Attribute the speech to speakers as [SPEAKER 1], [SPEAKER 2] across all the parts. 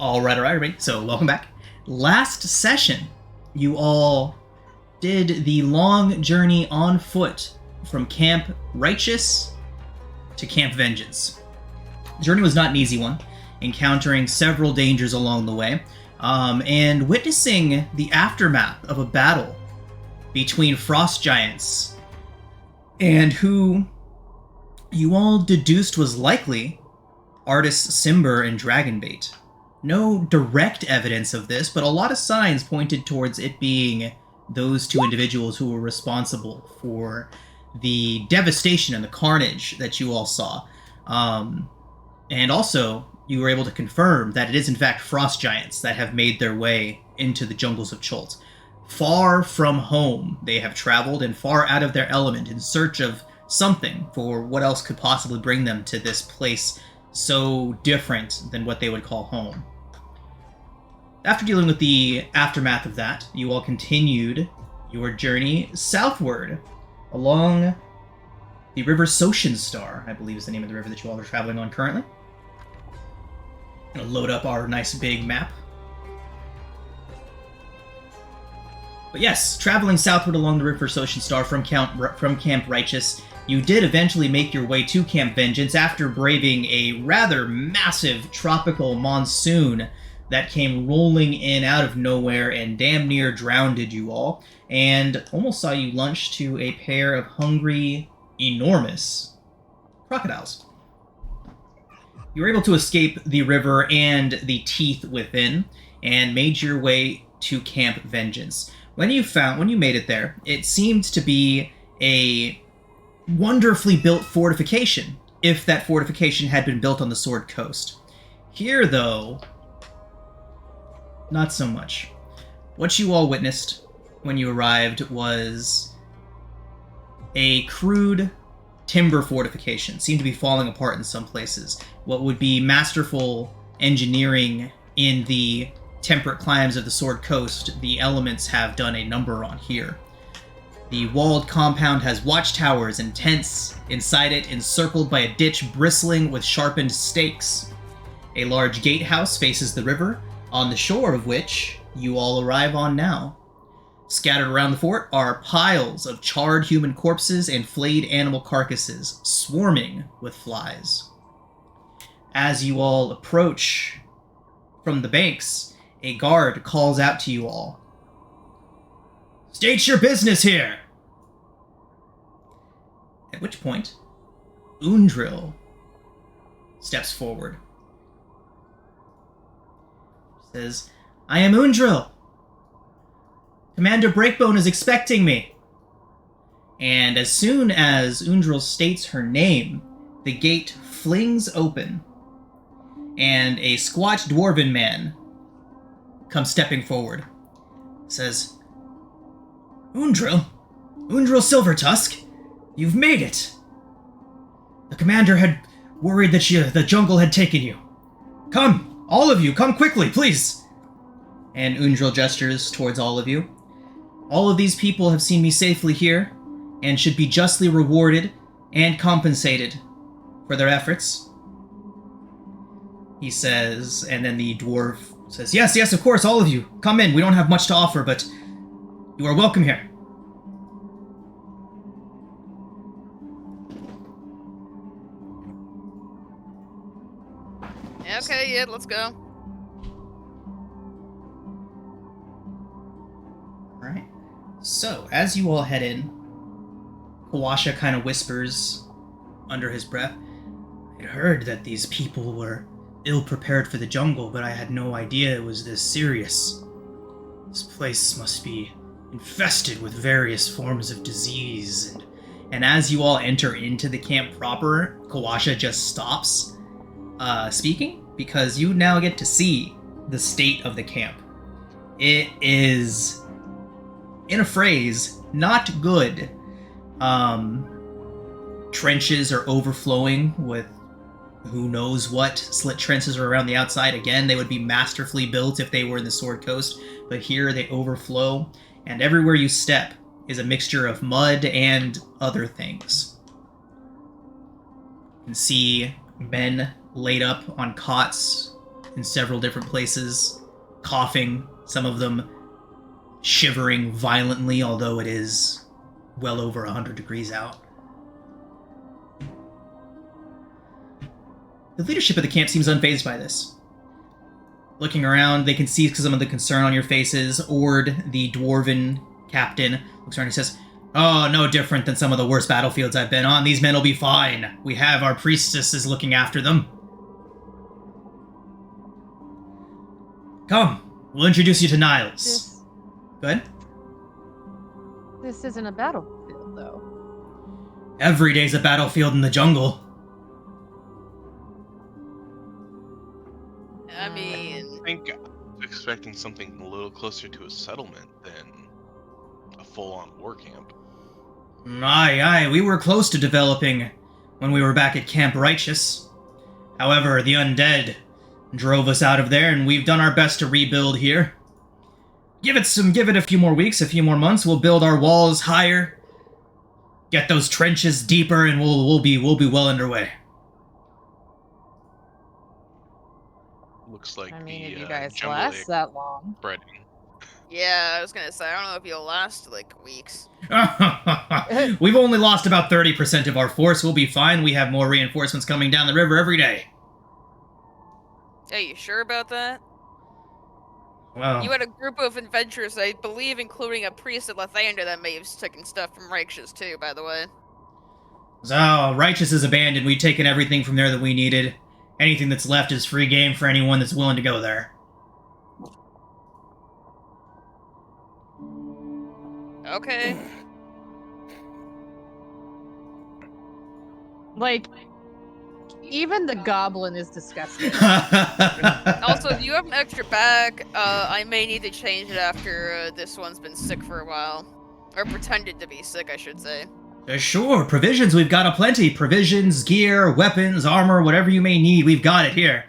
[SPEAKER 1] All right, everybody. So, welcome back. Last session, you all did the long journey on foot from Camp Righteous to Camp Vengeance. The journey was not an easy one, encountering several dangers along the way, and witnessing the aftermath of a battle between frost giants, and who you all deduced was likely Artis Cimber and Dragonbait. No direct evidence of this, but a lot of signs pointed towards it being those two individuals who were responsible for the devastation and the carnage that you all saw. And also, you were able to confirm that it is in fact frost giants that have made their way into the jungles of Chult. Far from home they have traveled, and far out of their element in search of something for what else could possibly bring them to this place so different than what they would call home. After dealing with the aftermath of that, you all continued your journey southward along the River Star, I believe is the name of the river that you all are traveling on currently. I'm going to load up our nice big map. But yes, traveling southward along the River Star from Camp Righteous, you did eventually make your way to Camp Vengeance after braving a rather massive tropical monsoon that came rolling in out of nowhere and damn near drowned you all, and almost saw you lunch to a pair of hungry, enormous crocodiles. You were able to escape the river and the teeth within, and made your way to Camp Vengeance. When you made it there, it seemed to be a wonderfully built fortification, if that fortification had been built on the Sword Coast. Here, though, not so much. What you all witnessed when you arrived was a crude timber fortification. Seemed to be falling apart in some places. What would be masterful engineering in the temperate climes of the Sword Coast, the elements have done a number on here. The walled compound has watchtowers and tents inside it, encircled by a ditch bristling with sharpened stakes. A large gatehouse faces the river, on the shore of which you all arrive on now. Scattered around the fort are piles of charred human corpses and flayed animal carcasses, swarming with flies. As you all approach from the banks, a guard calls out to you all. "State your business here!" At which point, Undril steps forward. Says, "I am Undril. Commander Breakbone is expecting me." And as soon as Undril states her name, the gate flings open, and a squat dwarven man comes stepping forward. Says, Undril Silvertusk, you've made it. The commander had worried that the jungle had taken you. Come! All of you, come quickly, please!" And Undril gestures towards all of you. "All of these people have seen me safely here, and should be justly rewarded and compensated for their efforts." He says, and then the dwarf says, Yes, of course, all of you. Come in, we don't have much to offer, but you are welcome here."
[SPEAKER 2] Okay, yeah, let's go.
[SPEAKER 1] Alright. So, as you all head in, Kawasha kind of whispers under his breath, "I heard that these people were ill-prepared for the jungle, but I had no idea it was this serious. This place must be infested with various forms of disease." And as you all enter into the camp proper, Kawasha just stops speaking, because you now get to see the state of the camp. It is, in a phrase, not good. Trenches are overflowing with who knows what. Slit trenches are around the outside. Again, they would be masterfully built if they were in the Sword Coast, but here they overflow, and everywhere you step is a mixture of mud and other things. You can see men laid up on cots in several different places, coughing, some of them shivering violently, although it is well over 100 degrees out. The leadership of the camp seems unfazed by this. Looking around, they can see some of the concern on your faces. Ord, the dwarven captain, looks around and says, "Oh, no different than some of the worst battlefields I've been on. These men will be fine. We have our priestesses looking after them. Come, we'll introduce you to Niles." Go ahead.
[SPEAKER 2] This isn't a battlefield, though.
[SPEAKER 1] Every day's a battlefield in the jungle.
[SPEAKER 3] I mean,
[SPEAKER 4] I think I was expecting something a little closer to a settlement than a full-on war camp.
[SPEAKER 1] Aye, we were close to developing when we were back at Camp Righteous. However, the undead drove us out of there, and we've done our best to rebuild here. Give it a few more weeks, a few more months. We'll build our walls higher, get those trenches deeper, and we'll be well underway.
[SPEAKER 4] Looks like
[SPEAKER 2] I mean,
[SPEAKER 4] the
[SPEAKER 2] if you guys
[SPEAKER 4] jungle
[SPEAKER 2] last
[SPEAKER 4] egg
[SPEAKER 2] that long.
[SPEAKER 4] spreading.
[SPEAKER 3] yeah, I was gonna say, I don't know if you'll last, like, weeks.
[SPEAKER 1] We've only lost about 30% of our force. We'll be fine. We have more reinforcements coming down the river every day.
[SPEAKER 3] Are you sure about that?
[SPEAKER 1] Well,
[SPEAKER 3] You had a group of adventurers, I believe, including a priest at Lathander that may have taken stuff from Righteous, too, by the way.
[SPEAKER 1] so Righteous is abandoned. We've taken everything from there that we needed. Anything that's left is free game for anyone that's willing to go there.
[SPEAKER 3] Okay.
[SPEAKER 2] Like, even the goblin is disgusting.
[SPEAKER 3] Also, if you have an extra bag, I may need to change it after this one's been sick for a while. Or pretended to be sick, I should say.
[SPEAKER 1] Sure, provisions, we've got aplenty. Provisions, gear, weapons, armor, whatever you may need, we've got it here.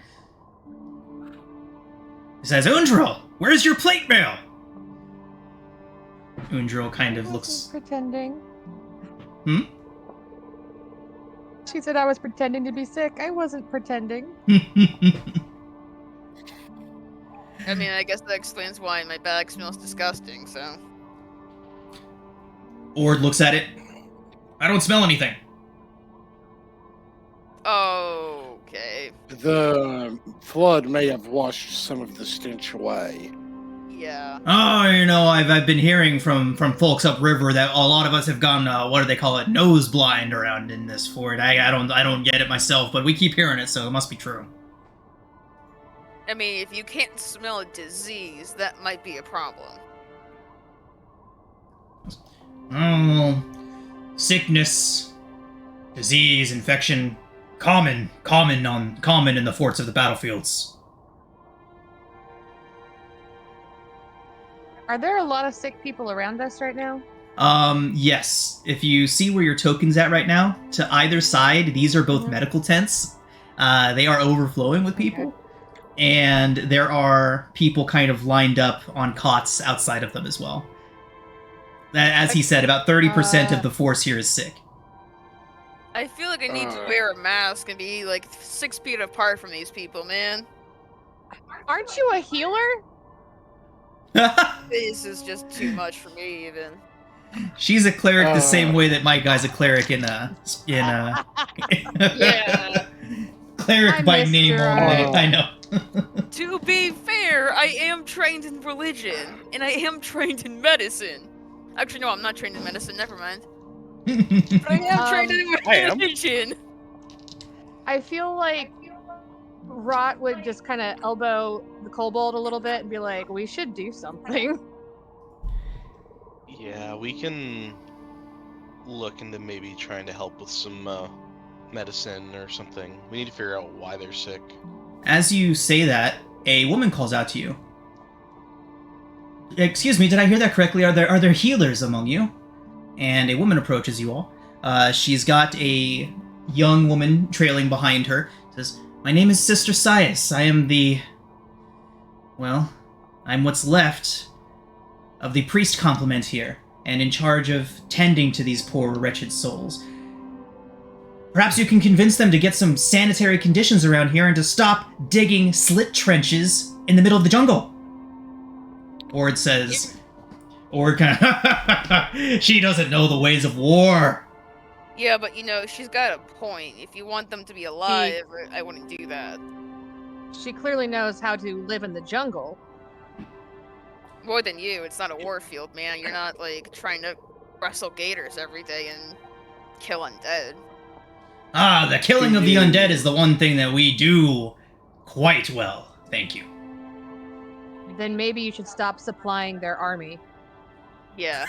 [SPEAKER 1] He says, Undril, where's your plate mail? Undril kind of
[SPEAKER 2] I
[SPEAKER 1] looks...
[SPEAKER 2] wasn't pretending.
[SPEAKER 1] Hmm?
[SPEAKER 2] She said I was pretending to be sick. I wasn't pretending.
[SPEAKER 3] I mean, I guess that explains why my bag smells disgusting, so...
[SPEAKER 1] Ord looks at it. I don't smell anything.
[SPEAKER 3] Okay.
[SPEAKER 5] The flood may have washed some of the stench away.
[SPEAKER 3] Yeah.
[SPEAKER 1] Oh, you know, I've been hearing from folks upriver that a lot of us have gone, what do they call it, nose blind around in this fort. I don't get it myself, but we keep hearing it, so it must be true.
[SPEAKER 3] I mean, if you can't smell a disease, that might be a problem.
[SPEAKER 1] Oh, sickness, disease, infection, common in the forts of the battlefields.
[SPEAKER 2] Are there a lot of sick people around us right now?
[SPEAKER 1] Yes. If you see where your token's at right now, to either side, these are both medical tents. They are overflowing with people. And there are people kind of lined up on cots outside of them as well. As he said, about 30% of the force here is sick.
[SPEAKER 3] I feel like I need to wear a mask and be, like, 6 feet apart from these people, man.
[SPEAKER 2] Aren't you a healer?
[SPEAKER 3] This is just too much for me, even.
[SPEAKER 1] She's a cleric the same way that my guy's a cleric
[SPEAKER 3] Yeah.
[SPEAKER 1] Cleric
[SPEAKER 2] I
[SPEAKER 1] by
[SPEAKER 2] missed
[SPEAKER 1] name
[SPEAKER 2] her.
[SPEAKER 1] only. I know.
[SPEAKER 3] To be fair, I am trained in religion, and I am trained in medicine. Actually, no, I'm not trained in medicine, never mind. But I am trained in
[SPEAKER 5] I am.
[SPEAKER 3] religion.
[SPEAKER 2] I feel like Rot would just kind of elbow the kobold a little bit and be like, we should do something.
[SPEAKER 4] Yeah, we can look into maybe trying to help with some medicine or something. We need to figure out why they're sick.
[SPEAKER 1] As you say that, a woman calls out to you. Excuse me, did I hear that correctly? Are there healers among you? And a woman approaches you all. She's got a young woman trailing behind her. Says, "My name is Sister Sias. I am I'm what's left of the priest complement here, and in charge of tending to these poor, wretched souls. Perhaps you can convince them to get some sanitary conditions around here and to stop digging slit trenches in the middle of the jungle. Ord says, Ord kind of, she doesn't know the ways of war.
[SPEAKER 3] Yeah, but she's got a point. If you want them to be alive, I wouldn't do that.
[SPEAKER 2] She clearly knows how to live in the jungle.
[SPEAKER 3] More than you, it's not a war field, man. You're not, trying to wrestle gators every day and kill undead.
[SPEAKER 1] Ah, the killing of the undead is the one thing that we do quite well. Thank you.
[SPEAKER 2] Then maybe you should stop supplying their army.
[SPEAKER 3] Yeah.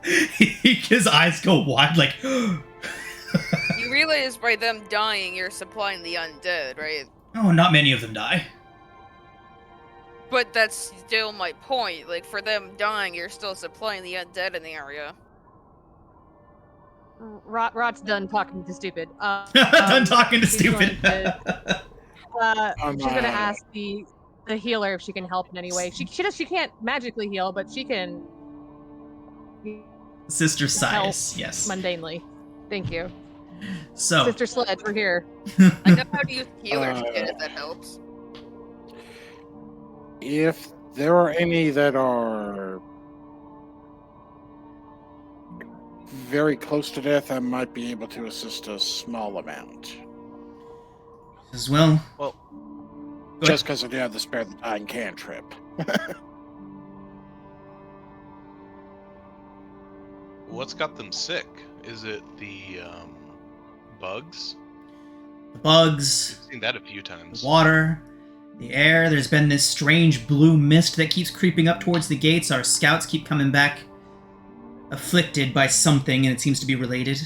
[SPEAKER 1] His eyes go wide, like...
[SPEAKER 3] You realize by them dying, you're supplying the undead, right?
[SPEAKER 1] Oh, not many of them die.
[SPEAKER 3] But that's still my point. For them dying, you're still supplying the undead in the area.
[SPEAKER 2] Rot's done talking to stupid.
[SPEAKER 1] Done talking to stupid.
[SPEAKER 2] She's gonna ask the healer if she can help in any way. She can't magically heal, but she can.
[SPEAKER 1] Sister Sias, yes.
[SPEAKER 2] Mundanely. Thank you.
[SPEAKER 1] So,
[SPEAKER 2] Sister Sledge, we're here.
[SPEAKER 3] I know how to use healers kit if that helps.
[SPEAKER 5] If there are any that are very close to death, I might be able to assist a small amount.
[SPEAKER 1] as well.
[SPEAKER 4] Well,
[SPEAKER 5] Just because I do have the spare the dying cantrip.
[SPEAKER 4] what's got them sick? Is it the bugs?
[SPEAKER 1] The bugs,
[SPEAKER 4] I've seen that a few times.
[SPEAKER 1] the water, the air. There's been this strange blue mist that keeps creeping up towards the gates. Our scouts keep coming back afflicted by something, and it seems to be related.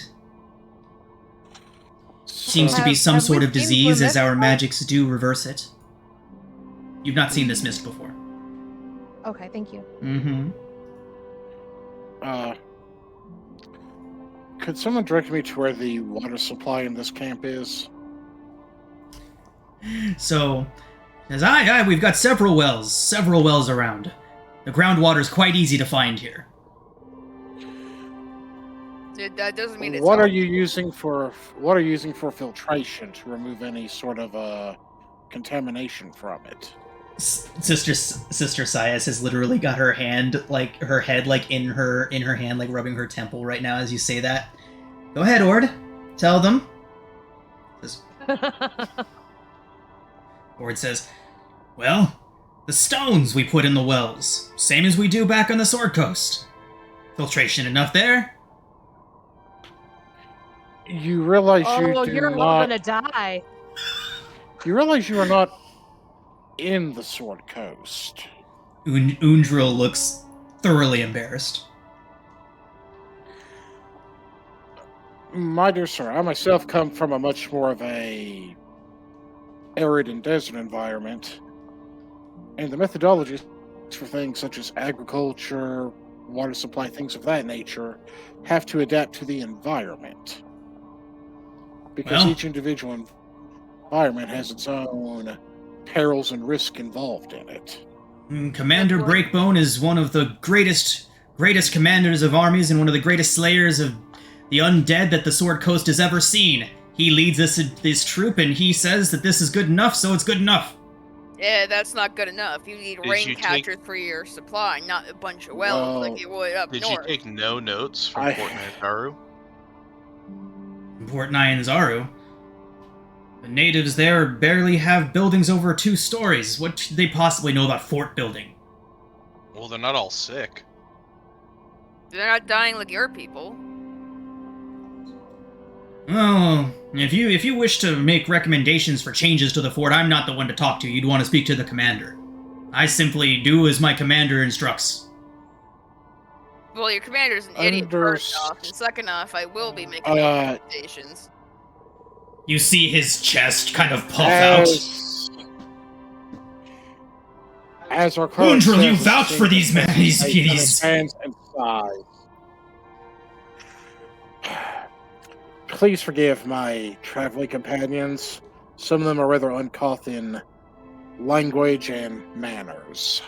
[SPEAKER 1] Seems to be some
[SPEAKER 2] Have
[SPEAKER 1] sort
[SPEAKER 2] we
[SPEAKER 1] of
[SPEAKER 2] seen
[SPEAKER 1] disease,
[SPEAKER 2] blue
[SPEAKER 1] as our
[SPEAKER 2] mist?
[SPEAKER 1] magics do reverse it. You've not seen this mist before.
[SPEAKER 2] Okay, thank you.
[SPEAKER 1] Mm-hmm.
[SPEAKER 5] Could someone direct me to where the water supply in this camp is?
[SPEAKER 1] So, as aye, we've got several wells around. The groundwater's quite easy to find here.
[SPEAKER 3] That doesn't mean it's
[SPEAKER 5] What are
[SPEAKER 3] all-
[SPEAKER 5] you using for filtration to remove any sort of contamination from it?
[SPEAKER 1] Sister Sias has literally got her hand, her head, in her hand, rubbing her temple right now as you say that. Go ahead, Ord. Tell them. Ord says, well, the stones we put in the wells, same as we do back on the Sword Coast. Filtration enough there?
[SPEAKER 5] You realize
[SPEAKER 2] you're all gonna die.
[SPEAKER 5] You realize you are not in the Sword Coast.
[SPEAKER 1] Undril looks thoroughly embarrassed.
[SPEAKER 5] My dear sir, I myself come from a much more of a arid and desert environment, and the methodologies for things such as agriculture, water supply, things of that nature, have to adapt to the environment. Because
[SPEAKER 1] Well.
[SPEAKER 5] each individual environment has its own perils and risk involved in it.
[SPEAKER 1] Commander Breakbone is one of the greatest commanders of armies and one of the greatest slayers of the undead that the Sword Coast has ever seen. He leads this troop, and he says that this is good enough, so it's good enough.
[SPEAKER 3] Yeah, that's not good enough. You need
[SPEAKER 4] Did
[SPEAKER 3] rain
[SPEAKER 4] you
[SPEAKER 3] catchers for your supply, not a bunch of wells like you would up
[SPEAKER 4] Did
[SPEAKER 3] north.
[SPEAKER 4] you take no notes from
[SPEAKER 5] I-
[SPEAKER 4] Fort Nantaru?
[SPEAKER 1] Port Nyanzaru. The natives there barely have buildings over 2 stories. What should they possibly know about fort building?
[SPEAKER 4] Well, they're not all sick.
[SPEAKER 3] They're not dying like your people.
[SPEAKER 1] Well, if you wish to make recommendations for changes to the fort, I'm not the one to talk to. You'd want to speak to the commander. I simply do as my commander instructs.
[SPEAKER 3] Well, your commander's an idiot, first off, and second off, I will be making recommendations.
[SPEAKER 1] You see his chest kind of puff out.
[SPEAKER 5] As our current
[SPEAKER 1] Undril, you
[SPEAKER 5] status
[SPEAKER 1] vouch for these men. These.
[SPEAKER 5] hands and size. Please forgive my traveling companions. Some of them are rather uncouth in language and manners.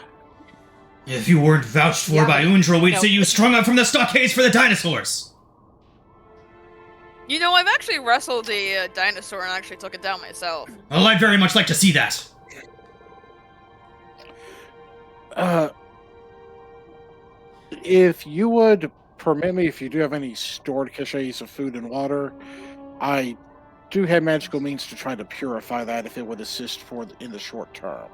[SPEAKER 1] If you weren't vouched for
[SPEAKER 2] Yeah,
[SPEAKER 1] by
[SPEAKER 2] but-
[SPEAKER 1] Undril, we'd
[SPEAKER 2] no.
[SPEAKER 1] see you strung up from the stockades for the dinosaurs.
[SPEAKER 3] You know, I've actually wrestled a dinosaur and actually took it down myself.
[SPEAKER 1] Oh, I'd very much like to see that.
[SPEAKER 5] If you would permit me, if you do have any stored caches of food and water, I do have magical means to try to purify that if it would assist in the short term.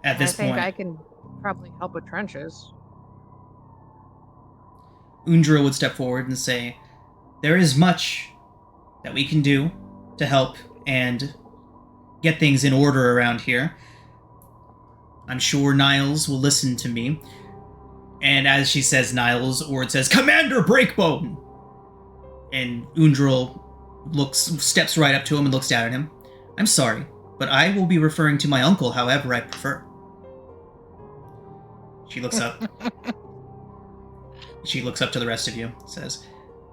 [SPEAKER 1] At this
[SPEAKER 2] I think
[SPEAKER 1] point,
[SPEAKER 2] I can probably help with trenches.
[SPEAKER 1] Undra would step forward and say, there is much that we can do to help and get things in order around here. I'm sure Niles will listen to me. And as she says Niles, Ord says, Commander Breakbone! And Undril steps right up to him and looks down at him. I'm sorry, but I will be referring to my uncle however I prefer. She looks up. She looks up to the rest of you, says,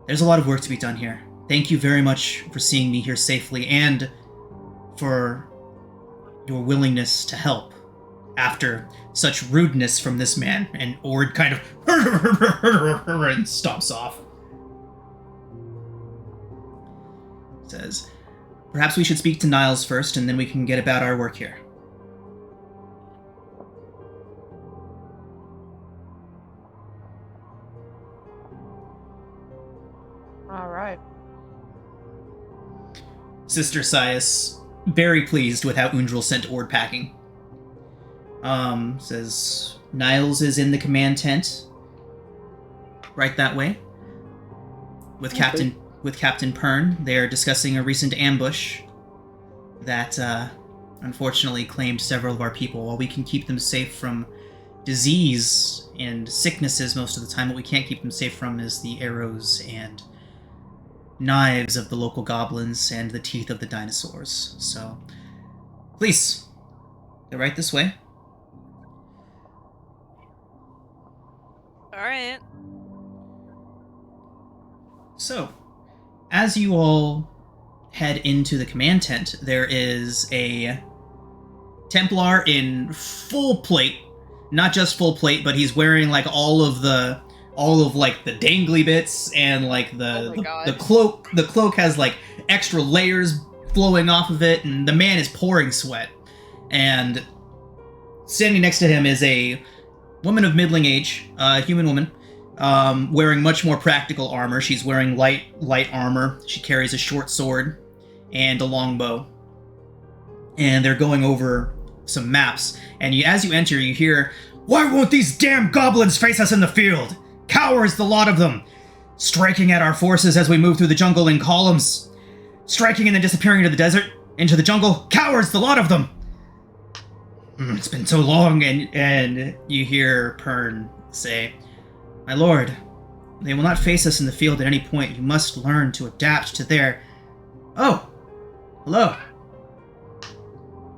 [SPEAKER 1] there's a lot of work to be done here. Thank you very much for seeing me here safely and for your willingness to help after such rudeness from this man. And Ord kind of and stomps off. Says, perhaps we should speak to Niles first and then we can get about our work here.
[SPEAKER 2] All right.
[SPEAKER 1] Sister Sias, very pleased with how Undril sent Ord packing. Says, Niles is in the command tent. Right that way. With
[SPEAKER 5] Okay.
[SPEAKER 1] Captain Pern. They are discussing a recent ambush that, unfortunately claimed several of our people. While we can keep them safe from disease and sicknesses most of the time, what we can't keep them safe from is the arrows and knives of the local goblins and the teeth of the dinosaurs. So, please, go right this way.
[SPEAKER 3] Alright.
[SPEAKER 1] So, as you all head into the command tent, there is a Templar in full plate. Not just full plate, but he's wearing like all of like the dangly bits and like
[SPEAKER 3] Oh my God.
[SPEAKER 1] the cloak. The cloak has like extra layers flowing off of it, and the man is pouring sweat. And standing next to him is a woman of middling age, a human woman, wearing much more practical armor. She's wearing light armor. She carries a short sword and a longbow. And they're going over some maps. And as you enter, you hear, "Why won't these damn goblins face us in the field? Cowards, the lot of them! Striking at our forces as we move through the jungle in columns. Striking and then disappearing into the desert, into the jungle. Cowards, the lot of them!" It's been so long, and you hear Pern say, "My lord, they will not face us in the field at any point. You must learn to adapt to their... Oh, hello.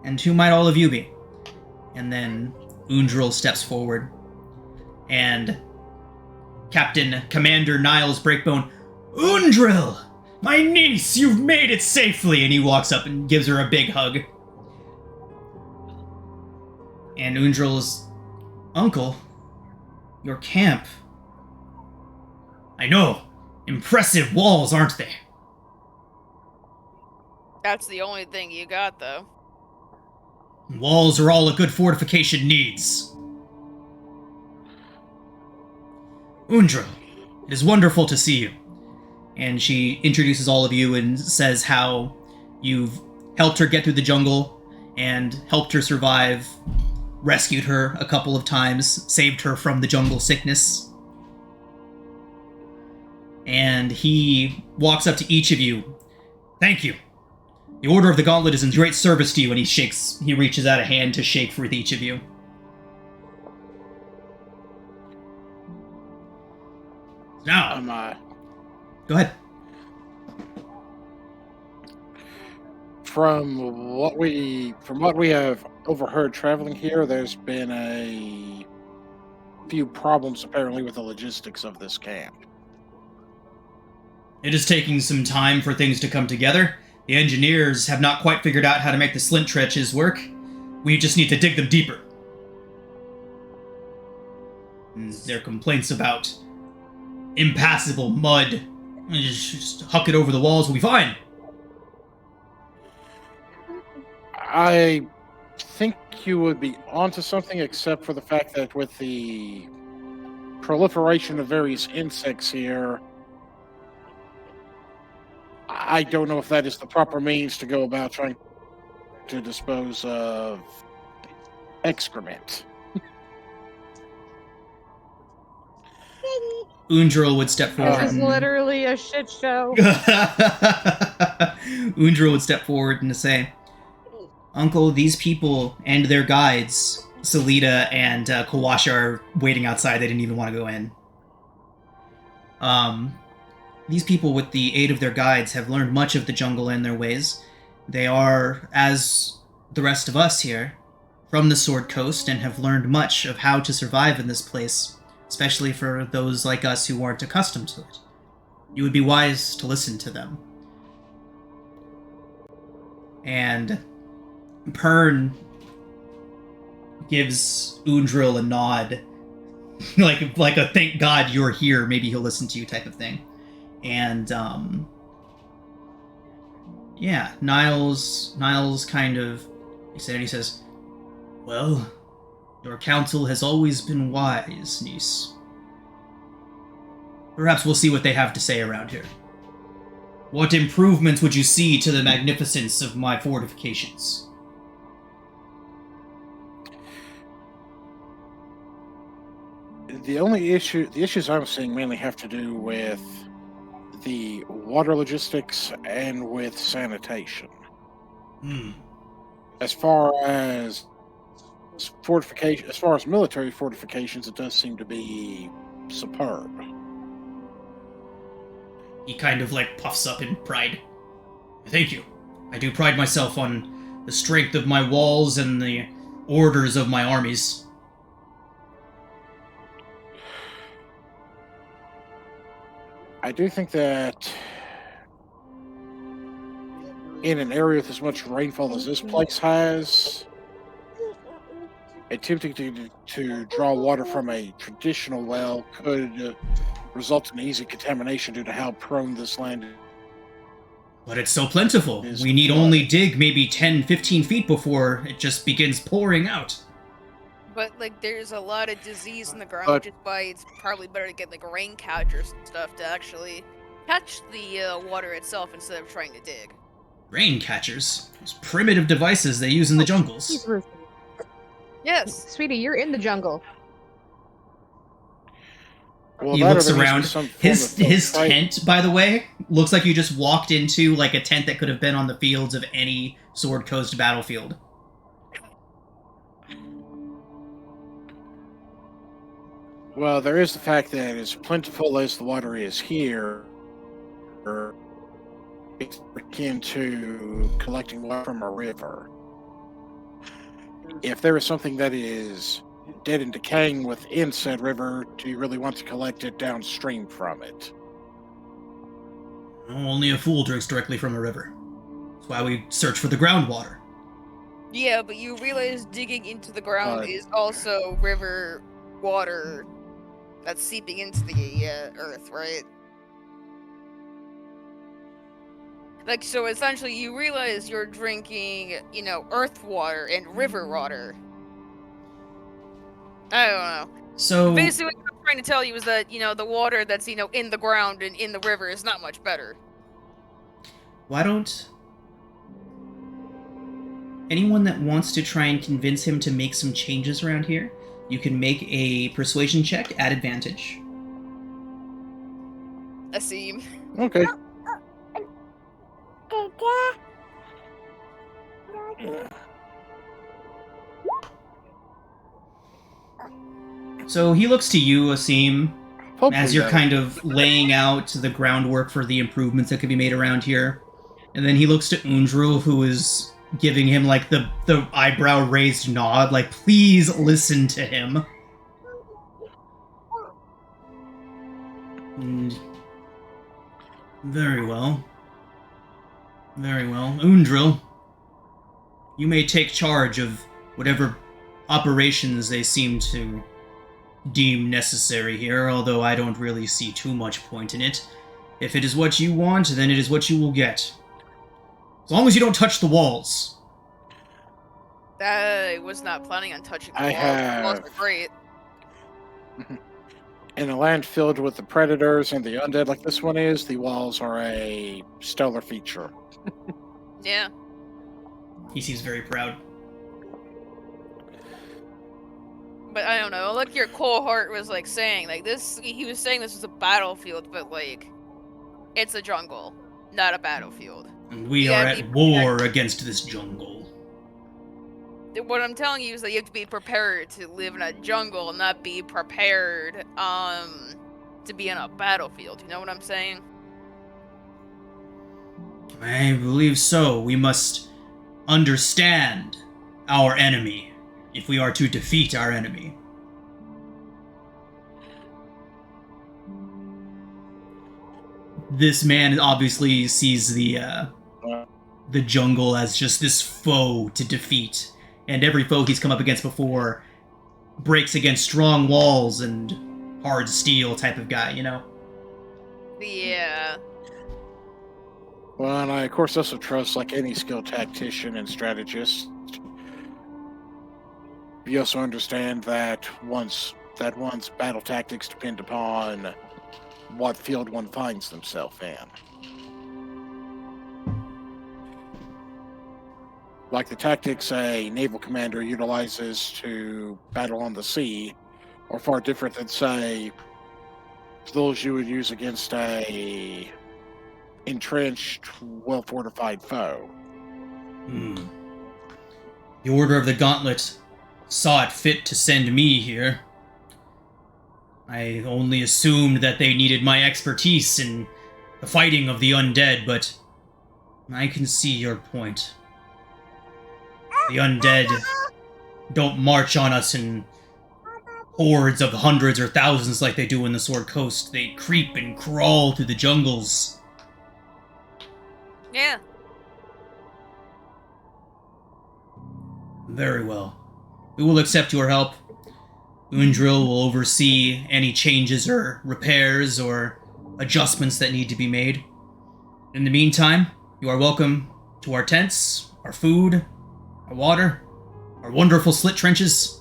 [SPEAKER 1] And who might all of you be?" And then Undril steps forward, and Commander Niles Breakbone, "Undril! My niece, you've made it safely!" And he walks up and gives her a big hug. And Undril's, "Uncle, your camp. I know. Impressive walls, aren't they?"
[SPEAKER 3] That's the only thing you got, though.
[SPEAKER 1] "Walls are all a good fortification needs. Undril, it is wonderful to see you." And she introduces all of you and says how you've helped her get through the jungle and helped her survive, rescued her a couple of times, saved her from the jungle sickness. And he walks up to each of you. "Thank you. The Order of the Gauntlet is in great service to you," and he reaches out a hand to shake for each of you. Now, go ahead.
[SPEAKER 5] From what we have overheard traveling here, there's been a few problems apparently with the logistics of this camp.
[SPEAKER 1] It is taking some time for things to come together. The engineers have not quite figured out how to make the slint trenches work. We just need to dig them deeper. And their complaints about impassable mud Just huck it over the walls, we'll be fine.
[SPEAKER 5] I think you would be onto something, except for the fact that with the proliferation of various insects here, I don't know if that is the proper means to go about trying to dispose of excrement.
[SPEAKER 1] Undril would step forward.
[SPEAKER 2] This is literally a shit show.
[SPEAKER 1] Undril would step forward and to say, Uncle, these people and their guides, Salida and Kawasha, are waiting outside. They didn't even want to go in. These people, with the aid of their guides, have learned much of the jungle and their ways. They are, as the rest of us here, from the Sword Coast and have learned much of how to survive in this place, especially for those like us who aren't accustomed to it. You would be wise to listen to them. And Pern gives Undril a nod, like a thank God you're here, maybe he'll listen to you type of thing. And yeah, Niles kind of he says, well, your counsel has always been wise, niece. Perhaps we'll see what they have to say around here. What improvements would you see to the magnificence of my fortifications?
[SPEAKER 5] The issues I'm seeing mainly have to do with the water logistics and with sanitation. As far as fortification, as far as military fortifications, it does seem to be superb.
[SPEAKER 1] He kind of puffs up in pride. Thank you. I do pride myself on the strength of my walls and the orders of my armies.
[SPEAKER 5] I do think that in an area with as much rainfall as this place has, attempting to draw water from a traditional well could result in easy contamination due to how prone this land is.
[SPEAKER 1] But it's so plentiful. We need only dig maybe 10, 15 feet before it just begins pouring out.
[SPEAKER 3] But, there's a lot of disease in the ground, which is why it's probably better to get, rain catchers and stuff to actually catch the water itself instead of trying to dig.
[SPEAKER 1] Rain catchers? Those primitive devices they use in the jungles.
[SPEAKER 3] Yes.
[SPEAKER 2] Sweetie, you're in the jungle.
[SPEAKER 5] Well,
[SPEAKER 1] he looks around. His tent, by the way, looks like you just walked into, a tent that could have been on the fields of any Sword Coast battlefield.
[SPEAKER 5] Well, there is the fact that as plentiful as the water is here, it's akin to collecting water from a river. If there is something that is dead and decaying within said river, do you really want to collect it downstream from it?
[SPEAKER 1] Only a fool drinks directly from a river. That's why we search for the groundwater.
[SPEAKER 3] Yeah, but you realize digging into the ground is also river water that's seeping into the earth, right? So essentially you realize you're drinking, earth water and river water. I don't know.
[SPEAKER 1] So
[SPEAKER 3] basically what I'm trying to tell you is that, the water that's, in the ground and in the river is not much better.
[SPEAKER 1] Why don't anyone that wants to try and convince him to make some changes around here, you can make a persuasion check at advantage.
[SPEAKER 3] Asim.
[SPEAKER 5] Okay.
[SPEAKER 1] So he looks to you, Asim,
[SPEAKER 5] Hopefully
[SPEAKER 1] as you're kind of laying out the groundwork for the improvements that can be made around here. And then he looks to Undril, who is giving him the eyebrow raised nod, please listen to him. And very well. Very well. Undril, you may take charge of whatever operations they seem to deem necessary here, although I don't really see too much point in it. If it is what you want, then it is what you will get. As long as you don't touch the walls.
[SPEAKER 3] I was not planning on touching the
[SPEAKER 5] I
[SPEAKER 3] walls. The walls
[SPEAKER 5] have.
[SPEAKER 3] are great.
[SPEAKER 5] In a land filled with the predators and the undead like this one is, the walls are a stellar feature.
[SPEAKER 3] Yeah.
[SPEAKER 1] He seems very proud.
[SPEAKER 3] But I don't know, like your cohort was like saying, like this, he was saying this was a battlefield, but like, it's a jungle, not a battlefield.
[SPEAKER 1] And we
[SPEAKER 3] Yeah,
[SPEAKER 1] are at war against this jungle.
[SPEAKER 3] What I'm telling you is that you have to be prepared to live in a jungle, not be prepared, to be in a battlefield. You know what I'm saying?
[SPEAKER 1] I believe so. We must understand our enemy if we are to defeat our enemy. This man obviously sees the jungle as just this foe to defeat, and every foe he's come up against before breaks against strong walls and hard steel type of guy, you know?
[SPEAKER 3] Yeah.
[SPEAKER 5] Well, and I, of course, also trust, like any skilled tactician and strategist, you also understand that one's battle tactics depend upon what field one finds themselves in. Like the tactics a naval commander utilizes to battle on the sea are far different than, say, those you would use against a entrenched, well-fortified foe.
[SPEAKER 1] The Order of the Gauntlet saw it fit to send me here. I only assumed that they needed my expertise in the fighting of the undead, but I can see your point. The undead don't march on us in hordes of hundreds or thousands like they do in the Sword Coast. They creep and crawl through the jungles.
[SPEAKER 3] Yeah.
[SPEAKER 1] Very well. We will accept your help. Undril will oversee any changes or repairs or adjustments that need to be made. In the meantime, you are welcome to our tents, our food, our water, our wonderful slit trenches.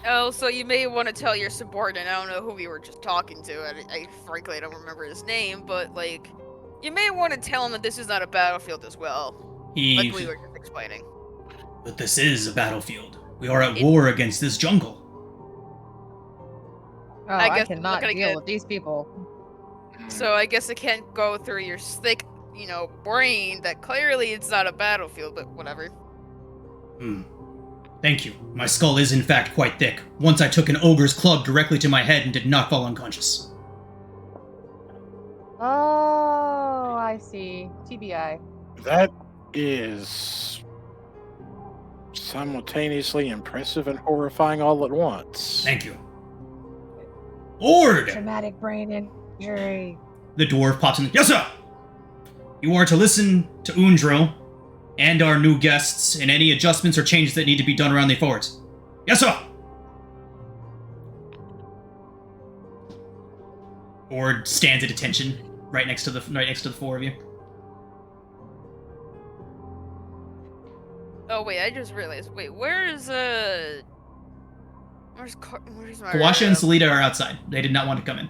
[SPEAKER 3] Oh, so you may want to tell your subordinate, I don't know who we were just talking to, I frankly don't remember his name, but like, you may want to tell him that this is not a battlefield as well. Like we were just explaining.
[SPEAKER 1] But this is a battlefield. We are at war against this jungle.
[SPEAKER 2] Oh,
[SPEAKER 3] I
[SPEAKER 2] I
[SPEAKER 3] guess
[SPEAKER 2] cannot
[SPEAKER 3] we're gonna
[SPEAKER 2] deal
[SPEAKER 3] get-
[SPEAKER 2] with these people.
[SPEAKER 3] So I guess it can't go through your thick, brain that clearly it's not a battlefield, but whatever.
[SPEAKER 1] Thank you. My skull is in fact quite thick. Once I took an ogre's club directly to my head and did not fall unconscious.
[SPEAKER 2] Oh, I see. TBI.
[SPEAKER 5] That is simultaneously impressive and horrifying all at once.
[SPEAKER 1] Thank you. Ord!
[SPEAKER 2] Traumatic brain injury.
[SPEAKER 1] The dwarf pops in. Yes, sir! You are to listen to Undril and our new guests in any adjustments or changes that need to be done around the forts. Yes, sir! Ord stands at attention, right next to the four of you.
[SPEAKER 3] Oh wait, I just realized. Wait, where's my?
[SPEAKER 1] Kawasha and Salida are outside. They did not want to come in.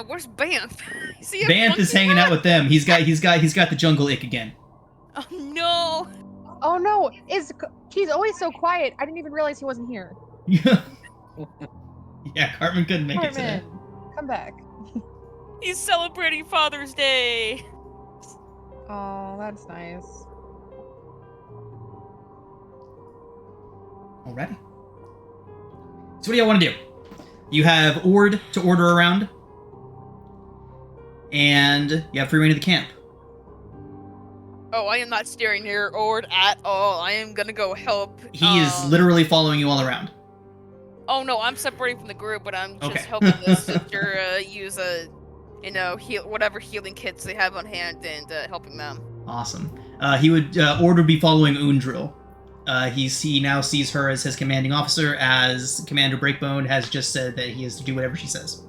[SPEAKER 3] Where's Banff? Is he a
[SPEAKER 1] Banff is
[SPEAKER 3] monkey
[SPEAKER 1] hanging
[SPEAKER 3] man?
[SPEAKER 1] out with them. He's got the jungle ick again.
[SPEAKER 3] Oh no!
[SPEAKER 2] Oh no, he's always so quiet. I didn't even realize he wasn't here.
[SPEAKER 1] Yeah. Yeah, Cartman couldn't make it today.
[SPEAKER 2] Cartman, come back.
[SPEAKER 3] He's celebrating Father's Day.
[SPEAKER 2] Oh, that's nice.
[SPEAKER 1] Alrighty. So what do y'all want to do? You have Ord to order around, and you have free reign of the camp.
[SPEAKER 3] Oh, I am not steering near Ord at all. I am gonna go help.
[SPEAKER 1] He is literally following you all around.
[SPEAKER 3] Oh no, I'm separating from the group, but I'm just
[SPEAKER 1] Okay.
[SPEAKER 3] helping the sister use whatever healing kits they have on hand and helping them.
[SPEAKER 1] Awesome. Ord would be following Undril. He now sees her as his commanding officer, as Commander Breakbone has just said that he has to do whatever she says.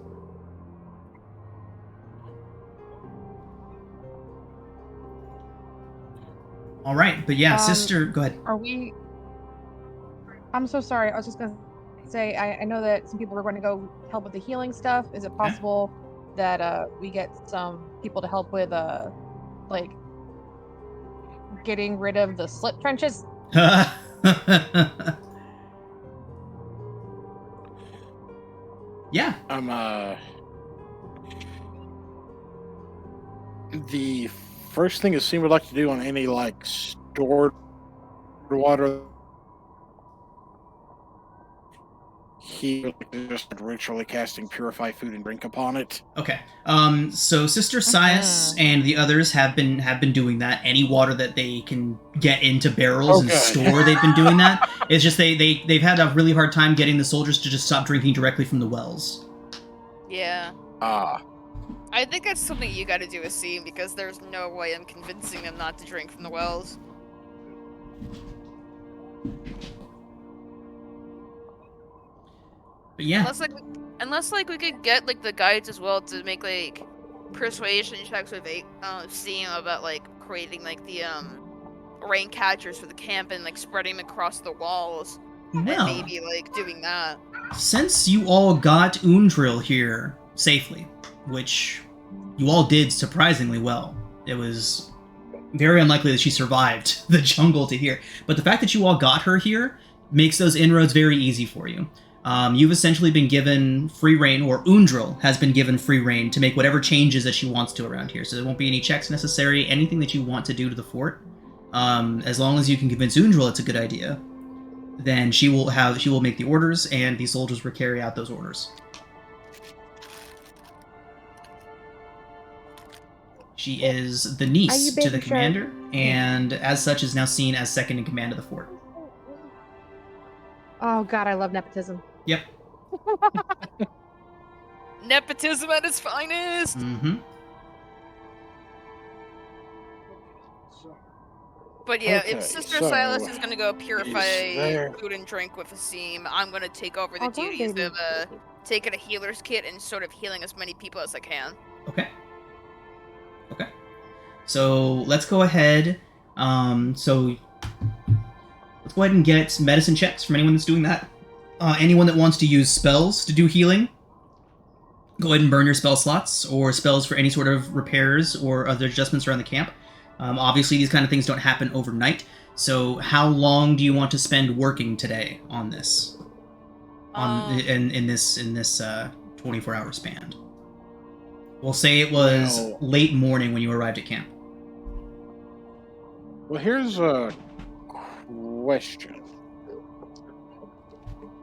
[SPEAKER 1] All right, but yeah, sister, go ahead.
[SPEAKER 2] Are we? I'm so sorry. I was just gonna say I know that some people were going to go help with the healing stuff. Is it possible that we get some people to help with like getting rid of the slit trenches?
[SPEAKER 1] Yeah.
[SPEAKER 5] The first thing a scene would like to do on any like stored water, he would just ritually casting purify food and drink upon it.
[SPEAKER 1] Okay. So Sister Sias and the others have been doing that. Any water that they can get into barrels and store, they've been doing that. It's just they've had a really hard time getting the soldiers to just stop drinking directly from the wells.
[SPEAKER 3] Yeah. I think that's something you gotta do a scene, because there's no way I'm convincing them not to drink from the wells.
[SPEAKER 1] But yeah.
[SPEAKER 3] Unless we could get like the guides as well to make like persuasion checks with seeing about like creating like the rain catchers for the camp and like spreading them across the walls.
[SPEAKER 1] Well,
[SPEAKER 3] and maybe like doing that.
[SPEAKER 1] Since you all got Undril here safely, which you all did surprisingly well, it was very unlikely that she survived the jungle to here. But the fact that you all got her here makes those inroads very easy for you. You've essentially been given free reign, or Undril has been given free reign to make whatever changes that she wants to around here. So there won't be any checks necessary, anything that you want to do to the fort. As long as you can convince Undril it's a good idea, then she will make the orders, and the soldiers will carry out those orders. She is the niece to the commander, and as such is now seen as second in command of the fort.
[SPEAKER 2] Oh god, I love nepotism.
[SPEAKER 1] Yep.
[SPEAKER 3] Nepotism at its finest!
[SPEAKER 1] Mm-hmm.
[SPEAKER 3] But yeah,
[SPEAKER 5] Okay,
[SPEAKER 3] if Sister
[SPEAKER 5] so
[SPEAKER 3] Silas is gonna go purify
[SPEAKER 5] there-
[SPEAKER 3] food and drink with Asim, I'm gonna take over the
[SPEAKER 2] Oh, God,
[SPEAKER 3] duties
[SPEAKER 2] baby.
[SPEAKER 3] of taking a healer's kit and sort of healing as many people as I can.
[SPEAKER 1] Okay. Okay. So let's go ahead. So let's go ahead and get medicine checks from anyone that's doing that. Anyone that wants to use spells to do healing, go ahead and burn your spell slots, or spells for any sort of repairs or other adjustments around the camp. Obviously, these kind of things don't happen overnight. So how long do you want to spend working today on this? In this 24-hour span. We'll say it was late morning when you arrived at camp.
[SPEAKER 5] Well, here's a question.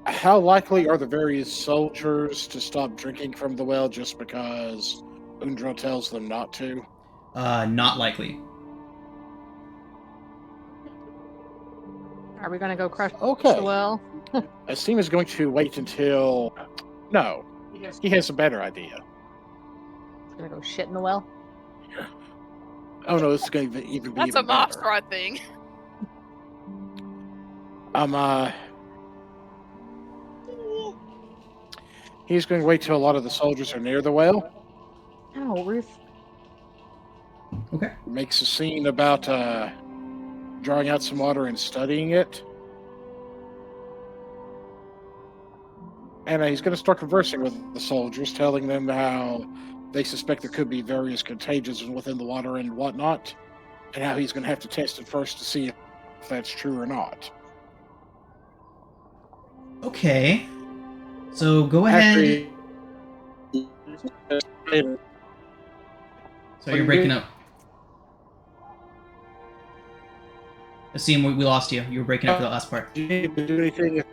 [SPEAKER 5] How likely are the various soldiers to stop drinking from the well just because Undril tells them not to?
[SPEAKER 1] Not likely.
[SPEAKER 2] Are we gonna go crush
[SPEAKER 5] Okay.
[SPEAKER 2] the well?
[SPEAKER 5] Asim is going to wait until... No, he has a better idea.
[SPEAKER 2] Gonna go shit in the well?
[SPEAKER 5] Oh no, this is going to even be
[SPEAKER 3] That's a
[SPEAKER 5] even better.
[SPEAKER 3] Mobstrat thing.
[SPEAKER 5] He's going to wait till a lot of the soldiers are near the well.
[SPEAKER 2] Oh, Ruth.
[SPEAKER 1] Okay.
[SPEAKER 5] Makes a scene about drawing out some water and studying it. And he's going to start conversing with the soldiers, telling them how they suspect there could be various contagions within the water and whatnot, and how he's going to have to test it first to see if that's true or not.
[SPEAKER 1] Okay. So go ahead. So you're breaking up. Asim, we lost you. You were breaking up for the last part.
[SPEAKER 5] Do you need to do anything?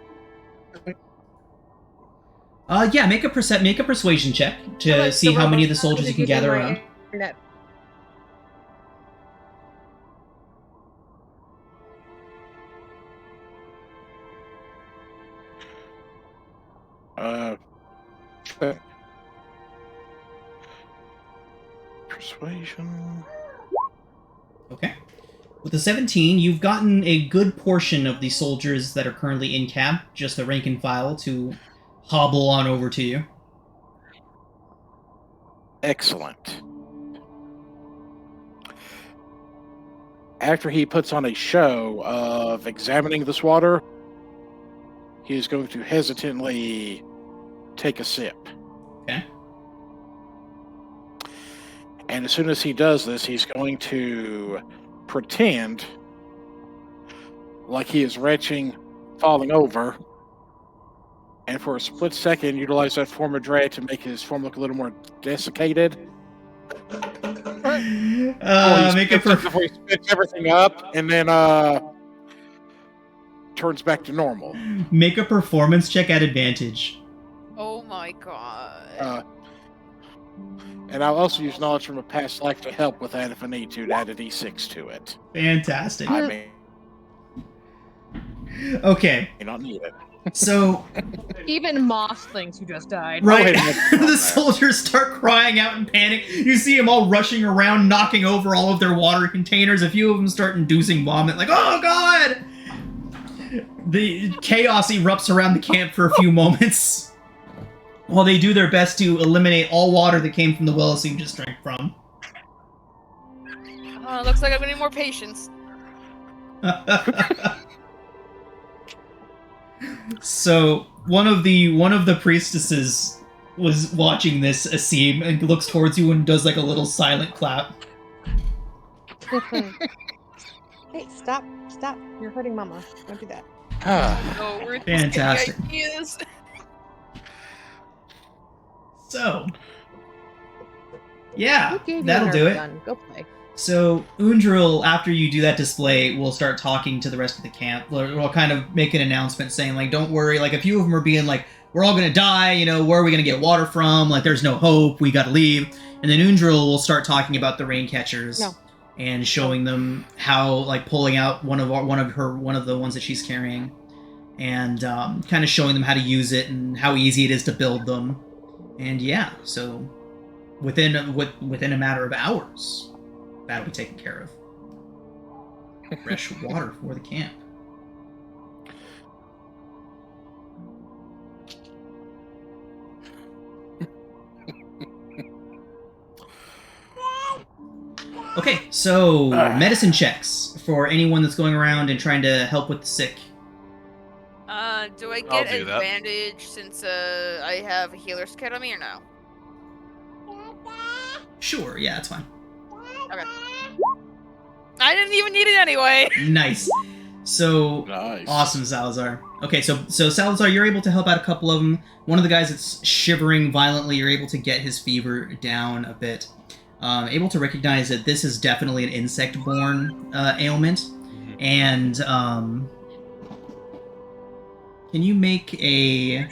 [SPEAKER 1] Yeah, make a persuasion check to see how many of the soldiers you can gather around.
[SPEAKER 5] Persuasion.
[SPEAKER 1] Okay. With the 17, you've gotten a good portion of the soldiers that are currently in camp, just the rank and file, to hobble on over to you.
[SPEAKER 5] Excellent. After he puts on a show of examining this water, he is going to hesitantly take a sip.
[SPEAKER 1] Okay.
[SPEAKER 5] And as soon as he does this, he's going to pretend like he is retching, falling over, and for a split second utilize that form of dread to make his form look a little more desiccated. Before he spits everything up, and then turns back to normal.
[SPEAKER 1] Make a performance check at advantage.
[SPEAKER 3] Oh my god.
[SPEAKER 5] And I'll also use knowledge from a past life to help with that if I need to add a d6 to it.
[SPEAKER 1] Fantastic.
[SPEAKER 5] I may
[SPEAKER 1] Okay.
[SPEAKER 5] not need it.
[SPEAKER 1] So,
[SPEAKER 2] Even Moss thinks you just died.
[SPEAKER 1] right,
[SPEAKER 5] Go ahead.
[SPEAKER 1] the soldiers start crying out in panic. You see them all rushing around, knocking over all of their water containers. A few of them start inducing vomit, like, oh god! The chaos erupts around the camp for a few moments, while they do their best to eliminate all water that came from the wells you just drank from.
[SPEAKER 3] Looks like I'm gonna need more patience.
[SPEAKER 1] So one of the priestesses was watching this Asim and looks towards you and does like a little silent clap.
[SPEAKER 2] Hey, stop. You're hurting Mama. Don't do that.
[SPEAKER 3] So we're
[SPEAKER 1] Fantastic.
[SPEAKER 3] ideas.
[SPEAKER 1] So, yeah,
[SPEAKER 2] Who gave you a
[SPEAKER 1] that'll do
[SPEAKER 2] Nerf
[SPEAKER 1] it.
[SPEAKER 2] gun? Go play.
[SPEAKER 1] So Undril, after you do that display, will start talking to the rest of the camp. We'll kind of make an announcement saying, like, don't worry. Like, a few of them are being like, we're all gonna die. You know, where are we gonna get water from? Like, there's no hope. We gotta leave. And then Undril will start talking about the rain catchers and showing them how, like, pulling out one of the ones that she's carrying, and kind of showing them how to use it and how easy it is to build them. And yeah, so within a matter of hours, that'll be taken care of. Fresh water for the camp. Okay, so medicine checks for anyone that's going around and trying to help with the sick.
[SPEAKER 3] Do I
[SPEAKER 4] I'll
[SPEAKER 3] get
[SPEAKER 4] do that.
[SPEAKER 3] advantage since I have a healer's kit on me or no?
[SPEAKER 1] Sure, yeah, that's fine.
[SPEAKER 3] Okay. I didn't even need it anyway.
[SPEAKER 1] Nice. So
[SPEAKER 5] Nice.
[SPEAKER 1] awesome, Salazar. Okay, so Salazar, you're able to help out a couple of them. One of the guys that's shivering violently, you're able to get his fever down a bit. Able to recognize that this is definitely an insect-borne ailment. And can you make a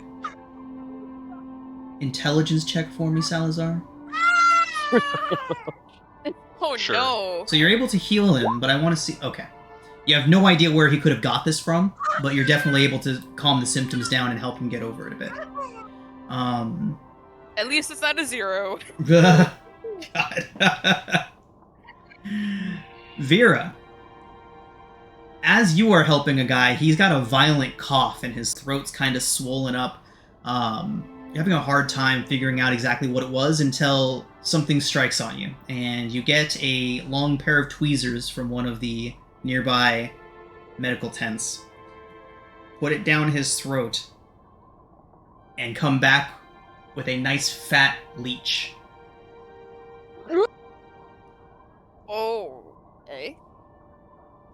[SPEAKER 1] intelligence check for me, Salazar?
[SPEAKER 3] Oh
[SPEAKER 4] Sure.
[SPEAKER 3] no.
[SPEAKER 1] So you're able to heal him, but I want to see... Okay. You have no idea where he could have got this from, but you're definitely able to calm the symptoms down and help him get over it a bit.
[SPEAKER 3] At least it's not a 0.
[SPEAKER 1] God. Vera. As you are helping a guy, he's got a violent cough and his throat's kind of swollen up. You're having a hard time figuring out exactly what it was until something strikes on you, and you get a long pair of tweezers from one of the nearby medical tents. Put it down his throat, and come back with a nice fat leech.
[SPEAKER 3] Oh. Okay.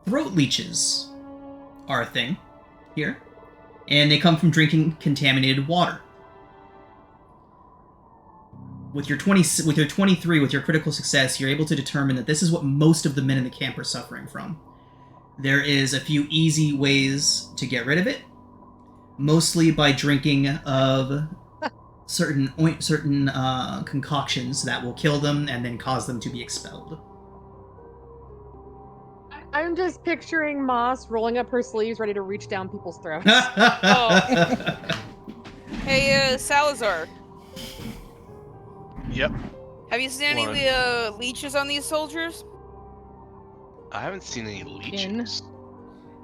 [SPEAKER 1] Throat leeches are a thing here, and they come from drinking contaminated water. With your 23, with your critical success, you're able to determine that this is what most of the men in the camp are suffering from. There is a few easy ways to get rid of it, mostly by drinking of certain concoctions that will kill them and then cause them to be expelled.
[SPEAKER 2] I'm just picturing Moss rolling up her sleeves, ready to reach down people's throats.
[SPEAKER 3] Hey, Salazar.
[SPEAKER 4] Yep.
[SPEAKER 3] Have you seen any
[SPEAKER 4] What?
[SPEAKER 3] leeches on these soldiers?
[SPEAKER 4] I haven't seen any leeches.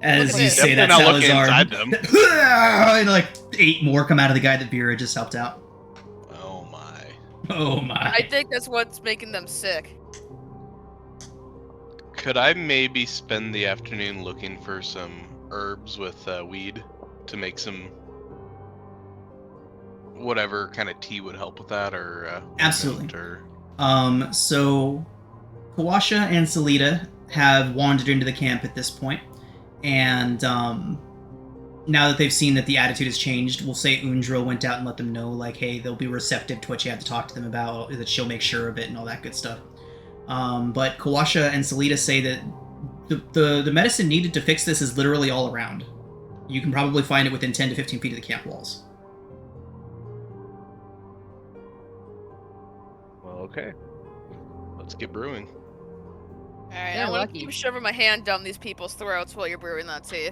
[SPEAKER 1] As
[SPEAKER 3] Look
[SPEAKER 1] you
[SPEAKER 3] at
[SPEAKER 1] say
[SPEAKER 4] Definitely
[SPEAKER 1] that,
[SPEAKER 4] not looking
[SPEAKER 1] Salazar,
[SPEAKER 4] inside them.
[SPEAKER 1] and like 8 more come out of the guy that Vera just helped out.
[SPEAKER 4] Oh my.
[SPEAKER 1] Oh my.
[SPEAKER 3] I think that's what's making them sick.
[SPEAKER 4] Could I maybe spend the afternoon looking for some herbs with weed to make some whatever kind of tea would help with that, or
[SPEAKER 1] Absolutely.
[SPEAKER 4] ointment, or
[SPEAKER 1] So Kawasha and Salida have wandered into the camp at this point, and now that they've seen that the attitude has changed, we'll say Undra went out and let them know, like, hey, they'll be receptive to what you have to talk to them about, that she'll make sure of it and all that good stuff. But Kawasha and Salida say that the medicine needed to fix this is literally all around. You can probably find it within 10 to 15 feet of the camp walls.
[SPEAKER 4] well, okay. Let's get brewing.
[SPEAKER 3] Alright,
[SPEAKER 2] They're
[SPEAKER 3] I want to
[SPEAKER 2] lucky.
[SPEAKER 3] keep shoving my hand down these people's throats while you're brewing that tea.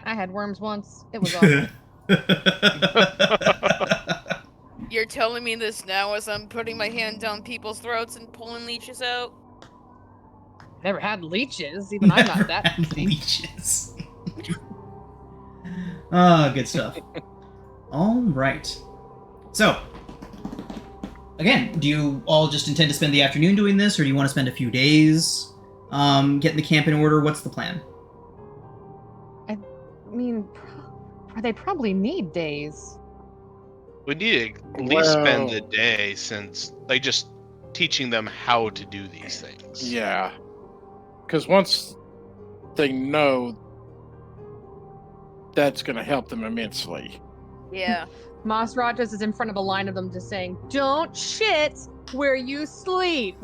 [SPEAKER 2] I had worms once. It was awful.
[SPEAKER 3] You're telling me this now as I'm putting my hand down people's throats and pulling leeches out?
[SPEAKER 2] Never had leeches. Even I'm not that.
[SPEAKER 1] Had leeches. Oh, good stuff. All right. So, again, do you all just intend to spend the afternoon doing this, or do you want to spend a few days getting the camp in order? What's the plan?
[SPEAKER 2] I mean, they probably need days.
[SPEAKER 4] We need to at least spend the day, since like just teaching them how to do these things.
[SPEAKER 5] Yeah. Because once they know, that's going to help them immensely.
[SPEAKER 3] Yeah.
[SPEAKER 2] Mas Rajas is in front of a line of them just saying, "Don't shit where you sleep."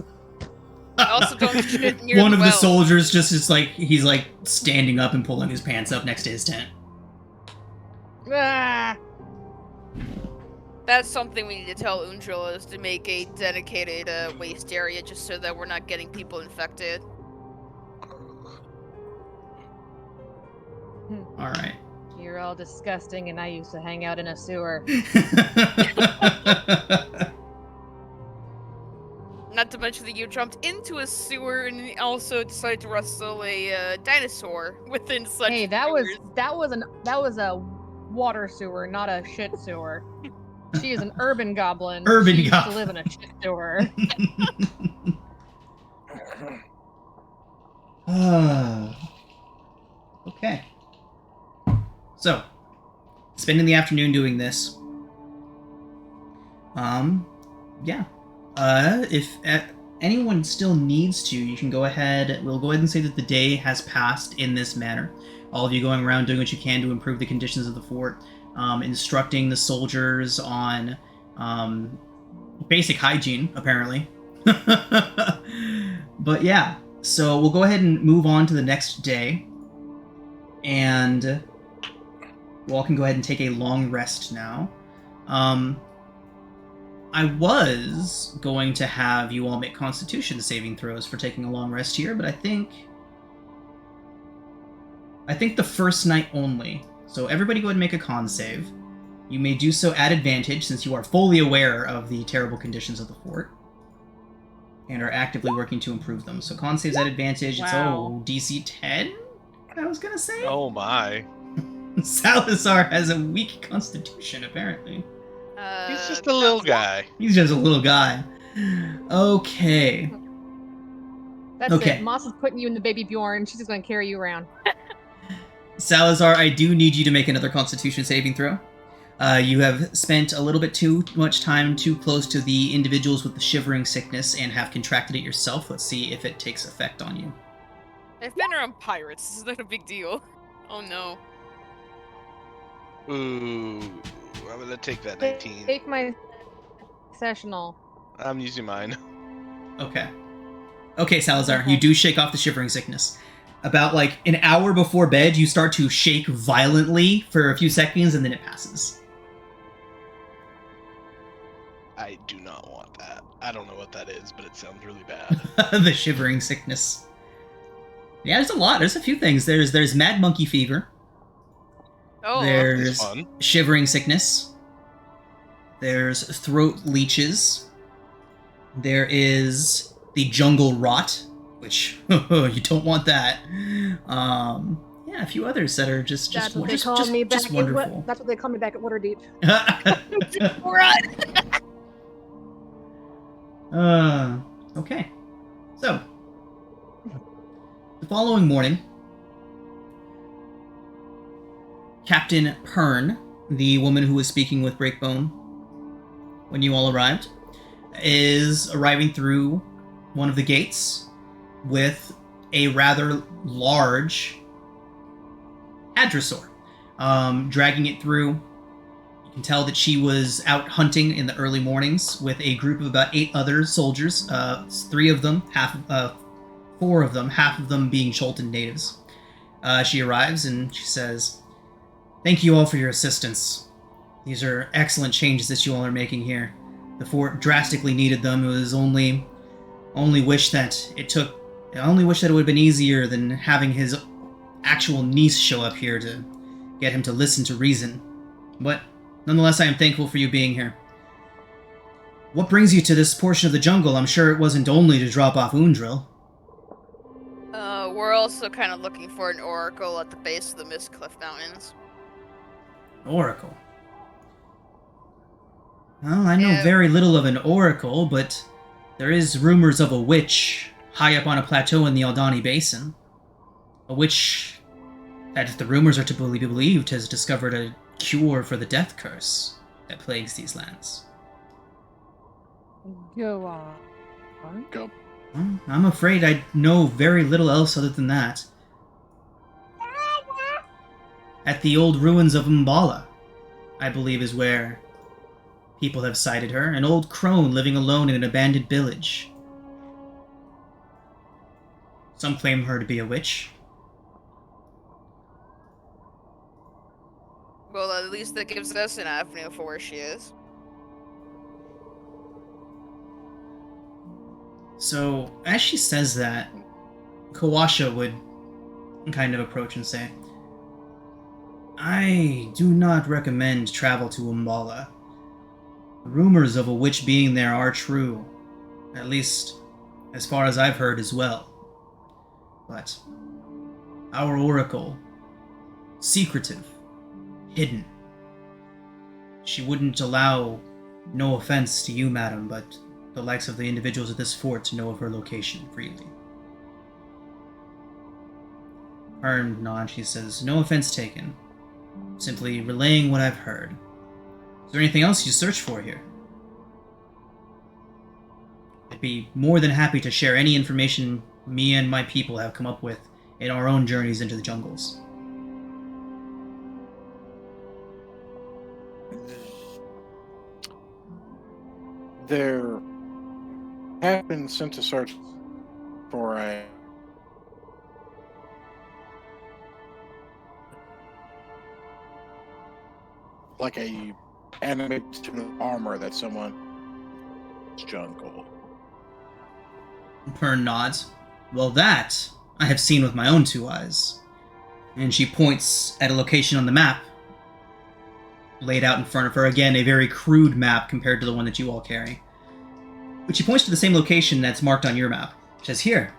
[SPEAKER 3] Also, don't shit near
[SPEAKER 1] One
[SPEAKER 3] the
[SPEAKER 1] of the
[SPEAKER 3] well.
[SPEAKER 1] soldiers just is like, he's like standing up and pulling his pants up next to his tent.
[SPEAKER 2] Ah,
[SPEAKER 3] That's something we need to tell Undril, is to make a dedicated waste area just so that we're not getting people infected.
[SPEAKER 1] All right.
[SPEAKER 2] you're all disgusting, and I used to hang out in a sewer.
[SPEAKER 3] Not to mention that you jumped into a sewer and also decided to wrestle a dinosaur within such.
[SPEAKER 2] Hey, that was a water sewer, not a shit sewer. She is an urban goblin.
[SPEAKER 1] Urban
[SPEAKER 2] she used
[SPEAKER 1] goblin.
[SPEAKER 2] to live in a shit sewer.
[SPEAKER 1] Okay. So, spending the afternoon doing this. Yeah. If anyone still needs to, you can go ahead. We'll go ahead and say that the day has passed in this manner. All of you going around doing what you can to improve the conditions of the fort, instructing the soldiers on basic hygiene, apparently. But yeah, so we'll go ahead and move on to the next day, and you all can go ahead and take a long rest now. I was going to have you all make Constitution saving throws for taking a long rest here, but I think the first night only. So everybody go ahead and make a con save. You may do so at advantage, since you are fully aware of the terrible conditions of the fort and are actively working to improve them. So con saves at advantage.
[SPEAKER 3] Wow.
[SPEAKER 1] It's DC 10, I was gonna say.
[SPEAKER 4] Oh my.
[SPEAKER 1] Salazar has a weak constitution, apparently.
[SPEAKER 4] He's just a little guy.
[SPEAKER 1] He's just a little guy. Okay.
[SPEAKER 2] That's
[SPEAKER 1] Okay.
[SPEAKER 2] it. Moss is putting you in the baby Bjorn. She's just going to carry you around.
[SPEAKER 1] Salazar, I do need you to make another Constitution saving throw. You have spent a little bit too much time too close to the individuals with the shivering sickness and have contracted it yourself. Let's see if it takes effect on you.
[SPEAKER 3] I've been around pirates. This is not a big deal. Oh no.
[SPEAKER 4] Ooh, I'm gonna take that 19.
[SPEAKER 2] Take my sessional.
[SPEAKER 4] I'm using mine.
[SPEAKER 1] Okay. Okay, Salazar,
[SPEAKER 2] Okay.
[SPEAKER 1] you do shake off the shivering sickness. About like an hour before bed, you start to shake violently for a few seconds and then it passes.
[SPEAKER 4] I do not want that. I don't know what that is, but it sounds really bad.
[SPEAKER 1] The shivering sickness. Yeah, there's a lot. There's a few things. There's mad monkey fever.
[SPEAKER 3] Oh.
[SPEAKER 1] There's
[SPEAKER 4] fun.
[SPEAKER 1] shivering sickness. There's throat leeches. There is the jungle rot, which you don't want that. Yeah, a few others that are just
[SPEAKER 2] That's what they call me back.
[SPEAKER 1] just wonderful.
[SPEAKER 2] That's what they call me back at Waterdeep.
[SPEAKER 3] Run!
[SPEAKER 1] Okay. So, the following morning, Captain Pern, the woman who was speaking with Breakbone when you all arrived, is arriving through one of the gates with a rather large hadrosaur, dragging it through. You can tell that she was out hunting in the early mornings with a group of about 8 other soldiers, 3 of them, 4 of them, half of them being Cholton natives. She arrives and she says, "Thank you all for your assistance. These are excellent changes that you all are making here. The fort drastically needed them. It was only wish that it would have been easier than having his actual niece show up here to get him to listen to reason. But nonetheless, I am thankful for you being here. What brings you to this portion of the jungle? I'm sure it wasn't only to drop off Undril."
[SPEAKER 3] We're also kind of looking for an oracle at the base of the Mistcliff Mountains.
[SPEAKER 1] Oracle. Well, I know very little of an oracle, but there is rumors of a witch high up on a plateau in the Aldani Basin. A witch that, if the rumors are to be believed, has discovered a cure for the death curse that plagues these lands.
[SPEAKER 2] Go on.
[SPEAKER 5] Go.
[SPEAKER 1] Well, I'm afraid I know very little else other than that. At the old ruins of Umbala, I believe, is where people have cited her. An old crone living alone in an abandoned village. Some claim her to be a witch.
[SPEAKER 3] Well, at least that gives us an avenue for where she is.
[SPEAKER 1] So, as she says that, Kawasha would kind of approach and say, "I do not recommend travel to Umbala. Rumors of a witch being there are true, at least as far as I've heard as well. But our oracle, secretive, hidden. She wouldn't allow, no offense to you, madam, but the likes of the individuals at this fort to know of her location freely." Pern nods. She says, "No offense taken. Simply relaying what I've heard. Is there anything else you search for here? I'd be more than happy to share any information me and my people have come up with in our own journeys into the jungles."
[SPEAKER 5] There have been sent a search for a animated armor that someone jungle.
[SPEAKER 1] Pern nods. "Well, that I have seen with my own 2 eyes." And she points at a location on the map laid out in front of her. Again, a very crude map compared to the one that you all carry. But she points to the same location that's marked on your map. She says, "Here.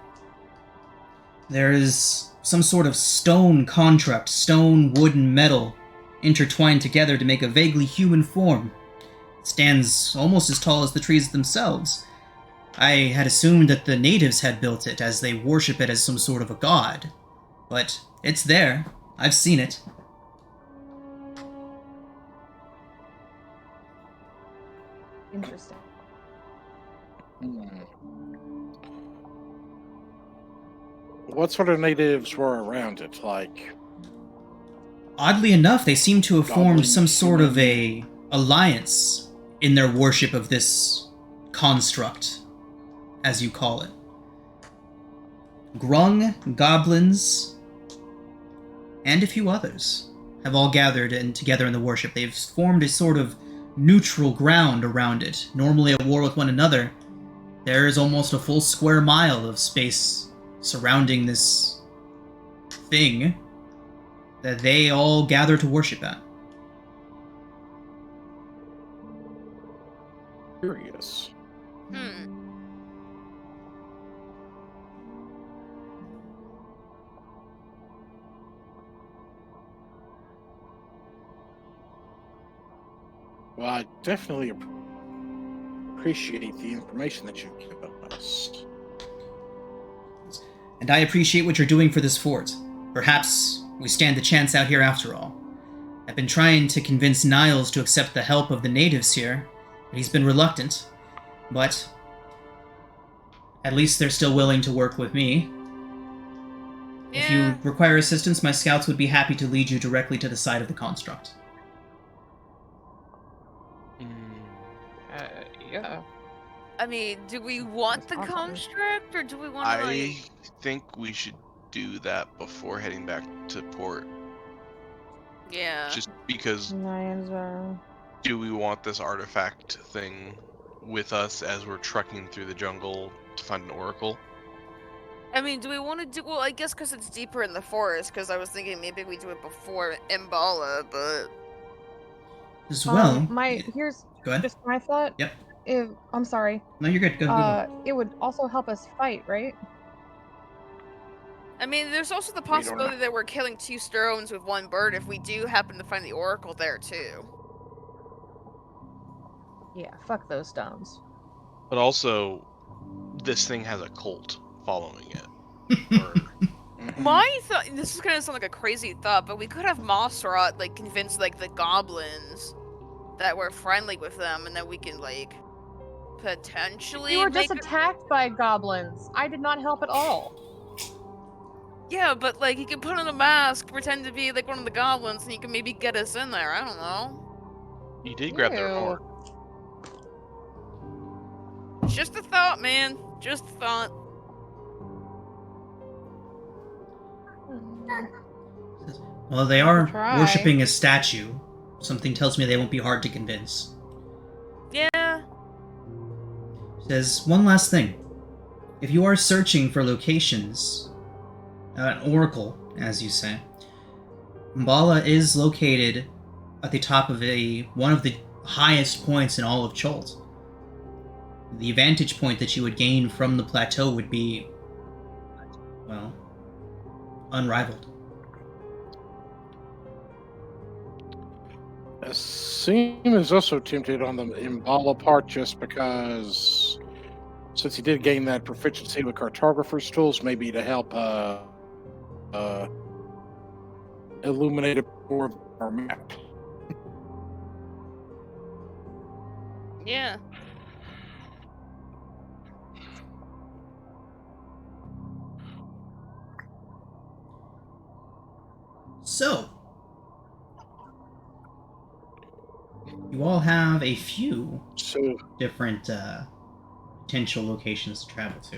[SPEAKER 1] There is some sort of stone construct, stone, wood, and metal, intertwined together to make a vaguely human form. It stands almost as tall as the trees themselves. I had assumed that the natives had built it, as they worship it as some sort of a god. But it's there. I've seen it."
[SPEAKER 2] Interesting.
[SPEAKER 5] What sort of natives were around it? Like,
[SPEAKER 1] Oddly enough, they seem to have formed
[SPEAKER 5] Goblins,
[SPEAKER 1] some sort of
[SPEAKER 5] human.
[SPEAKER 1] a alliance in their worship of this construct, as you call it. Grung, goblins, and a few others have all gathered together in the worship. They've formed a sort of neutral ground around it, normally at war with one another. There is almost a full square mile of space surrounding this thing that they all gather to worship at.
[SPEAKER 5] Curious. Well, I definitely appreciate the information that you've given us.
[SPEAKER 1] And I appreciate what you're doing for this fort. Perhaps we stand a chance out here after all. I've been trying to convince Niles to accept the help of the natives here, but he's been reluctant. But at least they're still willing to work with me.
[SPEAKER 3] Yeah.
[SPEAKER 1] If you require assistance, my scouts would be happy to lead you directly to the side of the construct.
[SPEAKER 2] Yeah.
[SPEAKER 3] I mean, do we want the
[SPEAKER 2] That's awesome.
[SPEAKER 3] construct, or do we want to,
[SPEAKER 4] I think we should do that before heading back to port.
[SPEAKER 3] Yeah.
[SPEAKER 4] Just because,
[SPEAKER 2] Lions,
[SPEAKER 4] do we want this artifact thing with us as we're trekking through the jungle to find an oracle?
[SPEAKER 3] I mean, do we want to do... Well, I guess because it's deeper in the forest, because I was thinking maybe we do it before Mbala, but...
[SPEAKER 1] As well...
[SPEAKER 2] here's
[SPEAKER 1] Go ahead.
[SPEAKER 2] just my thought.
[SPEAKER 1] Yep.
[SPEAKER 2] I'm sorry.
[SPEAKER 1] No, you're good. Go.
[SPEAKER 2] It would also help us fight, right?
[SPEAKER 3] I mean, there's also the
[SPEAKER 5] don't know.
[SPEAKER 3] possibility that we're killing two stones with one bird if we do happen to find the oracle there, too.
[SPEAKER 2] Yeah, fuck those stones.
[SPEAKER 4] But also, this thing has a cult following it. Or,
[SPEAKER 3] My thought... This is going to sound like a crazy thought, but we could have Mossrot, like, convince, like, the goblins that we're friendly with them, and then we can, like... potentially
[SPEAKER 2] You were just
[SPEAKER 3] make
[SPEAKER 2] attacked by goblins. I did not help at all.
[SPEAKER 3] Yeah, but like he can put on a mask, pretend to be like one of the goblins, and he can maybe get us in there. I don't know.
[SPEAKER 4] you did grab their
[SPEAKER 2] Ew.
[SPEAKER 4] horn.
[SPEAKER 3] Just a thought, man. Just a thought.
[SPEAKER 1] Well, they are
[SPEAKER 2] Try.
[SPEAKER 1] worshipping a statue. Something tells me they won't be hard to convince.
[SPEAKER 3] Yeah.
[SPEAKER 1] Says, one last thing. If you are searching for locations, an oracle, as you say, Mbala is located at the top of one of the highest points in all of Cholt. The vantage point that you would gain from the plateau would be, well, unrivaled.
[SPEAKER 5] Asim is also tempted on the Mbala part just because, since he did gain that proficiency with cartographer's tools, maybe to help illuminate a more of our map.
[SPEAKER 3] Yeah.
[SPEAKER 1] So, you all have a few
[SPEAKER 5] So,
[SPEAKER 1] different potential locations to travel to.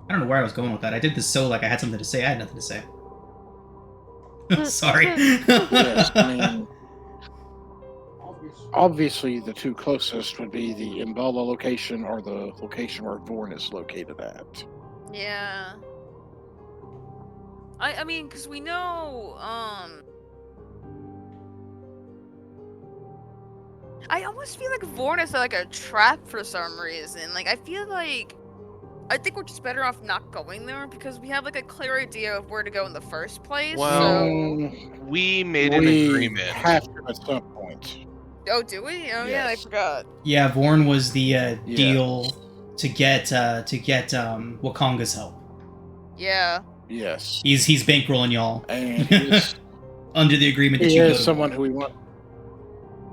[SPEAKER 1] I don't know where I was going with that. I did this so like I had something to say. I had nothing to say. Sorry.
[SPEAKER 5] yes, I mean, obviously the two closest would be the Mbala location or the location where Vorn is located at.
[SPEAKER 3] Yeah. I mean, because we know, I almost feel like Vorn is like a trap for some reason. Like, I feel like, I think we're just better off not going there because we have like a clear idea of where to go in the first place.
[SPEAKER 4] Well,
[SPEAKER 3] so...
[SPEAKER 4] we made an
[SPEAKER 5] we
[SPEAKER 4] agreement.
[SPEAKER 5] have to at some point.
[SPEAKER 3] Oh, do we? Oh, yeah, I
[SPEAKER 5] Yes.
[SPEAKER 3] forgot.
[SPEAKER 1] Yeah, Vorn was the deal to get Wakonga's help.
[SPEAKER 3] Yeah.
[SPEAKER 5] Yes.
[SPEAKER 1] He's bankrolling y'all
[SPEAKER 5] And he is,
[SPEAKER 1] under the agreement that
[SPEAKER 5] he
[SPEAKER 1] you go
[SPEAKER 5] is
[SPEAKER 1] to
[SPEAKER 5] someone
[SPEAKER 1] war.
[SPEAKER 5] who we want.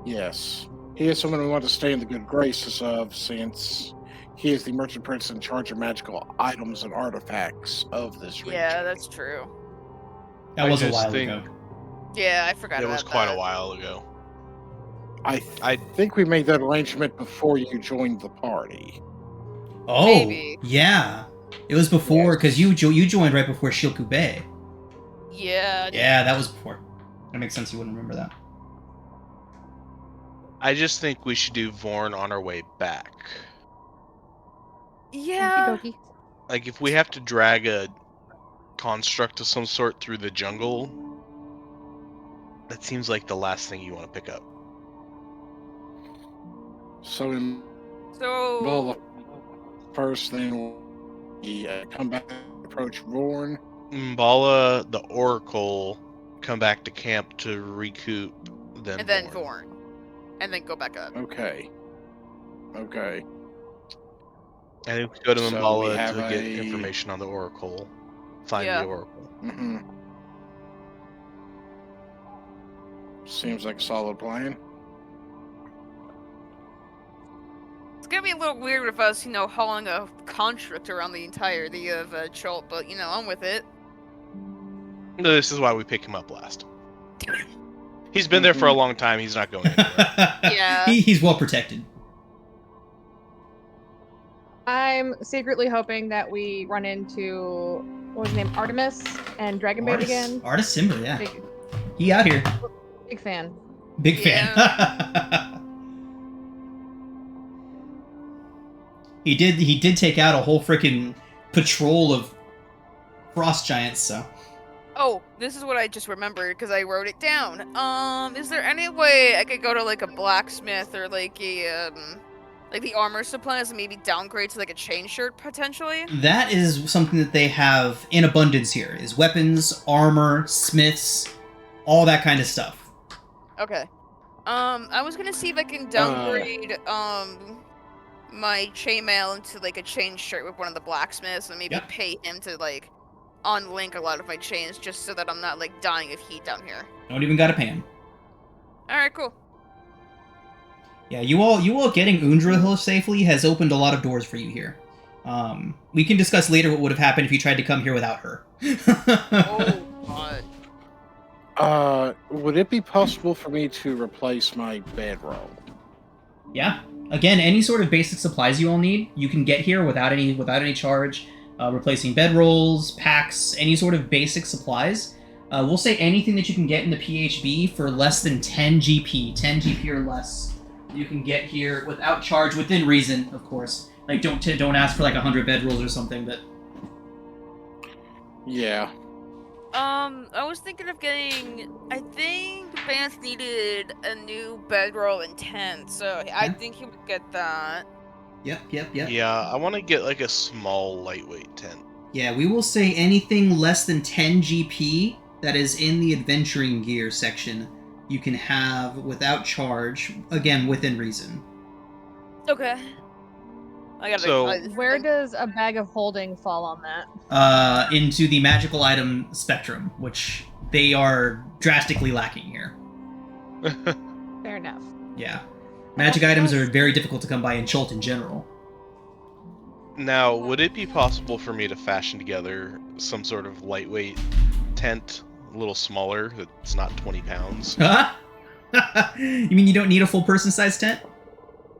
[SPEAKER 5] Yes. He is someone we want to stay in the good graces of, since he is the merchant prince in charge of magical items and artifacts of this region.
[SPEAKER 3] Yeah, that's true.
[SPEAKER 1] That
[SPEAKER 4] I
[SPEAKER 1] was a
[SPEAKER 4] just
[SPEAKER 1] while
[SPEAKER 4] think-
[SPEAKER 1] ago.
[SPEAKER 3] Yeah, I forgot
[SPEAKER 4] It
[SPEAKER 3] about
[SPEAKER 4] was quite
[SPEAKER 3] that.
[SPEAKER 4] a while ago.
[SPEAKER 5] I
[SPEAKER 4] I-
[SPEAKER 5] think we made that arrangement before you joined the party.
[SPEAKER 1] Oh,
[SPEAKER 3] Maybe.
[SPEAKER 1] yeah. It was before, because you joined right before Shilku Bay.
[SPEAKER 3] Yeah.
[SPEAKER 1] Yeah, that was before. That makes sense you wouldn't remember that.
[SPEAKER 4] I just think we should do Vorn on our way back.
[SPEAKER 3] Yeah.
[SPEAKER 2] Okey-dokey.
[SPEAKER 4] Like, if we have to drag a construct of some sort through the jungle, that seems like the last thing you want to pick up.
[SPEAKER 5] So in
[SPEAKER 3] So.
[SPEAKER 5] Mbala first, then we come back and approach Vorn.
[SPEAKER 4] Mbala, the Oracle, come back to camp to recoup, then
[SPEAKER 3] And then
[SPEAKER 4] Vorn.
[SPEAKER 3] Vorn. and then go back up.
[SPEAKER 5] Okay. Okay.
[SPEAKER 4] And we go to
[SPEAKER 5] So we
[SPEAKER 4] Mbala
[SPEAKER 5] have
[SPEAKER 4] to get
[SPEAKER 5] a-
[SPEAKER 4] information on the Oracle. Find
[SPEAKER 3] Yeah.
[SPEAKER 4] the Oracle.
[SPEAKER 5] Mm-hmm. Seems like a solid plan.
[SPEAKER 3] It's gonna be a little weird with us, hauling a construct around the entirety of Chult, but I'm with it.
[SPEAKER 4] This is why we pick him up last. He's been there for a long time. He's not going anywhere.
[SPEAKER 3] Yeah.
[SPEAKER 1] He's well protected.
[SPEAKER 2] I'm secretly hoping that we run into, what was his name, Artemis and Dragonbait again.
[SPEAKER 1] Artis Simber, yeah.
[SPEAKER 2] Big,
[SPEAKER 1] He out here.
[SPEAKER 2] big fan.
[SPEAKER 1] Big fan. He did take out a whole freaking patrol of frost giants, so.
[SPEAKER 3] Oh, this is what I just remembered because I wrote it down. Is there any way I could go to like a blacksmith or like a like the armor supplies and maybe downgrade to like a chain shirt potentially?
[SPEAKER 1] That is something that they have in abundance here, is weapons, armor, smiths, all that kind of stuff.
[SPEAKER 3] Okay. I was gonna see if I can downgrade my chainmail into like a chain shirt with one of the blacksmiths and maybe pay him to like unlink a lot of my chains just so that I'm not like dying of heat down here.
[SPEAKER 1] Don't even gotta pay him.
[SPEAKER 3] Alright, cool.
[SPEAKER 1] Yeah, you all getting Undra Hill safely has opened a lot of doors for you here. We can discuss later what would have happened if you tried to come here without her.
[SPEAKER 3] Oh god.
[SPEAKER 5] Would it be possible for me to replace my bedroll?
[SPEAKER 1] Yeah. Again, any sort of basic supplies you all need, you can get here without any charge. Replacing bedrolls, packs, any sort of basic supplies. We'll say anything that you can get in the PHB for less than 10 GP, 10 GP or less. You can get here without charge, within reason, of course. Like, don't ask for like 100 bedrolls or something, but...
[SPEAKER 5] Yeah.
[SPEAKER 3] I was thinking of getting... I think Vance needed a new bedroll and tent, so I think he would get that.
[SPEAKER 1] Yep.
[SPEAKER 4] Yeah, I want to get like a small, lightweight tent.
[SPEAKER 1] Yeah, we will say anything less than 10 GP that is in the adventuring gear section, you can have without charge, again, within reason.
[SPEAKER 3] Okay.
[SPEAKER 2] Where does a bag of holding fall on that?
[SPEAKER 1] Into the magical item spectrum, which they are drastically lacking here.
[SPEAKER 2] Fair enough.
[SPEAKER 1] Yeah. Magic items are very difficult to come by in Chult in general.
[SPEAKER 4] Now, would it be possible for me to fashion together some sort of lightweight tent, a little smaller, that's not 20 pounds?
[SPEAKER 1] Huh? You mean you don't need a full person-sized tent?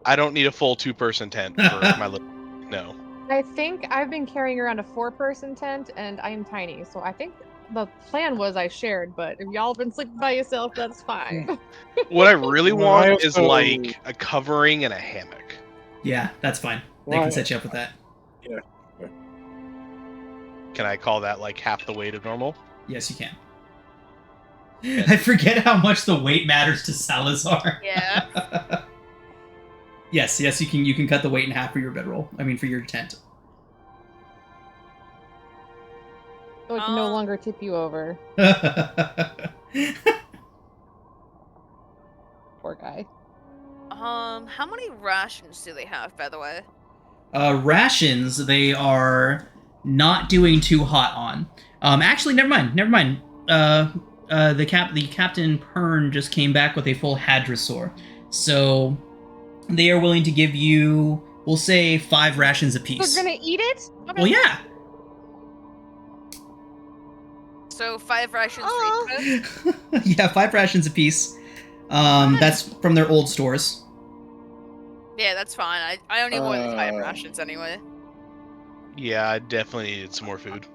[SPEAKER 4] I don't need a full two-person tent for my little... No.
[SPEAKER 2] I think I've been carrying around a 4-person tent, and I'm tiny, so I think the plan was I shared, but if y'all been sleeping by yourself, that's fine.
[SPEAKER 4] What I really
[SPEAKER 5] Well, I
[SPEAKER 4] want is
[SPEAKER 5] also-
[SPEAKER 4] like a covering and a hammock.
[SPEAKER 1] Yeah, that's fine. They
[SPEAKER 5] Well,
[SPEAKER 1] can set you up with that.
[SPEAKER 4] Can I call that like half the weight of normal?
[SPEAKER 1] Yes, you can. I forget how much the weight matters to Salazar.
[SPEAKER 3] Yeah.
[SPEAKER 1] Yes, you can cut the weight in half for your bedroll. I mean, for your tent.
[SPEAKER 2] So it can no longer tip you over. Poor guy.
[SPEAKER 3] How many rations do they have, by the way?
[SPEAKER 1] Rations, they are not doing too hot on. Actually, never mind. The Captain Pern just came back with a full Hadrosaur. So they are willing to give you, we'll say, 5 rations apiece.
[SPEAKER 2] We're gonna eat it? Okay.
[SPEAKER 1] Well, yeah.
[SPEAKER 3] So 5 rations for each of us?
[SPEAKER 1] Yeah, 5 rations apiece. That's from their old stores.
[SPEAKER 3] Yeah, that's fine. I don't need more than 5 rations anyway.
[SPEAKER 4] Yeah, I definitely needed some more food.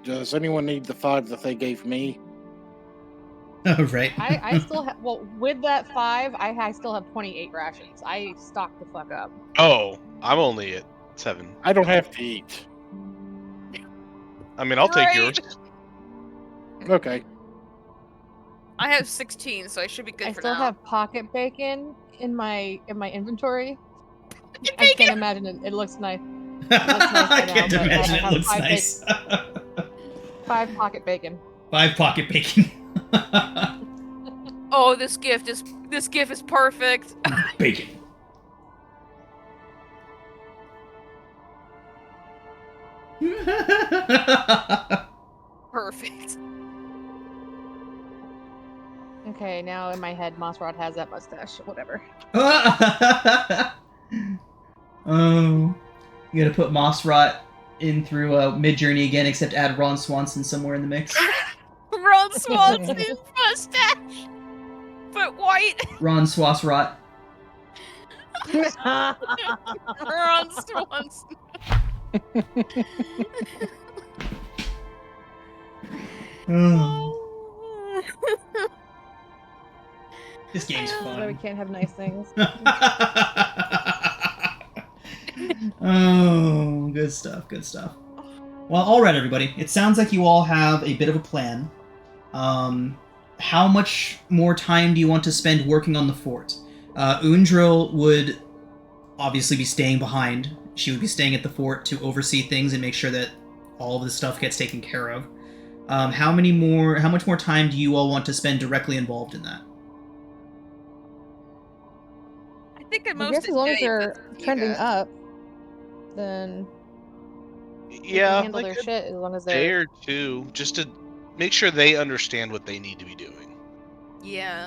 [SPEAKER 5] Does anyone need the 5 that they gave me?
[SPEAKER 1] Oh, right.
[SPEAKER 2] I still have, well, with that 5, I still have 28 rations. I stocked the fuck up.
[SPEAKER 4] Oh, I'm only at 7.
[SPEAKER 5] I don't have to eat.
[SPEAKER 4] I mean, I'll take
[SPEAKER 3] Right.
[SPEAKER 4] yours.
[SPEAKER 5] Okay.
[SPEAKER 3] I have 16, so I should be good
[SPEAKER 2] I
[SPEAKER 3] for
[SPEAKER 2] still
[SPEAKER 3] now.
[SPEAKER 2] have pocket bacon in my inventory. I can't imagine it. It looks nice.
[SPEAKER 1] I can't
[SPEAKER 2] but I
[SPEAKER 1] imagine it
[SPEAKER 2] have
[SPEAKER 1] looks
[SPEAKER 2] 5
[SPEAKER 1] nice.
[SPEAKER 2] 5 pocket bacon.
[SPEAKER 1] 5 pocket bacon.
[SPEAKER 3] Oh, this gift is perfect.
[SPEAKER 1] Bacon.
[SPEAKER 3] Perfect.
[SPEAKER 2] Okay, now in my head, Mossrod has that mustache. Whatever.
[SPEAKER 1] Oh, you gotta put Mossrot in through Midjourney again, except add Ron Swanson somewhere in the mix.
[SPEAKER 3] Ron Swanson's mustache, but white.
[SPEAKER 1] Ron Swassrot.
[SPEAKER 3] Ron Swanson.
[SPEAKER 1] This game's
[SPEAKER 2] So we
[SPEAKER 1] fun.
[SPEAKER 2] can't have nice things.
[SPEAKER 1] Oh, good stuff, good stuff. Well, alright everybody, it sounds like you all have a bit of a plan. How much more time do you want to spend working on the fort? Undril would obviously be staying behind. She would be staying at the fort to oversee things and make sure that all of the stuff gets taken care of. How much more time do you all want to spend directly involved in that?
[SPEAKER 3] I think at
[SPEAKER 2] I
[SPEAKER 3] most
[SPEAKER 2] guess as long as
[SPEAKER 3] a day,
[SPEAKER 2] they're
[SPEAKER 3] that's what we
[SPEAKER 2] trending
[SPEAKER 3] got.
[SPEAKER 2] up, then they can
[SPEAKER 4] Yeah,
[SPEAKER 2] handle
[SPEAKER 4] like
[SPEAKER 2] their
[SPEAKER 4] a
[SPEAKER 2] shit as long as
[SPEAKER 4] day
[SPEAKER 2] they're.
[SPEAKER 4] or two, just to make sure they understand what they need to be doing.
[SPEAKER 3] Yeah.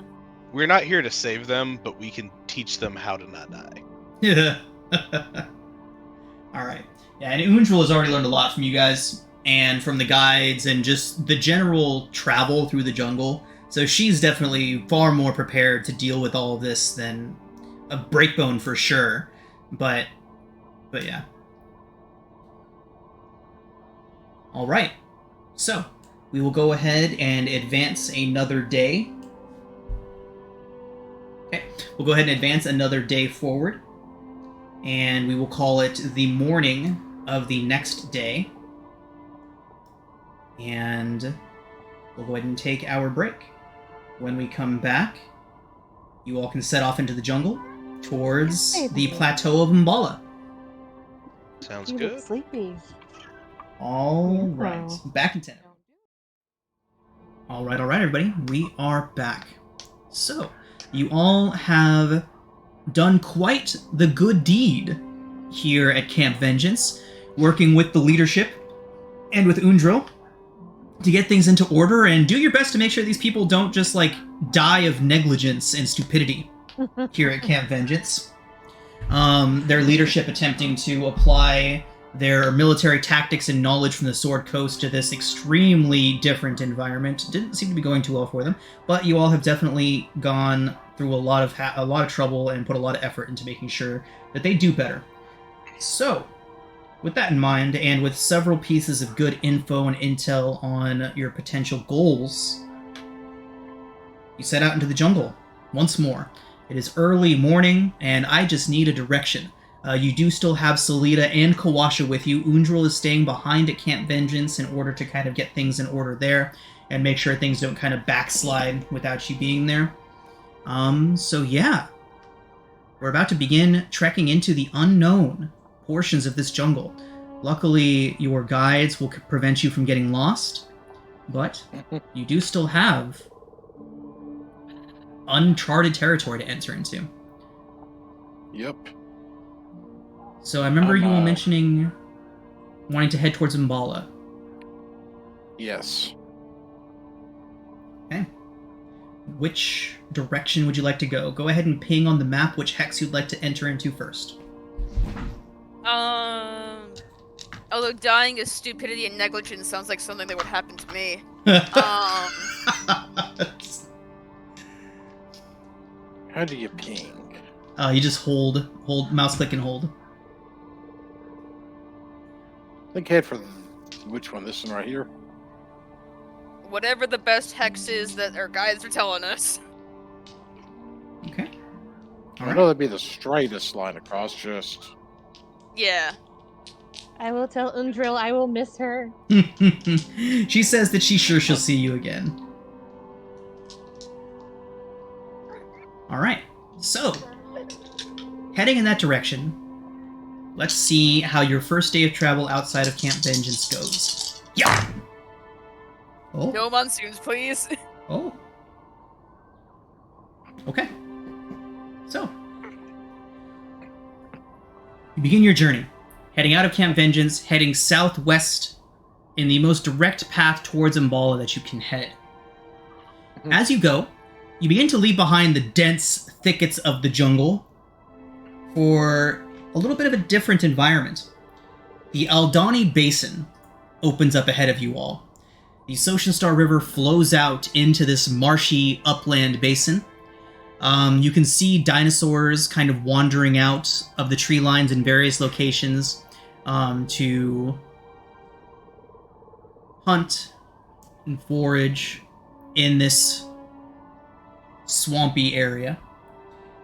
[SPEAKER 4] We're not here to save them, but we can teach them how to not die.
[SPEAKER 1] Yeah. Alright. Yeah, and Undril has already learned a lot from you guys, and from the guides, and just the general travel through the jungle. So she's definitely far more prepared to deal with all of this than a Breakbone for sure. But yeah. Alright. So, we will go ahead and advance another day. Okay, we'll go ahead and advance another day forward. And we will call it the morning of the next day. And we'll go ahead and take our break. When we come back, you all can set off into the jungle towards the plateau of Mbala.
[SPEAKER 4] Sounds
[SPEAKER 2] You
[SPEAKER 4] good.
[SPEAKER 2] look sleepy.
[SPEAKER 1] All right, back in 10. All right, everybody. We are back. So, you all have done quite the good deed here at Camp Vengeance, working with the leadership and with Undril to get things into order and do your best to make sure these people don't just, like, die of negligence and stupidity here at Camp Vengeance. Their leadership attempting to apply their military tactics and knowledge from the Sword Coast to this extremely different environment didn't seem to be going too well for them, but you all have definitely gone through a lot of trouble and put a lot of effort into making sure that they do better. So, with that in mind, and with several pieces of good info and intel on your potential goals, you set out into the jungle once more. It is early morning, and I just need a direction. You do still have Salida and Kawasha with you. Undril is staying behind at Camp Vengeance in order to kind of get things in order there and make sure things don't kind of backslide without you being there. So yeah. We're about to begin trekking into the unknown portions of this jungle. Luckily, your guides will prevent you from getting lost, but you do still have uncharted territory to enter into.
[SPEAKER 5] Yep.
[SPEAKER 1] So I remember you all mentioning wanting to head towards Mbala.
[SPEAKER 5] Yes.
[SPEAKER 1] Okay. Which direction would you like to go? Go ahead and ping on the map which hex you'd like to enter into first.
[SPEAKER 3] Although dying of stupidity and negligence sounds like something that would happen to me.
[SPEAKER 5] How do you ping?
[SPEAKER 1] You just hold mouse click and hold.
[SPEAKER 5] Think ahead for which one? This one right here?
[SPEAKER 3] Whatever the best hex is that our guides are telling us.
[SPEAKER 1] Okay.
[SPEAKER 5] I know that'd be the straightest line across, just...
[SPEAKER 3] Yeah.
[SPEAKER 2] I will tell Undril I will miss her.
[SPEAKER 1] She says that she's sure she'll see you again. Alright, so, heading in that direction, let's see how your first day of travel outside of Camp Vengeance goes. Yeah! Oh.
[SPEAKER 3] No monsoons, please.
[SPEAKER 1] Oh. Okay. So, you begin your journey, heading out of Camp Vengeance, heading southwest in the most direct path towards Umbala that you can head. As you go, you begin to leave behind the dense thickets of the jungle for a little bit of a different environment. The Aldani Basin opens up ahead of you all. The Soshinstar River flows out into this marshy upland basin. You can see dinosaurs kind of wandering out of the tree lines in various locations to hunt and forage in this swampy area.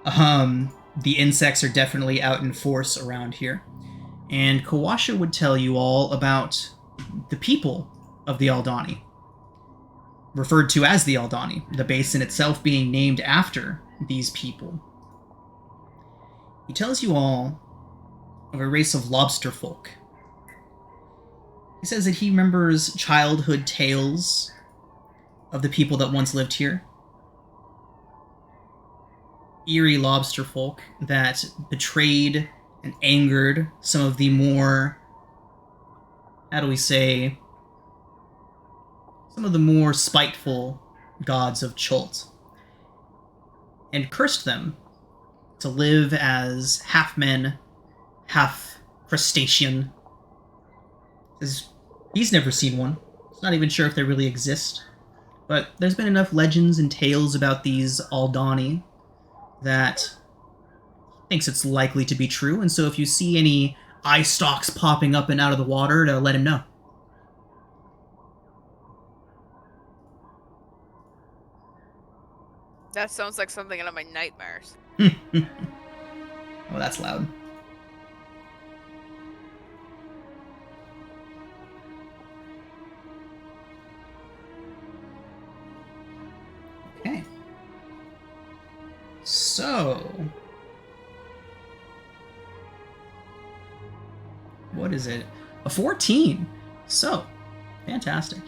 [SPEAKER 1] The insects are definitely out in force around here. And Kawasha would tell you all about the people of the Aldani, referred to as the Aldani, the basin itself being named after these people. He tells you all of a race of lobster folk. He says that he remembers childhood tales of the people that once lived here. Eerie lobster folk that betrayed and angered some of the more, how do we say, some of the more spiteful gods of Chult, and cursed them to live as half men, half crustacean. He's never seen one. He's not even sure if they really exist. But there's been enough legends and tales about these Aldani that thinks it's likely to be true, and so if you see any eye stalks popping up and out of the water, to let him know.
[SPEAKER 3] That sounds like something out of my nightmares.
[SPEAKER 1] Oh, that's loud. Okay. So, what is it? A 14. So, fantastic.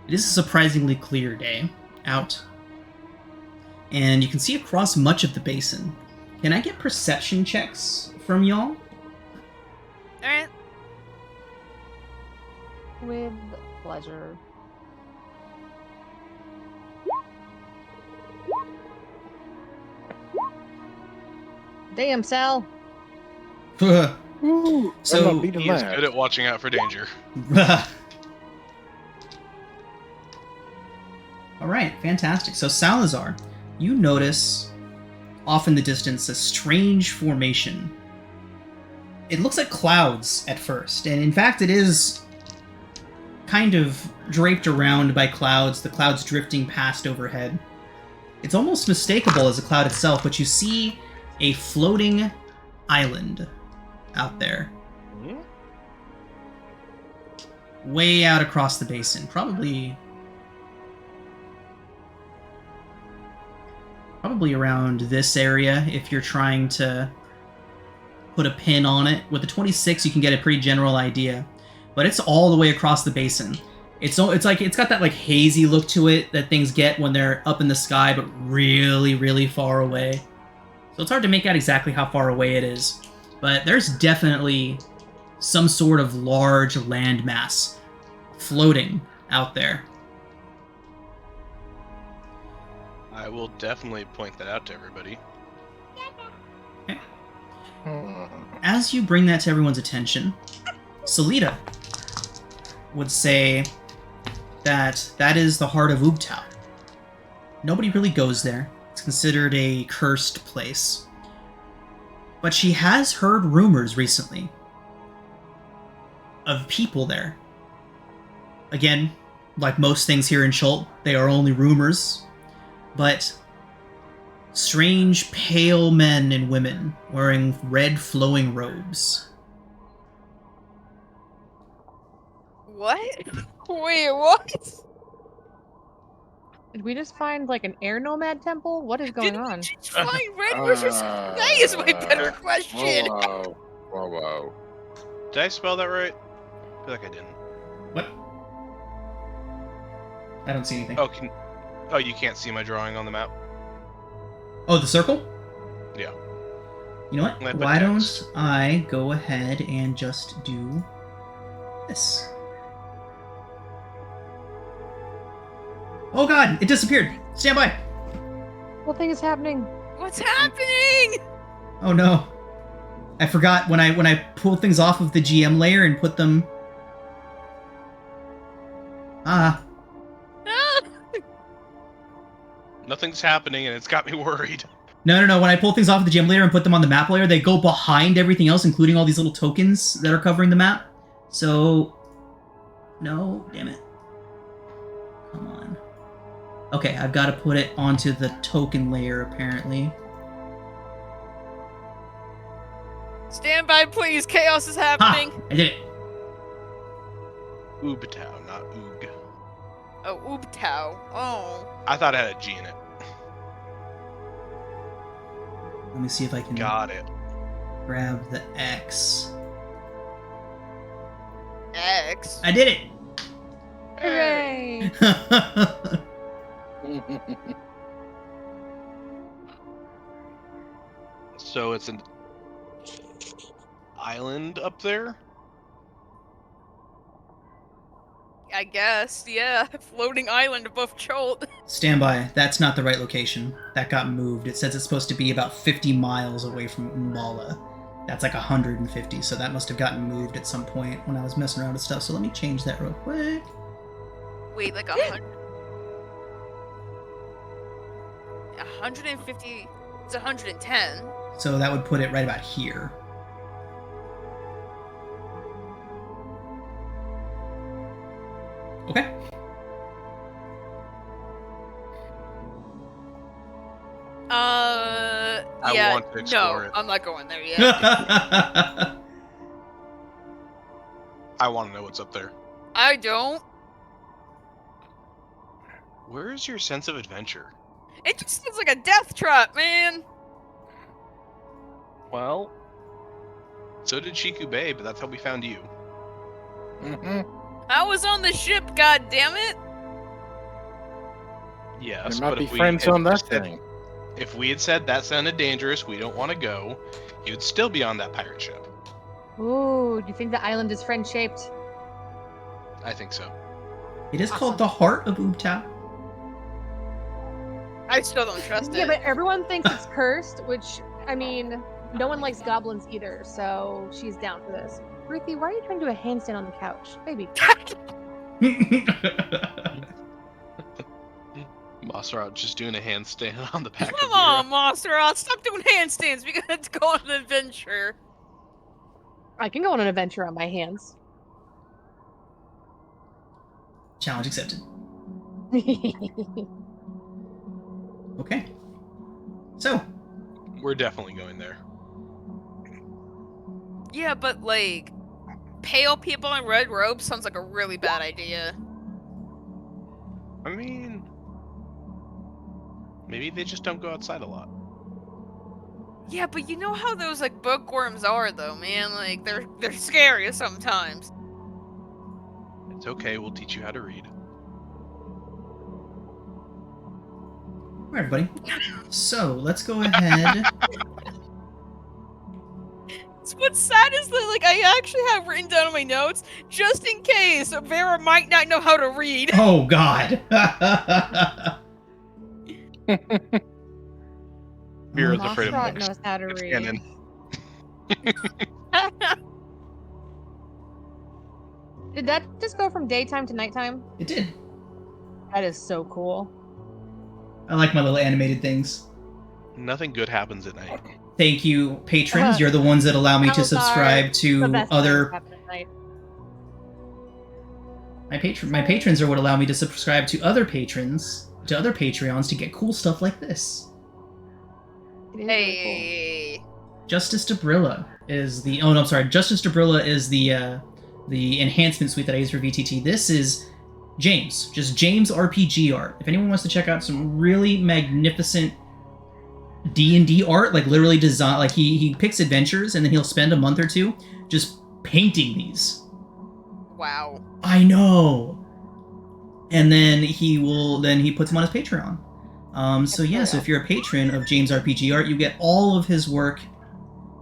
[SPEAKER 1] It is a surprisingly clear day out, and you can see across much of the basin. Can I get perception checks from y'all?
[SPEAKER 3] Alright.
[SPEAKER 2] With pleasure. Damn, Sal.
[SPEAKER 5] Ooh,
[SPEAKER 1] So,
[SPEAKER 5] I'm not beating
[SPEAKER 4] He is
[SPEAKER 5] that.
[SPEAKER 4] good at watching out for danger.
[SPEAKER 1] Alright, fantastic. So Salazar, you notice off in the distance a strange formation. It looks like clouds at first, and in fact it is kind of draped around by clouds, the clouds drifting past overhead. It's almost mistakable as a cloud itself, but you see a floating island out there. Way out across the basin. Probably around this area if you're trying to put a pin on it. With the 26 you can get a pretty general idea. But it's all the way across the basin. It's like it's got that like hazy look to it that things get when they're up in the sky but really, really far away. So it's hard to make out exactly how far away it is. But there's definitely some sort of large landmass floating out there.
[SPEAKER 4] I will definitely point that out to everybody.
[SPEAKER 1] As you bring that to everyone's attention, Salita would say that that is the heart of Ubtao. Nobody really goes there. It's considered a cursed place. But she has heard rumors recently of people there. Again, like most things here in Chult, they are only rumors. But strange, pale men and women wearing red flowing robes.
[SPEAKER 3] What? Wait, what?
[SPEAKER 2] Did we just find like an air nomad temple? What is going
[SPEAKER 3] Didn't
[SPEAKER 2] on?
[SPEAKER 3] we just find red versus that is my better question.
[SPEAKER 5] Whoa.
[SPEAKER 4] Did I spell that right? I feel like I didn't.
[SPEAKER 1] What? I don't see anything.
[SPEAKER 4] Oh, you can't see my drawing on the map?
[SPEAKER 1] Oh, the circle?
[SPEAKER 4] Yeah.
[SPEAKER 1] You know what?
[SPEAKER 4] Let the
[SPEAKER 1] Why
[SPEAKER 4] text.
[SPEAKER 1] don't I go ahead and just do this? Oh god, it disappeared. Stand by.
[SPEAKER 2] What thing is happening?
[SPEAKER 3] What's happening?
[SPEAKER 1] Oh no. I forgot when I pulled things off of the GM layer and put them. Ah.
[SPEAKER 3] Ah!
[SPEAKER 4] Nothing's happening, and it's got me worried.
[SPEAKER 1] No. When I pull things off of the GM layer and put them on the map layer, they go behind everything else, including all these little tokens that are covering the map. So. No, damn it. Come on. Okay, I've got to put it onto the token layer, apparently.
[SPEAKER 3] Stand by, please. Chaos is happening.
[SPEAKER 1] Ha! I did it.
[SPEAKER 4] Ubtao, not Oog.
[SPEAKER 3] Oh, Ubtao. Oh.
[SPEAKER 4] I thought it had a G in it.
[SPEAKER 1] Let me see if I can
[SPEAKER 4] Got it.
[SPEAKER 1] grab the X.
[SPEAKER 3] X.
[SPEAKER 1] I did it!
[SPEAKER 2] Hooray!
[SPEAKER 4] So it's an island up there?
[SPEAKER 3] I guess, yeah. Floating island above Cholt.
[SPEAKER 1] Stand by. That's not the right location. That got moved. It says it's supposed to be about 50 miles away from Umbala. That's like 150, so that must have gotten moved at some point when I was messing around with stuff. So let me change that real quick.
[SPEAKER 3] Wait, like 100. 150. It's 110.
[SPEAKER 1] So that would put it right about here. Okay.
[SPEAKER 4] I
[SPEAKER 3] Yeah.
[SPEAKER 4] want to explore
[SPEAKER 3] No,
[SPEAKER 4] it.
[SPEAKER 3] I'm not going there yet.
[SPEAKER 1] I
[SPEAKER 4] I want to know what's up there.
[SPEAKER 3] I don't.
[SPEAKER 4] Where is your sense of adventure?
[SPEAKER 3] It just seems like a death trap, man.
[SPEAKER 4] Well, so did Shiku Bay, but that's how we found you.
[SPEAKER 3] I was on the ship, god damn it.
[SPEAKER 4] Yes,
[SPEAKER 5] There might
[SPEAKER 4] but
[SPEAKER 5] be
[SPEAKER 4] if we
[SPEAKER 5] friends
[SPEAKER 4] had
[SPEAKER 5] on that
[SPEAKER 4] said-
[SPEAKER 5] thing.
[SPEAKER 4] If we had said that sounded dangerous, we don't want to go, you'd still be on that pirate ship.
[SPEAKER 2] Ooh, do you think the island is friend shaped?
[SPEAKER 4] I think so.
[SPEAKER 1] It is called the Heart of Ubtao.
[SPEAKER 3] I still don't trust
[SPEAKER 2] Yeah,
[SPEAKER 3] it.
[SPEAKER 2] but everyone thinks it's cursed, which, I mean, no one likes goblins either, so she's down for this. Ruthie, why are you trying to do a handstand on the couch? Baby.
[SPEAKER 4] Mossrot just doing a handstand on the back
[SPEAKER 3] Come
[SPEAKER 4] of
[SPEAKER 3] on, Mossrot, stop doing handstands. We gotta go on an adventure.
[SPEAKER 2] I can go on an adventure on my hands.
[SPEAKER 1] Challenge accepted. Okay. So,
[SPEAKER 4] We're definitely going there.
[SPEAKER 3] Yeah, but like, pale people in red robes sounds like a really bad idea.
[SPEAKER 4] I mean, maybe they just don't go outside a lot.
[SPEAKER 3] Yeah, but you know how those like bookworms are, though, man. Like they're scary sometimes.
[SPEAKER 4] It's okay, we'll teach you how to read.
[SPEAKER 1] all right, everybody. So, let's go ahead.
[SPEAKER 3] What's sad is that like I actually have written down in my notes just in case Vera might not know how to read.
[SPEAKER 1] Oh, God.
[SPEAKER 4] Vera's afraid of
[SPEAKER 2] Mossrot
[SPEAKER 4] books.
[SPEAKER 2] knows how to
[SPEAKER 4] It's
[SPEAKER 2] read.
[SPEAKER 4] canon.
[SPEAKER 2] Did that just go from daytime to nighttime?
[SPEAKER 1] It did.
[SPEAKER 2] That is so cool.
[SPEAKER 1] I like my little animated things.
[SPEAKER 4] Nothing good happens at night.
[SPEAKER 1] Thank you, patrons. You're the ones that allow me to
[SPEAKER 2] Those are
[SPEAKER 1] subscribe
[SPEAKER 2] The
[SPEAKER 1] to
[SPEAKER 2] best
[SPEAKER 1] other.
[SPEAKER 2] things happen at night.
[SPEAKER 1] My patrons are what allow me to subscribe to other patrons, to other Patreons, to get cool stuff like this.
[SPEAKER 2] It is really
[SPEAKER 3] Hey.
[SPEAKER 1] Justice Debrilla is the. Oh no, I'm sorry. Justice Debrilla is the enhancement suite that I use for VTT. This is James, just James RPG art. If anyone wants to check out some really magnificent D&D art, like literally design, like he picks adventures and then he'll spend a month or two just painting these.
[SPEAKER 3] Wow.
[SPEAKER 1] I know. And then he puts them on his Patreon. So if you're a patron of James RPG Art, you get all of his work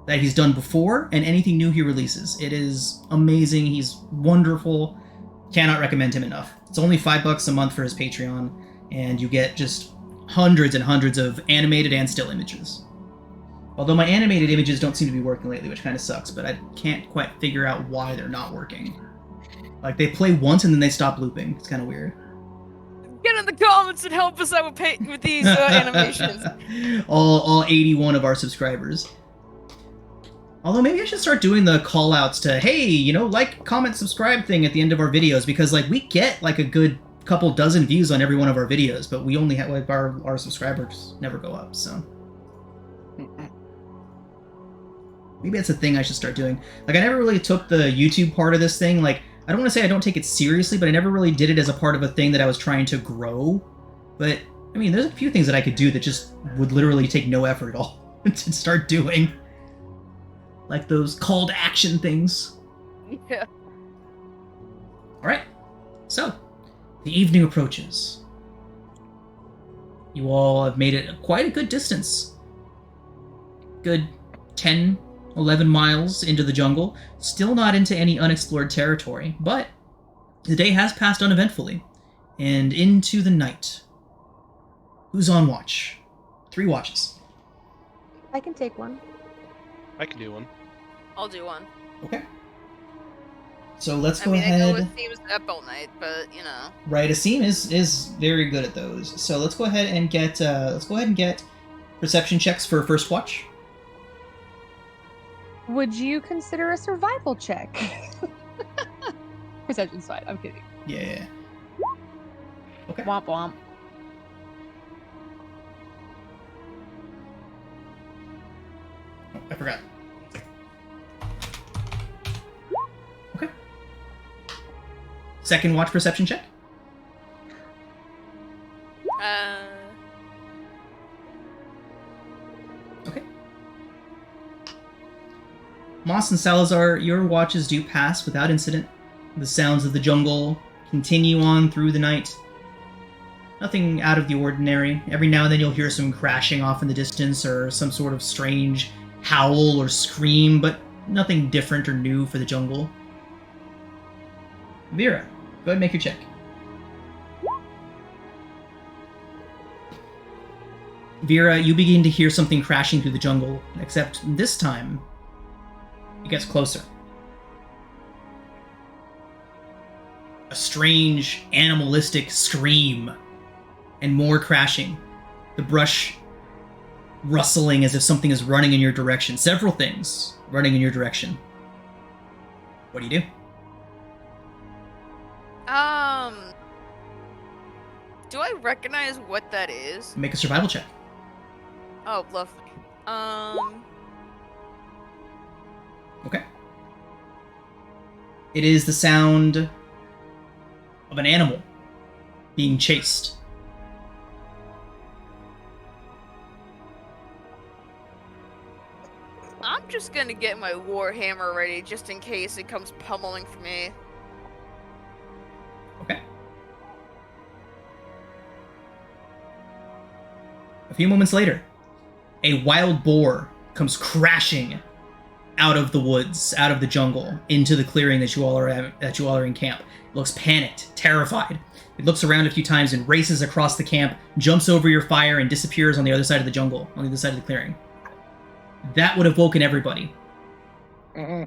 [SPEAKER 1] that he's done before and anything new he releases. It is amazing. He's wonderful. Cannot recommend him enough. It's only $5 a month for his Patreon, and you get just hundreds and hundreds of animated and still images. Although my animated images don't seem to be working lately, which kind of sucks, but I can't quite figure out why they're not working. Like, they play once and then they stop looping. It's kind of weird.
[SPEAKER 3] Get in the comments and help us out with these animations.
[SPEAKER 1] all 81 of our subscribers. Although maybe I should start doing the call-outs to, hey, like, comment, subscribe thing at the end of our videos, because, like, we get, like, a good couple dozen views on every one of our videos, but we only have, like, our subscribers never go up, so. Maybe that's a thing I should start doing. Like, I never really took the YouTube part of this thing. Like, I don't want to say I don't take it seriously, but I never really did it as a part of a thing that I was trying to grow. But, I mean, there's a few things that I could do that just would literally take no effort at all to start doing. Like those call to action things.
[SPEAKER 3] Yeah.
[SPEAKER 1] Alright. So, the evening approaches. You all have made it quite a good distance. Good 10, 11 miles into the jungle. Still not into any unexplored territory, but the day has passed uneventfully. And into the night. Who's on watch? 3 watches.
[SPEAKER 2] I can take one.
[SPEAKER 4] I can do one.
[SPEAKER 3] I'll do one.
[SPEAKER 1] Okay. So let's go
[SPEAKER 3] I
[SPEAKER 1] ahead.
[SPEAKER 3] know it seems up all night, but
[SPEAKER 1] Right, Asim is very good at those. So let's go ahead and get perception checks for first watch.
[SPEAKER 2] Would you consider a survival check? Perception's fine. I'm kidding.
[SPEAKER 1] Yeah. Okay.
[SPEAKER 2] Womp womp.
[SPEAKER 1] Oh, I forgot. Okay. Second watch perception check. Okay. Moss and Salazar, your watches do pass without incident. The sounds of the jungle continue on through the night. Nothing out of the ordinary. Every now and then you'll hear some crashing off in the distance or some sort of strange howl or scream, but nothing different or new for the jungle. Vera, go ahead and make your check. Vera, you begin to hear something crashing through the jungle, except this time, it gets closer. A strange, animalistic scream, and more crashing. The brush rustling as if something is running in your direction. Several things running in your direction. What do you do?
[SPEAKER 3] Do I recognize what that is?
[SPEAKER 1] Make a survival check.
[SPEAKER 3] Oh, lovely.
[SPEAKER 1] Okay. It is the sound of an animal being chased.
[SPEAKER 3] I'm just gonna get my warhammer ready just in case it comes pummeling for me.
[SPEAKER 1] Okay. A few moments later, a wild boar comes crashing out of the woods, out of the jungle, into the clearing that you all are in camp. It looks panicked, terrified. It looks around a few times and races across the camp, jumps over your fire, and disappears on the other side of the jungle, on the other side of the clearing. That would have woken everybody.
[SPEAKER 5] Mm-hmm.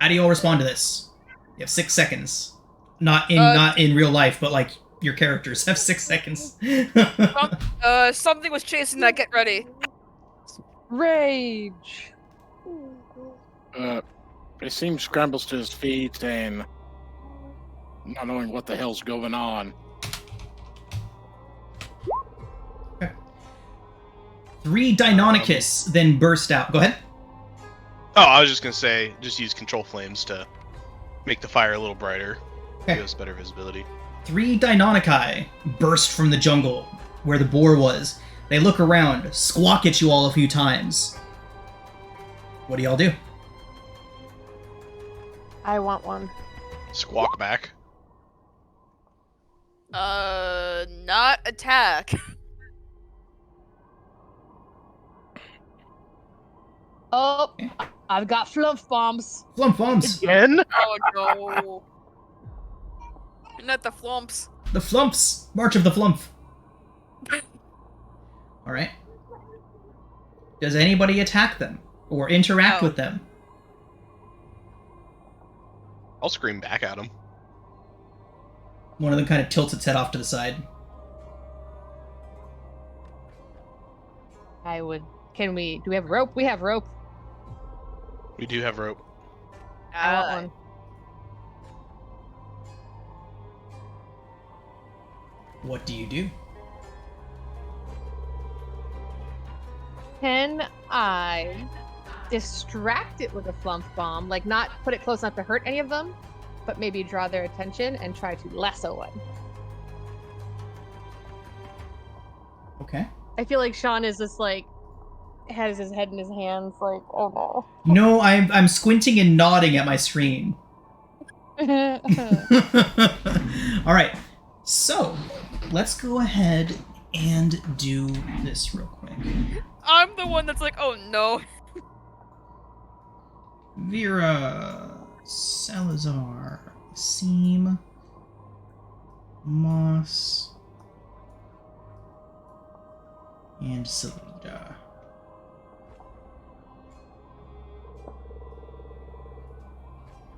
[SPEAKER 1] How do you all respond to this? You have 6 seconds. Not in real life, but like your characters have 6 seconds.
[SPEAKER 3] Something was chasing that. Get ready.
[SPEAKER 2] Rage.
[SPEAKER 5] Asim scrambles to his feet and, not knowing what the hell's going on.
[SPEAKER 1] Okay. 3 Deinonychus then burst out. Go ahead.
[SPEAKER 4] Oh, I was just gonna say, just use control flames to make the fire a little brighter.
[SPEAKER 1] Okay.
[SPEAKER 4] Give us better visibility.
[SPEAKER 1] 3 Deinonychi burst from the jungle where the boar was. They look around, squawk at you all a few times. What do y'all do?
[SPEAKER 2] I want one.
[SPEAKER 4] Squawk back.
[SPEAKER 3] Not attack.
[SPEAKER 2] Oh, I've got fluff bombs.
[SPEAKER 1] Flump bombs.
[SPEAKER 5] Again?
[SPEAKER 3] Oh no. Not the flumps.
[SPEAKER 1] The flumps. March of the flump. All right. Does anybody attack them or interact
[SPEAKER 3] No.
[SPEAKER 1] with them?
[SPEAKER 4] I'll scream back at him.
[SPEAKER 1] One of them kind of tilts its head off to the side.
[SPEAKER 2] I would. Can we? Do we have rope? We have rope.
[SPEAKER 4] We do have rope.
[SPEAKER 2] I want one.
[SPEAKER 1] What do you do?
[SPEAKER 2] Can I distract it with a flump bomb? Like, not put it close enough to hurt any of them, but maybe draw their attention and try to lasso one.
[SPEAKER 1] Okay.
[SPEAKER 2] I feel like Sean is just like has his head in his hands, like, oh no.
[SPEAKER 1] No, I'm squinting and nodding at my screen. All right. So, let's go ahead and do this real quick.
[SPEAKER 3] I'm the one that's like, oh no.
[SPEAKER 1] Vera, Salazar, Seam, Moss, and Salida.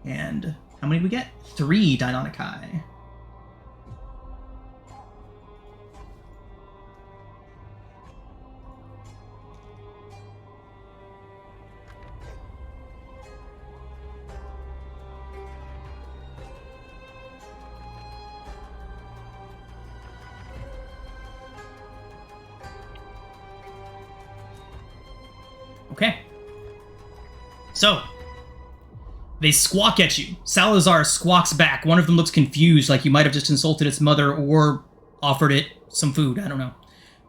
[SPEAKER 1] And how many did we get? 3 Deinonychai. Okay. So, they squawk at you. Salazar squawks back. One of them looks confused, like you might have just insulted its mother or offered it some food, I don't know.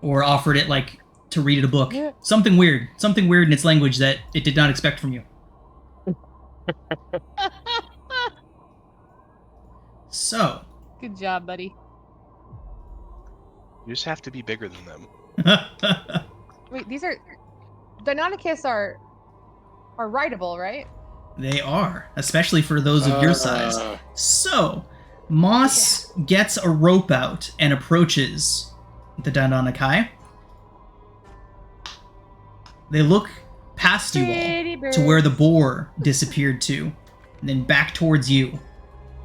[SPEAKER 1] Or offered it, like, to read it a book.
[SPEAKER 2] Yeah.
[SPEAKER 1] Something weird in its language that it did not expect from you. So.
[SPEAKER 2] Good job, buddy.
[SPEAKER 4] You just have to be bigger than them.
[SPEAKER 2] Wait, these are Deinonychus are rideable, right?
[SPEAKER 1] They are, especially for those of your size. So, Moss gets a rope out and approaches the Deinonychai. They look past you all to where the boar disappeared to, and then back towards you,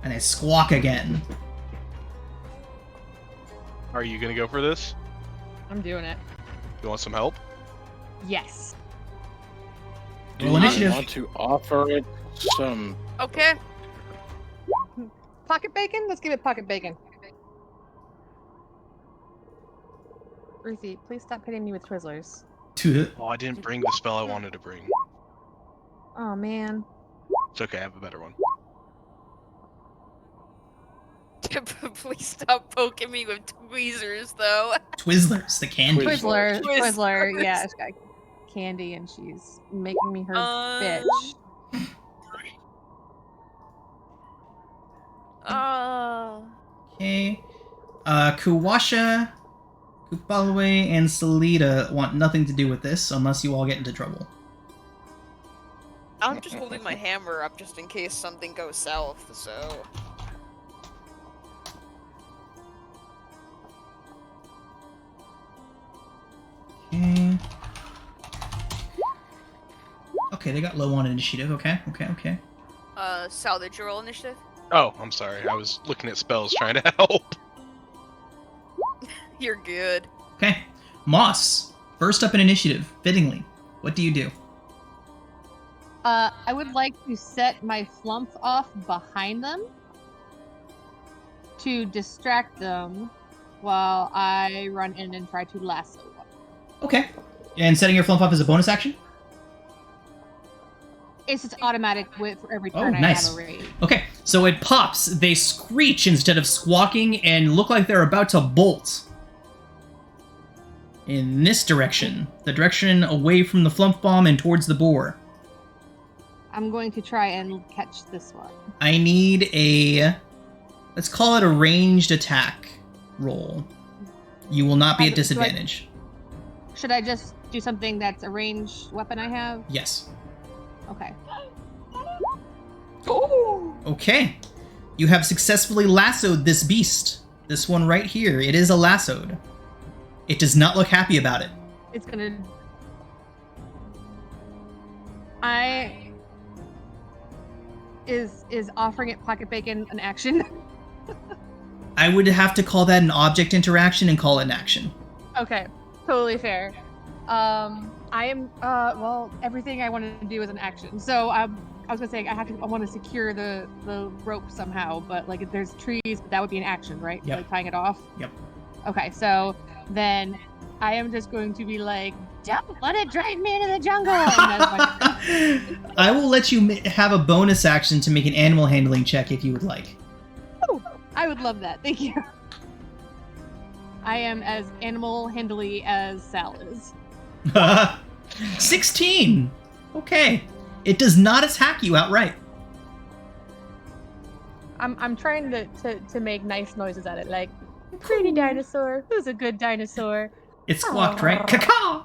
[SPEAKER 1] and they squawk again.
[SPEAKER 4] Are you gonna go for this?
[SPEAKER 2] I'm doing it.
[SPEAKER 4] You want some help?
[SPEAKER 2] Yes.
[SPEAKER 1] Roll
[SPEAKER 5] I
[SPEAKER 1] initiative.
[SPEAKER 5] want to offer it some.
[SPEAKER 3] Okay.
[SPEAKER 2] Pocket bacon? Let's give it pocket bacon. Ruthie, please stop hitting me with Twizzlers.
[SPEAKER 4] Oh, I didn't bring the spell I wanted to bring.
[SPEAKER 2] Oh man.
[SPEAKER 4] It's okay, I have a better one.
[SPEAKER 3] Please stop poking me with tweezers, though.
[SPEAKER 1] Twizzlers, the candy.
[SPEAKER 5] Twizzlers.
[SPEAKER 2] Twizzler, yeah, she's got candy and she's making me her bitch.
[SPEAKER 1] Okay. Kuwasha, Kupalwe, and Salida want nothing to do with this unless you all get into trouble.
[SPEAKER 3] I'm just holding my hammer up just in case something goes south, so...
[SPEAKER 1] Okay. Okay, they got low on initiative. Okay.
[SPEAKER 3] Sal, did you roll initiative?
[SPEAKER 4] Oh, I'm sorry. I was looking at spells trying to help.
[SPEAKER 3] You're good.
[SPEAKER 1] Okay. Moss, first up in initiative, fittingly. What do you do?
[SPEAKER 2] I would like to set my flump off behind them to distract them while I run in and try to lasso one.
[SPEAKER 1] Okay. And setting your flump up as a bonus action?
[SPEAKER 2] It's just automatic for every
[SPEAKER 1] Oh,
[SPEAKER 2] turn I
[SPEAKER 1] nice.
[SPEAKER 2] have a raid.
[SPEAKER 1] Okay, so it pops. They screech instead of squawking and look like they're about to bolt. In this direction. The direction away from the flump bomb and towards the boar.
[SPEAKER 2] I'm going to try and catch this one.
[SPEAKER 1] I need a... Let's call it a ranged attack roll. You will not be at disadvantage.
[SPEAKER 2] Should I just do something that's a ranged weapon I have?
[SPEAKER 1] Yes.
[SPEAKER 2] Okay.
[SPEAKER 1] Okay. You have successfully lassoed this beast. This one right here. It is a lassoed. It does not look happy about it.
[SPEAKER 2] It's gonna... Is offering it pocket bacon an action?
[SPEAKER 1] I would have to call that an object interaction and call it an action.
[SPEAKER 2] Okay, totally fair. I am, well, everything I wanted to do is an action. So, I was gonna say, I want to secure the rope somehow, but, like, if there's trees, that would be an action, right?
[SPEAKER 1] Yep.
[SPEAKER 2] Like, tying it off?
[SPEAKER 1] Yep.
[SPEAKER 2] Okay, so then I am just going to be like, don't let it drive me into the jungle! And that's my...
[SPEAKER 1] I will let you have a bonus action to make an animal handling check if you would like.
[SPEAKER 2] Oh, I would love that. Thank you. I am as animal handily as Sal is.
[SPEAKER 1] 16! Okay. It does not attack you outright.
[SPEAKER 2] I'm trying to make nice noises at it, like, pretty dinosaur. Who's a good dinosaur?
[SPEAKER 1] It squawked, right? Caw!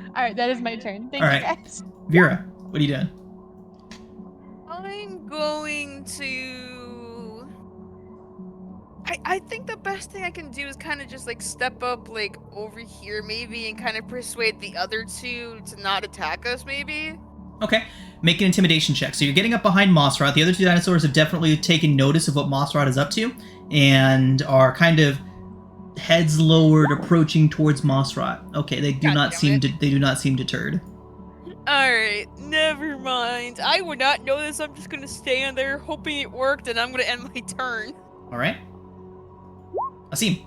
[SPEAKER 2] Alright, that is my turn. Thank
[SPEAKER 1] All
[SPEAKER 2] you,
[SPEAKER 1] right.
[SPEAKER 2] guys.
[SPEAKER 1] Vera, what are you doing?
[SPEAKER 3] I'm going to... I think the best thing I can do is kind of just, like, step up, like, over here, maybe, and kind of persuade the other two to not attack us, maybe?
[SPEAKER 1] Okay. Make an intimidation check. So you're getting up behind Mossrot. The other two dinosaurs have definitely taken notice of what Mossrot is up to and are kind of heads lowered, approaching towards Mossrot. Okay, they do not seem deterred.
[SPEAKER 3] Alright, never mind. I would not know this. I'm just gonna stand there hoping it worked, and I'm gonna end my turn.
[SPEAKER 1] Alright. Asim.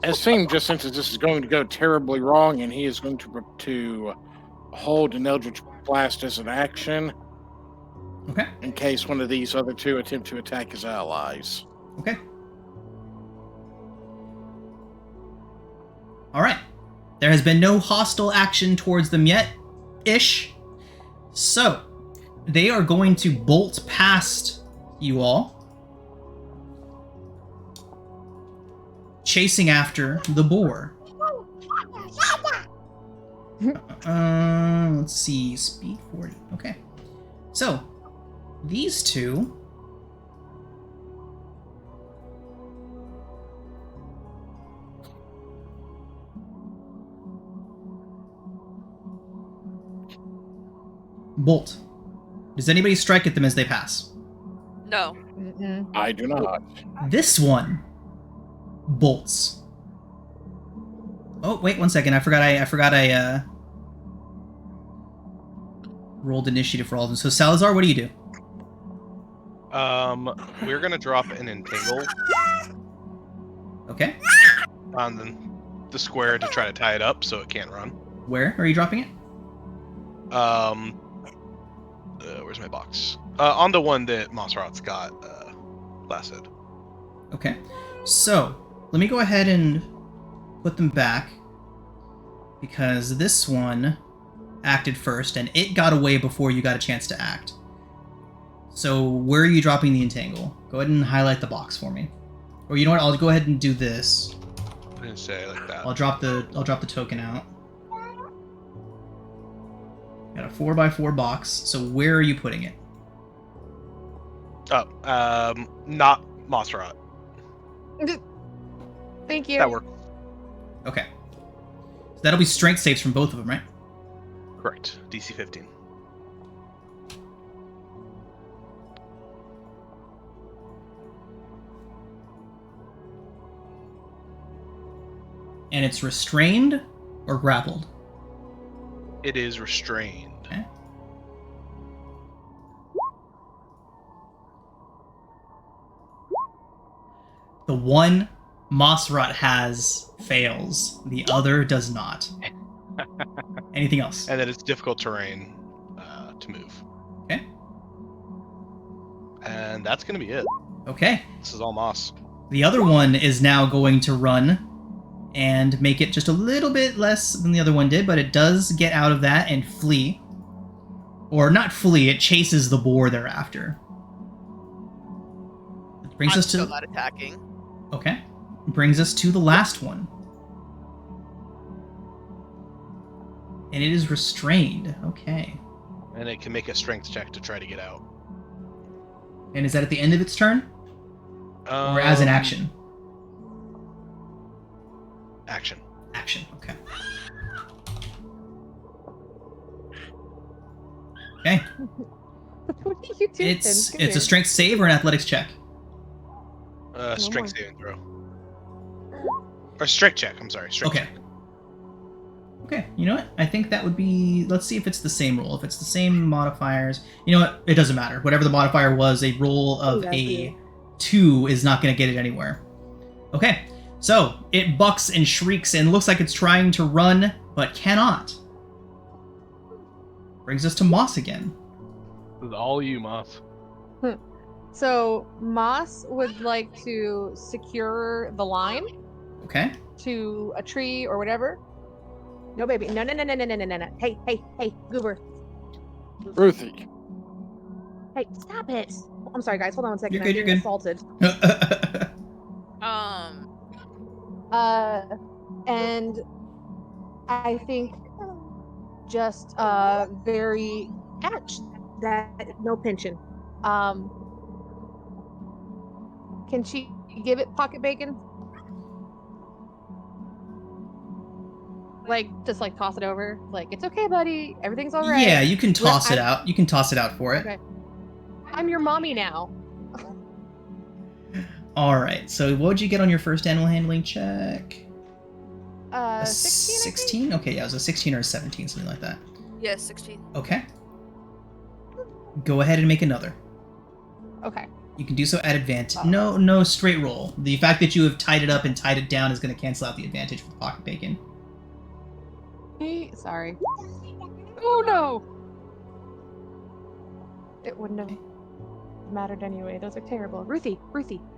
[SPEAKER 5] Asim just thinks that this is going to go terribly wrong, and he is going to hold an Eldritch Blast as an action.
[SPEAKER 1] Okay.
[SPEAKER 5] In case one of these other two attempt to attack his allies.
[SPEAKER 1] Okay. Alright. There has been no hostile action towards them yet. Ish. So, they are going to bolt past you all, chasing after the boar. Let's see, speed 40. Okay. So, these two bolt. Does anybody strike at them as they pass?
[SPEAKER 3] No.
[SPEAKER 5] I do not.
[SPEAKER 1] This one bolts. Oh, wait 1 second. I forgot I rolled initiative for all of them. So Salazar, what do you do?
[SPEAKER 4] We're gonna drop an entangle
[SPEAKER 1] Okay.
[SPEAKER 4] on the square to try to tie it up so it can't run.
[SPEAKER 1] Where are you dropping it?
[SPEAKER 4] Where's my box? On the one that Mossrot's got lassoed.
[SPEAKER 1] Okay. So, let me go ahead and put them back, because this one acted first, and it got away before you got a chance to act. So, where are you dropping the entangle? Go ahead and highlight the box for me. Or you know what? I'll go ahead and do this.
[SPEAKER 4] I didn't say it like that.
[SPEAKER 1] I'll drop the token out. Got a 4x4 box. So where are you putting it?
[SPEAKER 4] Oh, not Mossrot.
[SPEAKER 2] Thank you.
[SPEAKER 4] That worked.
[SPEAKER 1] Okay. So that'll be strength saves from both of them, right?
[SPEAKER 4] Correct. DC 15.
[SPEAKER 1] And it's restrained or grappled?
[SPEAKER 4] It is restrained.
[SPEAKER 1] Okay. The one Mossrot has fails. The other does not. Anything else?
[SPEAKER 4] And then it's difficult terrain to move.
[SPEAKER 1] Okay.
[SPEAKER 4] And that's going to be it.
[SPEAKER 1] Okay.
[SPEAKER 4] This is all Moss.
[SPEAKER 1] The other one is now going to run and make it just a little bit less than the other one did, but it does get out of that and flee. Or not fully, it chases the boar thereafter. It brings
[SPEAKER 3] I'm
[SPEAKER 1] us to...
[SPEAKER 3] still not attacking.
[SPEAKER 1] Okay. Brings us to the last one. And it is restrained. Okay.
[SPEAKER 4] And it can make a strength check to try to get out.
[SPEAKER 1] And is that at the end of its turn? Or as an action?
[SPEAKER 4] Action.
[SPEAKER 1] Action, okay. Okay.
[SPEAKER 2] What are you doing?
[SPEAKER 1] It's
[SPEAKER 2] Come
[SPEAKER 1] a
[SPEAKER 2] here.
[SPEAKER 1] strength save or an athletics check?
[SPEAKER 4] Strength
[SPEAKER 2] more.
[SPEAKER 4] saving throw. Or strength check, I'm sorry. Strength
[SPEAKER 1] Okay.
[SPEAKER 4] check.
[SPEAKER 1] Okay, you know what? I think that would be... Let's see if it's the same roll. If it's the same modifiers... You know what? It doesn't matter. Whatever the modifier was, a roll of
[SPEAKER 2] That's
[SPEAKER 1] a
[SPEAKER 2] you.
[SPEAKER 1] 2 is not going to get it anywhere. Okay, so it bucks and shrieks and looks like it's trying to run, but cannot. Brings us to Moss again.
[SPEAKER 6] This is all you, Moss.
[SPEAKER 2] So Moss would like to secure the line
[SPEAKER 1] Okay.
[SPEAKER 2] to a tree or whatever. No, baby. No. Hey, Goober.
[SPEAKER 5] Ruthie.
[SPEAKER 2] Hey, stop it. I'm sorry, guys. Hold on one second.
[SPEAKER 1] You're
[SPEAKER 2] I'm
[SPEAKER 1] good, you're
[SPEAKER 2] being
[SPEAKER 1] good.
[SPEAKER 2] assaulted. And I think just very ouch. That no pension. Can she give it pocket bacon? Like just like toss it over? Like it's okay, buddy. Everything's all right.
[SPEAKER 1] Yeah, you can toss it
[SPEAKER 2] I'm-
[SPEAKER 1] out. You can toss it out for it.
[SPEAKER 2] Okay. I'm your mommy now.
[SPEAKER 1] All right. So what would you get on your first animal handling check?
[SPEAKER 2] 16. I think?
[SPEAKER 1] 16? Okay, yeah, it was a 16 or a 17, something like that.
[SPEAKER 3] Yeah, 16.
[SPEAKER 1] Okay. Go ahead and make another.
[SPEAKER 2] Okay.
[SPEAKER 1] You can do so at advantage. No straight roll. The fact that you have tied it up and tied it down is going to cancel out the advantage for the pocket bacon.
[SPEAKER 2] Sorry. Oh no! It wouldn't have mattered anyway. Those are terrible. Ruthie,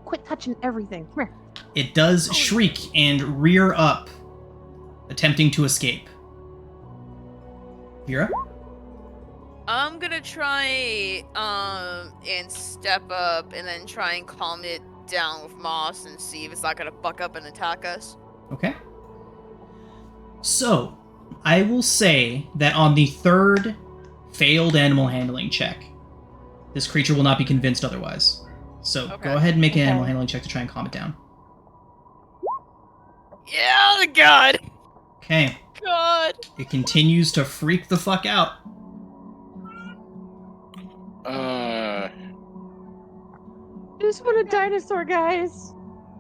[SPEAKER 2] quit touching everything. Come here.
[SPEAKER 1] It does shriek and rear up, attempting to escape. Vera?
[SPEAKER 3] I'm gonna try and step up and then try and calm it down with Moss and see if it's not gonna buck up and attack us.
[SPEAKER 1] Okay. So, I will say that on the third failed animal handling check, this creature will not be convinced otherwise. So,
[SPEAKER 3] Okay.
[SPEAKER 1] go ahead and make an
[SPEAKER 2] Okay.
[SPEAKER 1] animal handling check to try and calm it down.
[SPEAKER 3] Yeah, God!
[SPEAKER 1] Okay.
[SPEAKER 3] God!
[SPEAKER 1] It continues to freak the fuck out.
[SPEAKER 2] I just want a dinosaur, guys.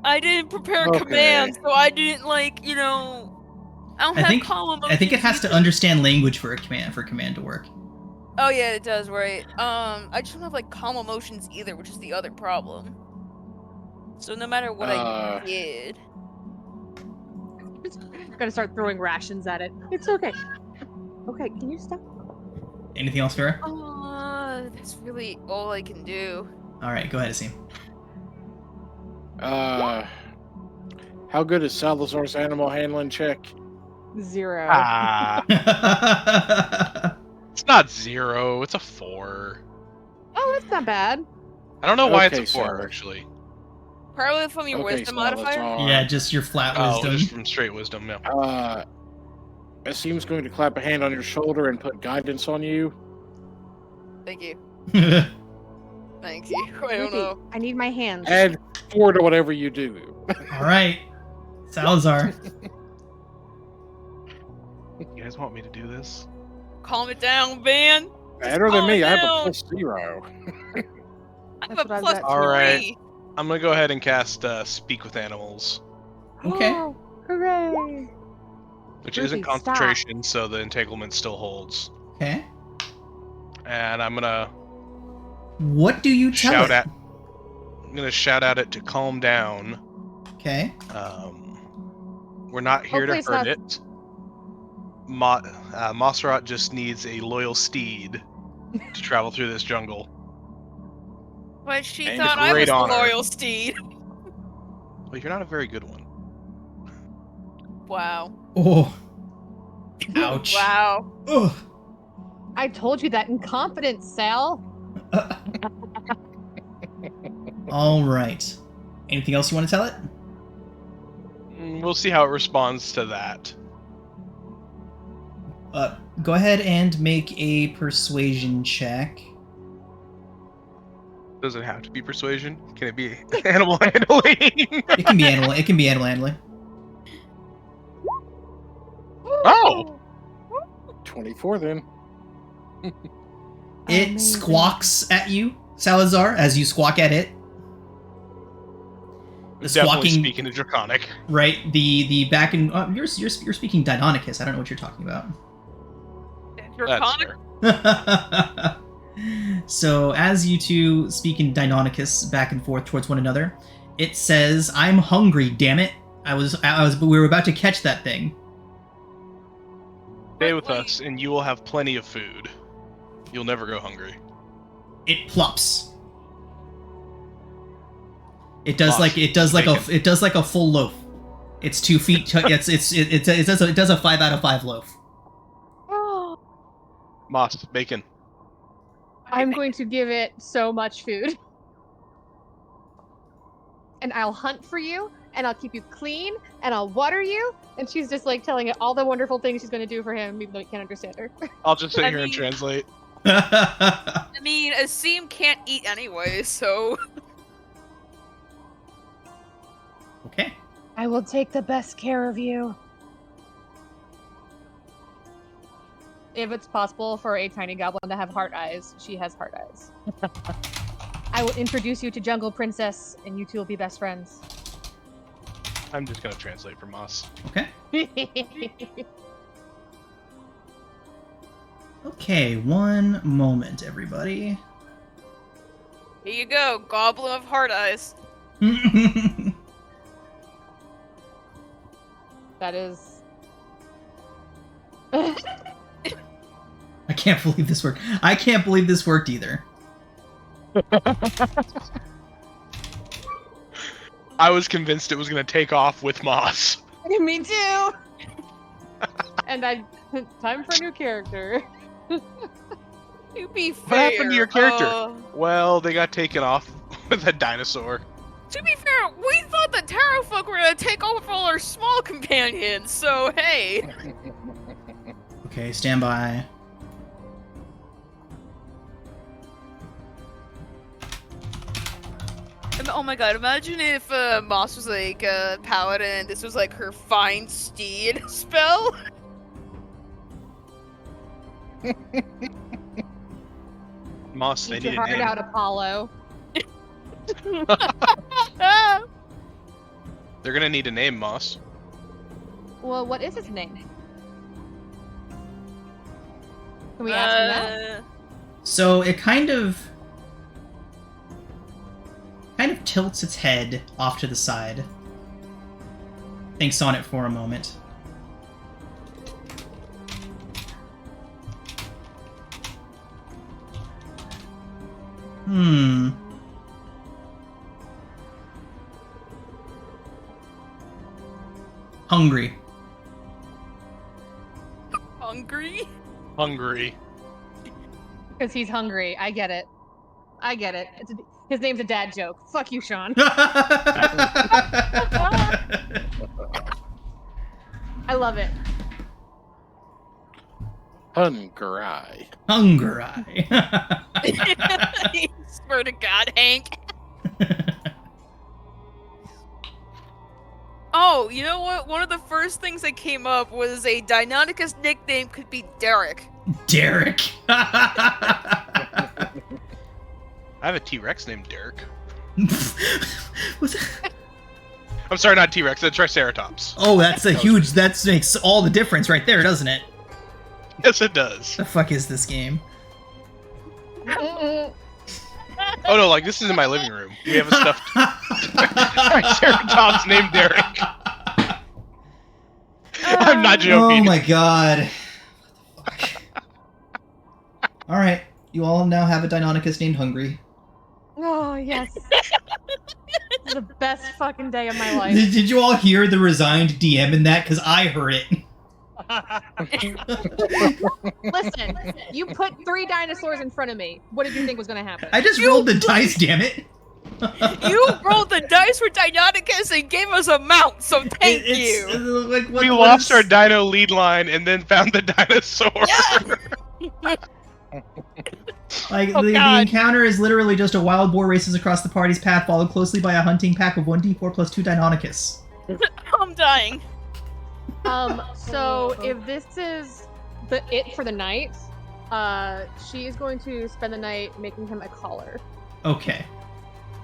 [SPEAKER 3] I didn't prepare
[SPEAKER 5] Okay.
[SPEAKER 3] commands, so I didn't I don't
[SPEAKER 1] I
[SPEAKER 3] have
[SPEAKER 1] think
[SPEAKER 3] calm
[SPEAKER 1] I think it
[SPEAKER 3] emotions
[SPEAKER 1] has to
[SPEAKER 3] either.
[SPEAKER 1] understand language for command to work.
[SPEAKER 3] Oh yeah, it does, right? I just don't have calm emotions either, which is the other problem. So no matter what I did,
[SPEAKER 2] I'm gonna start throwing rations at it. It's okay. Okay, can you stop?
[SPEAKER 1] Anything else, Vera?
[SPEAKER 3] that's really all I can do.
[SPEAKER 1] All right, go ahead, Asim.
[SPEAKER 5] How good is Salazar's animal handling check?
[SPEAKER 2] 0.
[SPEAKER 6] Ah, it's not 0. It's a 4.
[SPEAKER 2] Oh, that's not bad.
[SPEAKER 4] I don't know why
[SPEAKER 5] Okay,
[SPEAKER 4] it's a 4,
[SPEAKER 5] Sarah.
[SPEAKER 4] actually.
[SPEAKER 3] Probably from your
[SPEAKER 5] Okay,
[SPEAKER 3] wisdom modifier.
[SPEAKER 5] Salazar.
[SPEAKER 1] Yeah, just your flat
[SPEAKER 4] Oh,
[SPEAKER 1] wisdom.
[SPEAKER 4] just from straight wisdom, yeah.
[SPEAKER 5] Asim's going to clap a hand on your shoulder and put guidance on you.
[SPEAKER 3] Thank you. Thank you. I don't
[SPEAKER 2] Ruthie,
[SPEAKER 3] know.
[SPEAKER 2] I need my hands.
[SPEAKER 5] Add 4 to whatever you do.
[SPEAKER 1] All right, Salazar.
[SPEAKER 6] you guys want me to do this?
[SPEAKER 3] Calm it down, man.
[SPEAKER 5] Better than me. I have a
[SPEAKER 3] down.
[SPEAKER 5] +0.
[SPEAKER 3] I have
[SPEAKER 2] That's
[SPEAKER 3] a
[SPEAKER 2] what I've
[SPEAKER 3] plus
[SPEAKER 2] got.
[SPEAKER 4] All right.
[SPEAKER 3] 3.
[SPEAKER 4] I'm gonna go ahead and cast Speak with Animals,
[SPEAKER 1] Okay.
[SPEAKER 2] Oh, hooray!
[SPEAKER 4] which
[SPEAKER 2] Ruthie,
[SPEAKER 4] isn't
[SPEAKER 2] stop.
[SPEAKER 4] concentration, so the entanglement still holds.
[SPEAKER 1] Okay.
[SPEAKER 4] And I'm gonna
[SPEAKER 1] What do you tell
[SPEAKER 4] shout
[SPEAKER 1] it?
[SPEAKER 4] at. I'm gonna shout at it to calm down.
[SPEAKER 1] Okay.
[SPEAKER 4] We're not here to
[SPEAKER 2] Hopefully
[SPEAKER 4] hurt
[SPEAKER 2] it's
[SPEAKER 4] it. Mossrot just needs a loyal steed to travel through this jungle.
[SPEAKER 3] But she
[SPEAKER 4] And
[SPEAKER 3] thought I
[SPEAKER 4] great
[SPEAKER 3] was the
[SPEAKER 4] honor.
[SPEAKER 3] loyal steed.
[SPEAKER 4] Well, you're not a very good one.
[SPEAKER 3] Wow.
[SPEAKER 1] Oh. Ouch.
[SPEAKER 3] Wow.
[SPEAKER 1] Ugh.
[SPEAKER 2] I told you that in confidence, Sal.
[SPEAKER 1] All right. Anything else you want to tell it?
[SPEAKER 6] We'll see how it responds to that.
[SPEAKER 1] Go ahead and make a persuasion check.
[SPEAKER 6] Does it have to be persuasion? Can it be animal handling?
[SPEAKER 1] It can be animal. It can be animal handling.
[SPEAKER 6] Oh!
[SPEAKER 5] 24 then.
[SPEAKER 1] It
[SPEAKER 2] Amazing.
[SPEAKER 1] squawks at you, Salazar, as you squawk at it. The
[SPEAKER 6] Definitely
[SPEAKER 1] squawking,
[SPEAKER 6] speaking to Draconic.
[SPEAKER 1] right? The back and you're speaking Deinonychus. I don't know what you're talking about.
[SPEAKER 6] That's
[SPEAKER 3] Draconic.
[SPEAKER 6] fair.
[SPEAKER 1] So as you two speak in Deinonychus back and forth towards one another, it says, "I'm hungry. Damn it! We were about to catch that thing."
[SPEAKER 6] Stay with us, and you will have plenty of food. You'll never go hungry.
[SPEAKER 1] It plops. It does
[SPEAKER 6] Awesome.
[SPEAKER 1] it does like a full loaf. It's 2 feet. It does a 5 out of 5 loaf.
[SPEAKER 6] Moss, bacon.
[SPEAKER 2] I'm going to give it so much food. And I'll hunt for you, and I'll keep you clean, and I'll water you. And she's just like telling it all the wonderful things she's going to do for him, even though he can't understand her.
[SPEAKER 6] I'll just sit
[SPEAKER 3] I
[SPEAKER 6] here and
[SPEAKER 3] mean-
[SPEAKER 6] translate.
[SPEAKER 3] I mean, Asim can't eat anyway, so
[SPEAKER 1] Okay.
[SPEAKER 2] I will take the best care of you. If it's possible for a tiny goblin to have heart eyes, she has heart eyes. I will introduce you to Jungle Princess, and you two will be best friends.
[SPEAKER 6] I'm just gonna translate for Moss.
[SPEAKER 1] Okay. Okay. One moment, everybody.
[SPEAKER 3] here you go, Goblin of Heart Eyes.
[SPEAKER 2] That is.
[SPEAKER 1] I can't believe this worked. I can't believe this worked either.
[SPEAKER 6] I was convinced it was gonna take off with Moss.
[SPEAKER 2] Me too. And time for a new character.
[SPEAKER 3] To be fair,
[SPEAKER 6] What happened to your character?
[SPEAKER 3] uh,
[SPEAKER 6] Well, they got taken off with a dinosaur.
[SPEAKER 3] to be fair, we thought the Tarot folk were gonna take over all our small companions, so hey.
[SPEAKER 1] Okay, stand by.
[SPEAKER 3] Oh my god, imagine if Moss was like a paladin and this was like her Find Steed spell.
[SPEAKER 6] Moss, they
[SPEAKER 2] Eat
[SPEAKER 6] need
[SPEAKER 2] your
[SPEAKER 6] a
[SPEAKER 2] heart
[SPEAKER 6] name.
[SPEAKER 2] out, Apollo.
[SPEAKER 6] They're gonna need a name, Moss.
[SPEAKER 2] Well, what is his name? Can we ask him that?
[SPEAKER 1] So it kind of tilts its head off to the side. Thinks on it for a moment. Hungry.
[SPEAKER 3] Hungry?
[SPEAKER 6] Hungry.
[SPEAKER 2] Because he's hungry. I get it. I get it. His name's a dad joke. Fuck you, Sean. I love it.
[SPEAKER 5] Hungry.
[SPEAKER 1] Hungry.
[SPEAKER 3] Swear to God, Hank. Oh, you know what? One of the first things that came up was a Deinonychus nickname could be Derek.
[SPEAKER 1] Derek.
[SPEAKER 6] I have a T-Rex named Derek.
[SPEAKER 1] What's that?
[SPEAKER 6] I'm sorry, not T-Rex, a Triceratops.
[SPEAKER 1] Oh, that's a huge. That makes all the difference right there, doesn't it?
[SPEAKER 6] Yes, it does.
[SPEAKER 1] The fuck is this game?
[SPEAKER 6] Oh no, like this is in my living room. We have a stuffed Triceratops named Derek. I'm not
[SPEAKER 1] Oh
[SPEAKER 6] joking.
[SPEAKER 1] my god. What the fuck? Alright, you all now have a Deinonychus named Hungry.
[SPEAKER 2] Oh, yes. The best fucking day of my life.
[SPEAKER 1] Did you all hear the resigned DM in that? Because I heard it.
[SPEAKER 2] Listen, you put 3 dinosaurs in front of me. What did you think was going to happen?
[SPEAKER 1] I just rolled the dice, damn it.
[SPEAKER 3] You rolled the dice for Deinonychus and gave us a mount, so thank you.
[SPEAKER 1] Like,
[SPEAKER 6] We lost our dino lead line and then found the dinosaur.
[SPEAKER 1] Like,
[SPEAKER 3] Oh,
[SPEAKER 1] the
[SPEAKER 3] God.
[SPEAKER 1] encounter is literally just a wild boar races across the party's path, followed closely by a hunting pack of 1d4 plus 2 Deinonychus.
[SPEAKER 3] I'm dying.
[SPEAKER 2] So if this is it for the night, she is going to spend the night making him a collar.
[SPEAKER 1] Okay.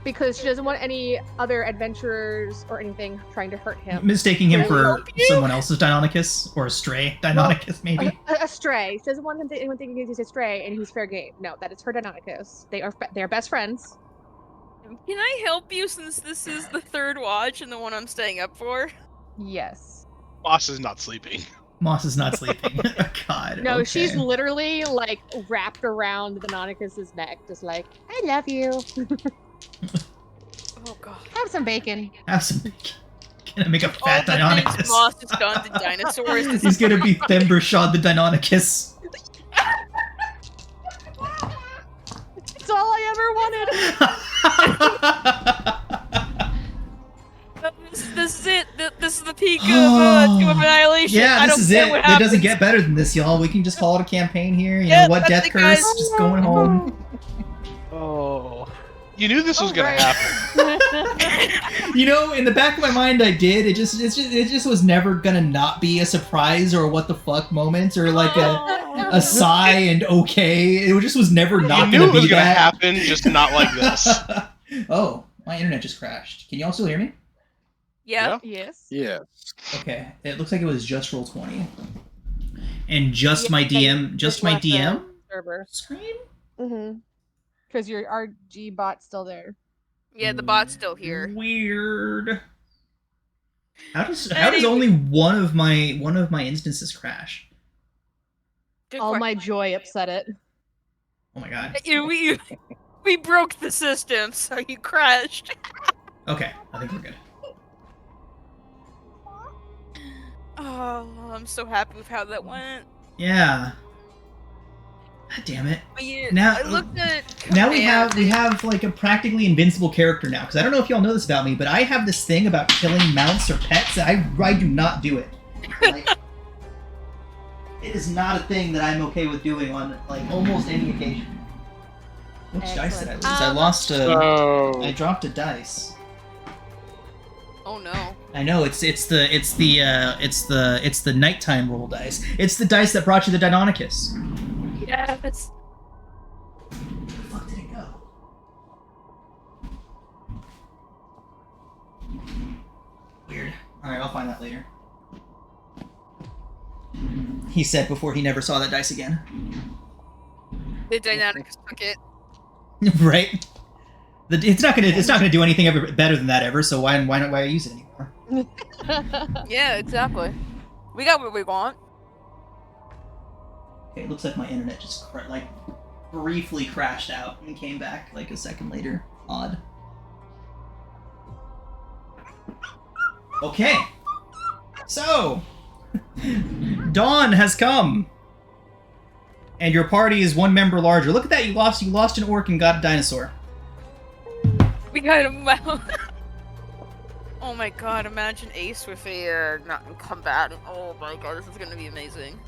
[SPEAKER 2] Because she doesn't want any other adventurers or anything trying to hurt him.
[SPEAKER 1] Mistaking him
[SPEAKER 2] Can I
[SPEAKER 1] for
[SPEAKER 2] help you?
[SPEAKER 1] someone else's Deinonychus, or a stray Deinonychus, maybe.
[SPEAKER 2] A stray. She doesn't want anyone thinking he's a stray and he's fair game. No, that is her Deinonychus. They are best friends.
[SPEAKER 3] Can I help you since this is the 3rd watch and the one I'm staying up for?
[SPEAKER 2] Yes.
[SPEAKER 6] Boss is not sleeping.
[SPEAKER 1] Moss is not sleeping. God.
[SPEAKER 2] No,
[SPEAKER 1] okay.
[SPEAKER 2] she's literally like wrapped around the Deinonychus's neck, just like, I love you.
[SPEAKER 3] Oh god.
[SPEAKER 2] Have some bacon.
[SPEAKER 1] Have some bacon. Gonna make a
[SPEAKER 3] All
[SPEAKER 1] fat
[SPEAKER 3] the things
[SPEAKER 1] Deinonychus.
[SPEAKER 3] Moss has done to dinosaurs.
[SPEAKER 1] He's gonna be Thembershad the Deinonychus.
[SPEAKER 2] It's all I ever wanted.
[SPEAKER 3] This is it. This is the peak of Annihilation.
[SPEAKER 1] Yeah,
[SPEAKER 3] I
[SPEAKER 1] this
[SPEAKER 3] don't
[SPEAKER 1] is
[SPEAKER 3] care
[SPEAKER 1] it.
[SPEAKER 3] what
[SPEAKER 1] It doesn't
[SPEAKER 3] happens.
[SPEAKER 1] get better than this, y'all. We can just call it a campaign here. You
[SPEAKER 3] Yeah,
[SPEAKER 1] know what?
[SPEAKER 3] that's
[SPEAKER 1] Death
[SPEAKER 3] it,
[SPEAKER 1] curse,
[SPEAKER 3] guys.
[SPEAKER 1] just going home.
[SPEAKER 6] Oh. You knew this was gonna
[SPEAKER 2] Alright.
[SPEAKER 6] happen.
[SPEAKER 1] You know, in the back of my mind, I did. It just was never gonna not be a surprise or a what the fuck moment or like a sigh and okay. It just was never
[SPEAKER 6] You
[SPEAKER 1] not
[SPEAKER 6] knew
[SPEAKER 1] gonna
[SPEAKER 6] it was
[SPEAKER 1] be
[SPEAKER 6] gonna
[SPEAKER 1] that.
[SPEAKER 6] happen, just not like this.
[SPEAKER 1] Oh, my internet just crashed. Can you all still hear me?
[SPEAKER 3] Yeah.
[SPEAKER 2] Yes.
[SPEAKER 5] Yes.
[SPEAKER 1] Okay, it looks like it was just roll 20, and just my DM
[SPEAKER 2] Server.
[SPEAKER 1] screen.
[SPEAKER 2] Mm-hmm. Because your RG bot's still there.
[SPEAKER 3] Yeah, the bot's still here.
[SPEAKER 1] Weird. How does only one of my instances crash?
[SPEAKER 3] Good
[SPEAKER 2] All
[SPEAKER 3] question.
[SPEAKER 2] my joy upset it.
[SPEAKER 1] Oh my god.
[SPEAKER 3] We broke the system, so you crashed.
[SPEAKER 1] Okay, I think we're good.
[SPEAKER 3] Oh, I'm so happy with how that went.
[SPEAKER 1] Yeah. God damn it.
[SPEAKER 3] But yeah,
[SPEAKER 1] Now-
[SPEAKER 3] I looked at
[SPEAKER 1] Now we
[SPEAKER 3] command.
[SPEAKER 1] have like a practically invincible character now, because I don't know if y'all know this about me, but I have this thing about killing mounts or pets. I do not do it. Like, it is not a thing that I'm okay with doing on like almost any occasion. Which dice did I lose? I lost a.
[SPEAKER 5] So
[SPEAKER 1] I dropped a dice.
[SPEAKER 3] Oh no.
[SPEAKER 1] I know it's the nighttime roll dice. It's the dice that brought you the Deinonychus.
[SPEAKER 3] Yes.
[SPEAKER 1] Where the fuck did it go? Weird. Alright, I'll find that later. He said before he never saw that dice again.
[SPEAKER 3] The Deinonychus took it.
[SPEAKER 1] Right? It's not gonna do anything ever better than that ever, so why use it anymore?
[SPEAKER 3] Yeah, exactly. We got what we want.
[SPEAKER 1] Okay, it looks like my internet just briefly crashed out and came back like a second later. Odd. Okay. So, dawn has come. And your party is one member larger. Look at that, you lost an orc and got a dinosaur.
[SPEAKER 3] We got a mouse. Oh my god, imagine Ace with a not combatant. Oh my god, this is gonna be amazing.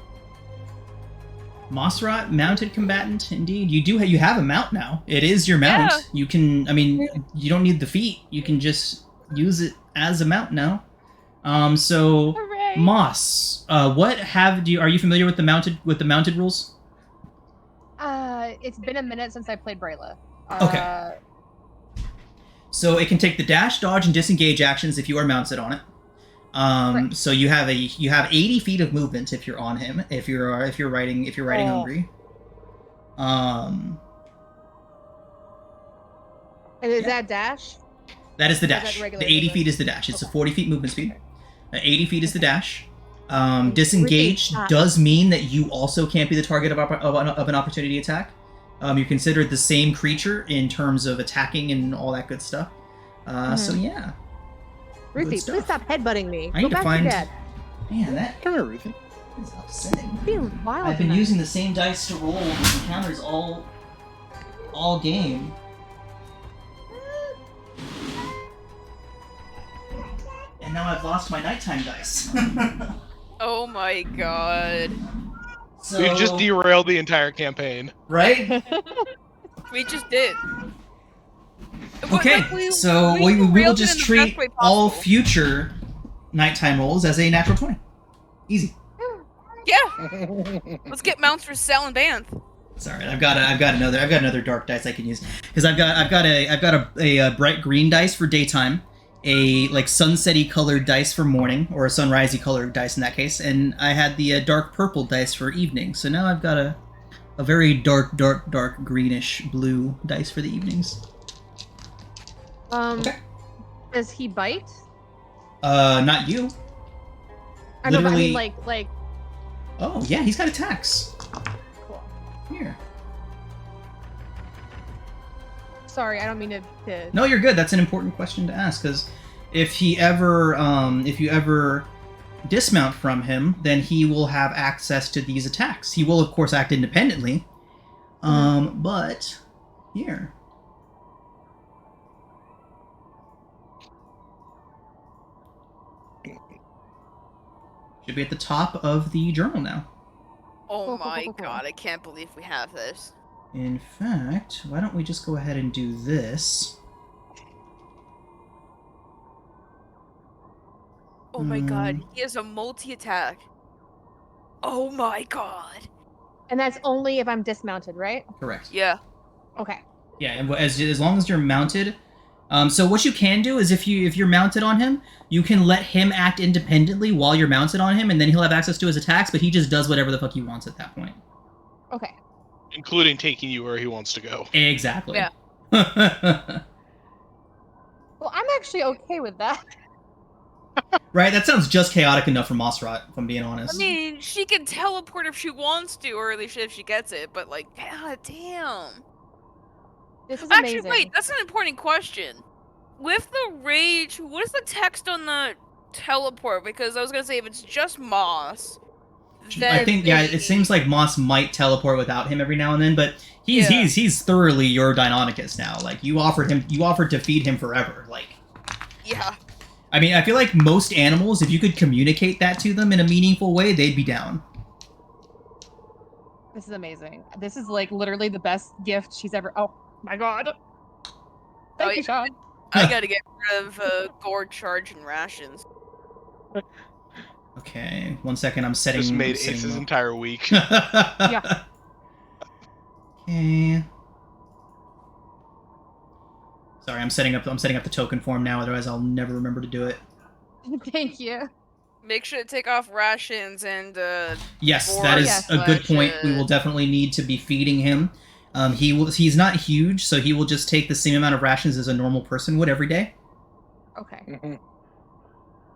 [SPEAKER 1] Mossrot, mounted combatant, indeed. You have a mount now. It is your mount.
[SPEAKER 3] Yeah.
[SPEAKER 1] You can, you don't need the feat. You can just use it as a mount now. So
[SPEAKER 2] Hooray!
[SPEAKER 1] Moss, are you familiar with the mounted rules?
[SPEAKER 2] It's been a minute since I played Brayla.
[SPEAKER 1] Okay. So it can take the dash, dodge, and disengage actions if you are mounted on it.
[SPEAKER 2] Right.
[SPEAKER 1] So you have 80 feet of movement if you're on him. If you're riding hungry.
[SPEAKER 2] And is that dash?
[SPEAKER 1] That is the
[SPEAKER 2] Or is that
[SPEAKER 1] dash. The
[SPEAKER 2] regular
[SPEAKER 1] 80
[SPEAKER 2] movement?
[SPEAKER 1] feet is the dash. It's a
[SPEAKER 2] Okay.
[SPEAKER 1] 40 feet movement speed. 80 feet is the dash.
[SPEAKER 2] Repeat.
[SPEAKER 1] Disengage does mean that you also can't be the target of an opportunity attack. You're considered the same creature in terms of attacking and all that good stuff. So yeah.
[SPEAKER 2] Ruthie,
[SPEAKER 1] Good stuff.
[SPEAKER 2] please stop headbutting me.
[SPEAKER 1] I
[SPEAKER 2] Go
[SPEAKER 1] need to
[SPEAKER 2] back
[SPEAKER 1] find-
[SPEAKER 2] to dad.
[SPEAKER 1] Man, that
[SPEAKER 5] come here, Ruthie.
[SPEAKER 1] It's upsetting.
[SPEAKER 2] Being wild.
[SPEAKER 1] I've been
[SPEAKER 2] tonight.
[SPEAKER 1] using the same dice to roll these encounters all game. And now I've lost my nighttime dice.
[SPEAKER 3] Oh my god.
[SPEAKER 1] So,
[SPEAKER 6] We've just derailed the entire campaign.
[SPEAKER 1] right?
[SPEAKER 3] We just did.
[SPEAKER 1] Okay, so we will
[SPEAKER 3] derailed it
[SPEAKER 1] just
[SPEAKER 3] in the
[SPEAKER 1] treat
[SPEAKER 3] best way
[SPEAKER 1] all
[SPEAKER 3] possible.
[SPEAKER 1] future nighttime rolls as a natural 20. Easy.
[SPEAKER 3] Yeah. Let's get mounts for Sal and Banth.
[SPEAKER 1] Sorry, I've got another dark dice I can use because I've got a bright green dice for daytime, a like sunsetty colored dice for morning, or a sunrisey colored dice in that case, and I had the dark purple dice for evening. So now I've got a very dark greenish blue dice for the evenings.
[SPEAKER 2] Okay. Does he bite?
[SPEAKER 1] Not you.
[SPEAKER 2] I know, but I
[SPEAKER 1] Literally-
[SPEAKER 2] mean, like.
[SPEAKER 1] Oh yeah, he's got attacks.
[SPEAKER 2] Cool.
[SPEAKER 1] Here.
[SPEAKER 2] Sorry, I don't mean to.
[SPEAKER 1] No, you're good. That's an important question to ask because if you ever dismount from him, then he will have access to these attacks. He will, of course, act independently. But here. Should be at the top of the journal now.
[SPEAKER 3] Oh my god, I can't believe we have this.
[SPEAKER 1] In fact, why don't we just go ahead and do this?
[SPEAKER 3] Oh my god, he has a multi-attack. Oh my god.
[SPEAKER 2] And that's only if I'm dismounted, right?
[SPEAKER 1] Correct.
[SPEAKER 3] Yeah.
[SPEAKER 2] Okay.
[SPEAKER 1] Yeah, and as long as you're mounted. So what you can do is if you're mounted on him, you can let him act independently while you're mounted on him, and then he'll have access to his attacks, but he just does whatever the fuck he wants at that point.
[SPEAKER 2] Okay.
[SPEAKER 6] Including taking you where he wants to go.
[SPEAKER 1] Exactly.
[SPEAKER 3] Yeah.
[SPEAKER 2] Well, I'm actually okay with that.
[SPEAKER 1] Right? That sounds just chaotic enough for Mossrot, if I'm being honest.
[SPEAKER 3] I mean, she can teleport if she wants to, or at least if she gets it, but like, god damn.
[SPEAKER 2] This is
[SPEAKER 3] Actually,
[SPEAKER 2] amazing.
[SPEAKER 3] wait, that's an important question. With the rage, what is the text on the teleport? Because I was gonna say, if it's just Moss, then
[SPEAKER 1] I think it seems like Moss might teleport without him every now and then, but he's thoroughly your Deinonychus now. Like you offered to feed him forever. Like
[SPEAKER 3] yeah.
[SPEAKER 1] I mean, I feel like most animals, if you could communicate that to them in a meaningful way, they'd be down.
[SPEAKER 2] This is amazing. This is like literally the best gift she's ever. Oh my god. Thank you, Sean.
[SPEAKER 3] I gotta get rid of gourd charge and rations.
[SPEAKER 1] Okay, 1 second. I'm setting.
[SPEAKER 6] Just made
[SPEAKER 1] setting
[SPEAKER 6] Ace's
[SPEAKER 1] up.
[SPEAKER 6] entire week.
[SPEAKER 2] Yeah.
[SPEAKER 1] Okay. Sorry, I'm setting up the token form now. Otherwise, I'll never remember to do it.
[SPEAKER 2] Thank you.
[SPEAKER 3] Make sure to take off rations and
[SPEAKER 1] Yes,
[SPEAKER 3] Or-
[SPEAKER 1] that is
[SPEAKER 2] Yes.
[SPEAKER 1] a good point. We will definitely need to be feeding him. He's not huge, so he will just take the same amount of rations as a normal person would every day.
[SPEAKER 2] Okay.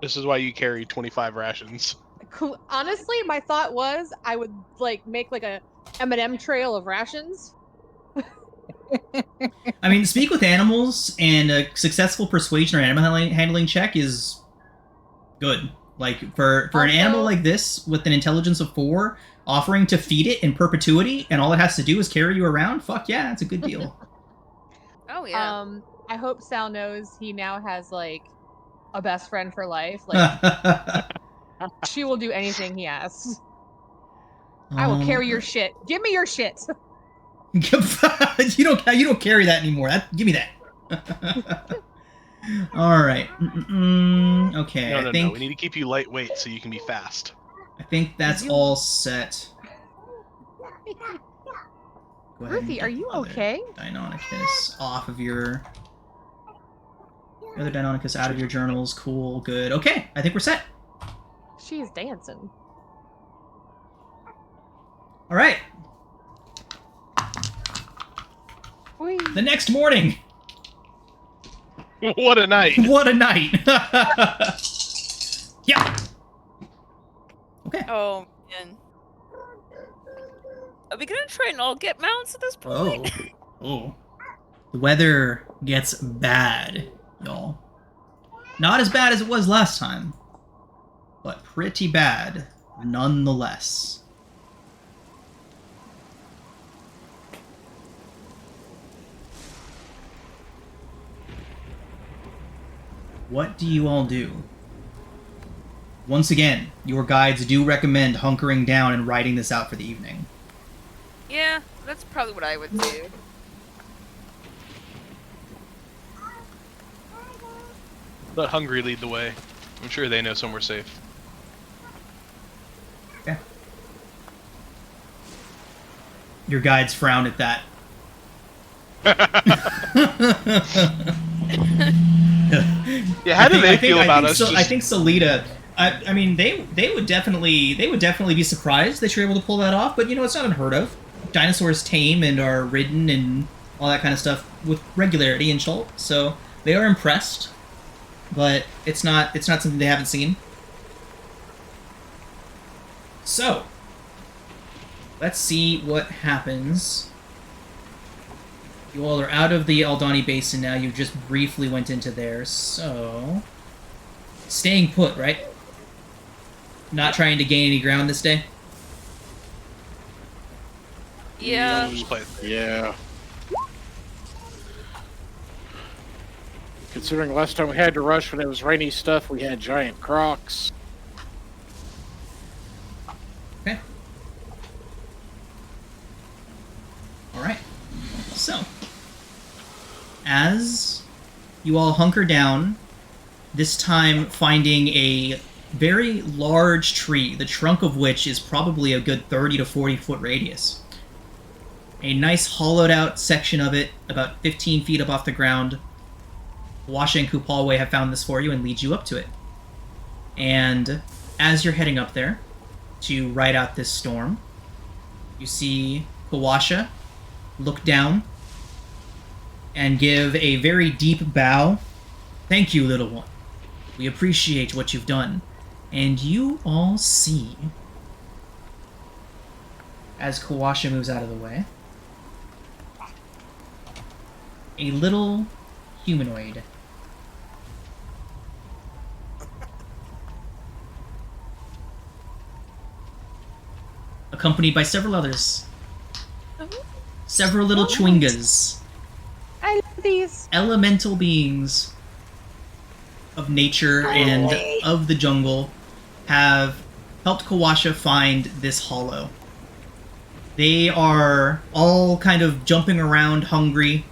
[SPEAKER 6] This is why you carry 25 rations.
[SPEAKER 2] Cool. Honestly, my thought was I would like make like a M&M trail of rations.
[SPEAKER 1] I mean, speak with animals, and a successful persuasion or animal handling check is good. Like for an animal
[SPEAKER 2] Also-
[SPEAKER 1] like this with an intelligence of 4, offering to feed it in perpetuity, and all it has to do is carry you around. Fuck yeah, that's a good deal.
[SPEAKER 3] oh yeah.
[SPEAKER 2] I hope Sal knows he now has like a best friend for life. Like she will do anything he asks. I will carry your shit. Give me your shit.
[SPEAKER 1] you don't carry that anymore. Give me that. All right. Okay.
[SPEAKER 6] No,
[SPEAKER 1] I
[SPEAKER 6] no,
[SPEAKER 1] think
[SPEAKER 6] no. We need to keep you lightweight so you can be fast.
[SPEAKER 1] I think that's all set. Go ahead and
[SPEAKER 2] Ruthie,
[SPEAKER 1] get
[SPEAKER 2] are you
[SPEAKER 1] the other
[SPEAKER 2] okay?
[SPEAKER 1] Deinonychus off of your the other Deinonychus out of your journals. Cool. Good. Okay. I think we're set.
[SPEAKER 2] She's dancing.
[SPEAKER 1] All right.
[SPEAKER 2] Whee.
[SPEAKER 1] The next morning.
[SPEAKER 6] What a night!
[SPEAKER 1] What a night. Yeah. Okay.
[SPEAKER 3] Oh man. Are we gonna try and all get mounts at this point?
[SPEAKER 1] Oh. The weather gets bad, y'all. Not as bad as it was last time, but pretty bad. nonetheless. What do you all do? Once again, your guides do recommend hunkering down and riding this out for the evening.
[SPEAKER 3] Yeah, that's probably what I would do.
[SPEAKER 6] Let Hungry lead the way. I'm sure they know somewhere safe.
[SPEAKER 1] Okay. Your guides frown at that.
[SPEAKER 6] Yeah, how do they feel about us?
[SPEAKER 1] I think Solita. I mean, they would definitely be surprised that you're able to pull that off. But it's not unheard of. Dinosaurs tame and are ridden and all that kind of stuff with regularity in Schult, so they are impressed. But it's not something they haven't seen. So let's see what happens. You all are out of the Aldani Basin now. You just briefly went into there, so staying put, right? Not trying to gain any ground this day?
[SPEAKER 3] Yeah.
[SPEAKER 6] Just play it.
[SPEAKER 5] Yeah. Considering last time we had to rush when it was rainy stuff, we had giant crocs.
[SPEAKER 1] Okay. Alright. So, as you all hunker down, this time finding a very large tree, the trunk of which is probably a good 30 to 40 foot radius. A nice hollowed out section of it, about 15 feet up off the ground. Washa and Kupalwe have found this for you and lead you up to it. And as you're heading up there to ride out this storm, you see Kawasha look down and give a very deep bow. Thank you, little one. We appreciate what you've done. And you all see, as Kawasha moves out of the way, a little humanoid. Accompanied by several others. Several little Chwingas.
[SPEAKER 2] I love these.
[SPEAKER 1] Elemental beings of nature and of the jungle have helped Kawasha find this hollow. They are all kind of jumping around, hungry,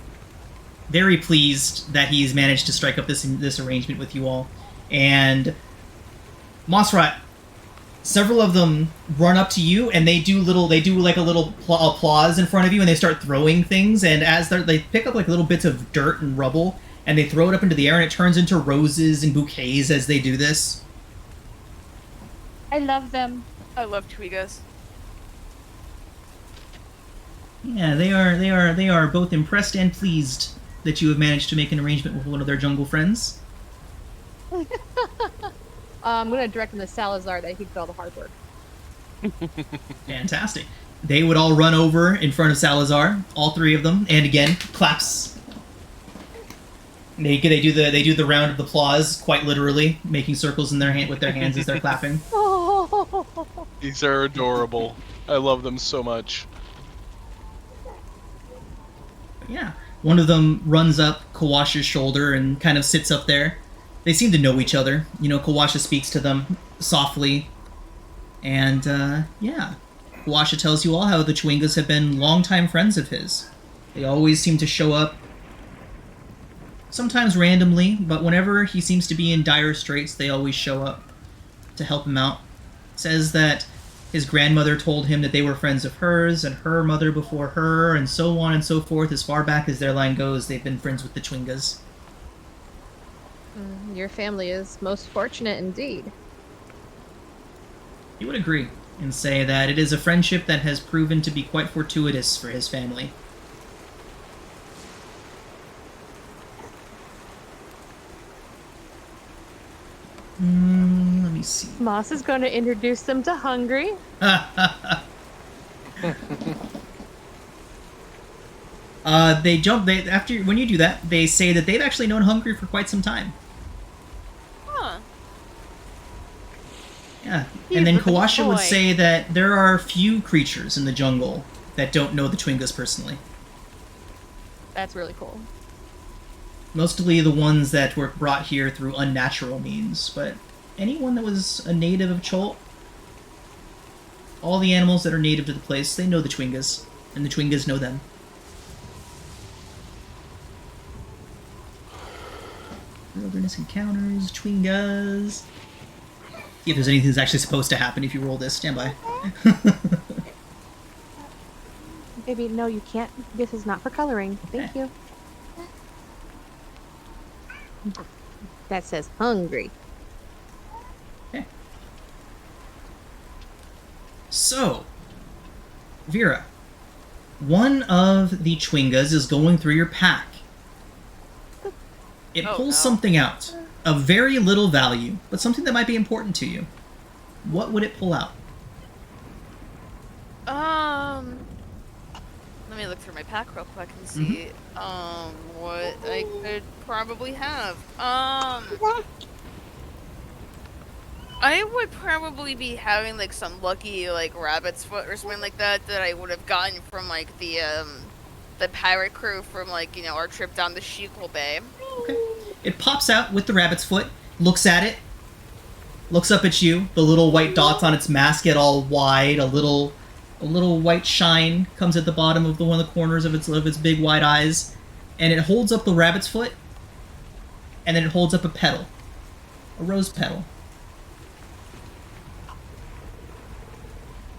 [SPEAKER 1] very pleased that he's managed to strike up this arrangement with you all. And Mosrat, several of them run up to you and they do like a little applause in front of you, and they start throwing things, and as they pick up like little bits of dirt and rubble and they throw it up into the air, and it turns into roses and bouquets as they do this.
[SPEAKER 2] I love them.
[SPEAKER 3] I love Twigas.
[SPEAKER 1] Yeah, they are both impressed and pleased that you have managed to make an arrangement with one of their jungle friends.
[SPEAKER 2] I'm going to direct them to Salazar that he did all the hard work.
[SPEAKER 1] Fantastic. They would all run over in front of Salazar, all three of them, and again, claps. They do the round of applause, quite literally, making circles in their with their hands as they're clapping.
[SPEAKER 6] These are adorable. I love them so much.
[SPEAKER 1] Yeah. One of them runs up Kawasha's shoulder and kind of sits up there. They seem to know each other. Kawasha speaks to them softly. And, yeah. Kawasha tells you all how the Chwingas have been longtime friends of his. They always seem to show up, sometimes randomly, but whenever he seems to be in dire straits, they always show up to help him out. Says that his grandmother told him that they were friends of hers, and her mother before her, and so on and so forth. As far back as their line goes, they've been friends with the Chwingas.
[SPEAKER 2] Your family is most fortunate indeed.
[SPEAKER 1] He would agree and say that it is a friendship that has proven to be quite fortuitous for his family. Let me see.
[SPEAKER 2] Moss is going to introduce them to Hungry.
[SPEAKER 1] When you do that, they say that they've actually known Hungry for quite some time.
[SPEAKER 3] Huh.
[SPEAKER 1] Yeah.
[SPEAKER 2] He's
[SPEAKER 1] And then
[SPEAKER 2] with the
[SPEAKER 1] Kawasha would
[SPEAKER 2] boy.
[SPEAKER 1] say that there are few creatures in the jungle that don't know the Twingas personally.
[SPEAKER 2] That's really cool.
[SPEAKER 1] Mostly the ones that were brought here through unnatural means, but anyone that was a native of Chult, all the animals that are native to the place, they know the Twingas, and the Twingas know them. Wilderness encounters, Twingas. See if there's anything that's actually supposed to happen if you roll this. Stand by.
[SPEAKER 2] Maybe, no, you can't. This is not for coloring. Thank you. That says hungry.
[SPEAKER 1] Okay. So, Vera, one of the Twingas is going through your pack. It
[SPEAKER 3] Oh,
[SPEAKER 1] pulls
[SPEAKER 3] no.
[SPEAKER 1] something out of very little value, but something that might be important to you. What would it pull out?
[SPEAKER 3] Let me look through my pack real quick and see, what I could probably have. I would probably be having, like, some lucky, like, rabbit's foot or something like that I would have gotten from, like, the pirate crew from, like, you know, our trip down the Sheequel Bay.
[SPEAKER 1] Okay. It pops out with the rabbit's foot, looks at it, looks up at you. The little white dots on its mask get all wide. A little white shine comes at the bottom of one of the corners of its big wide eyes, and it holds up the rabbit's foot, and then it holds up a petal, a rose petal.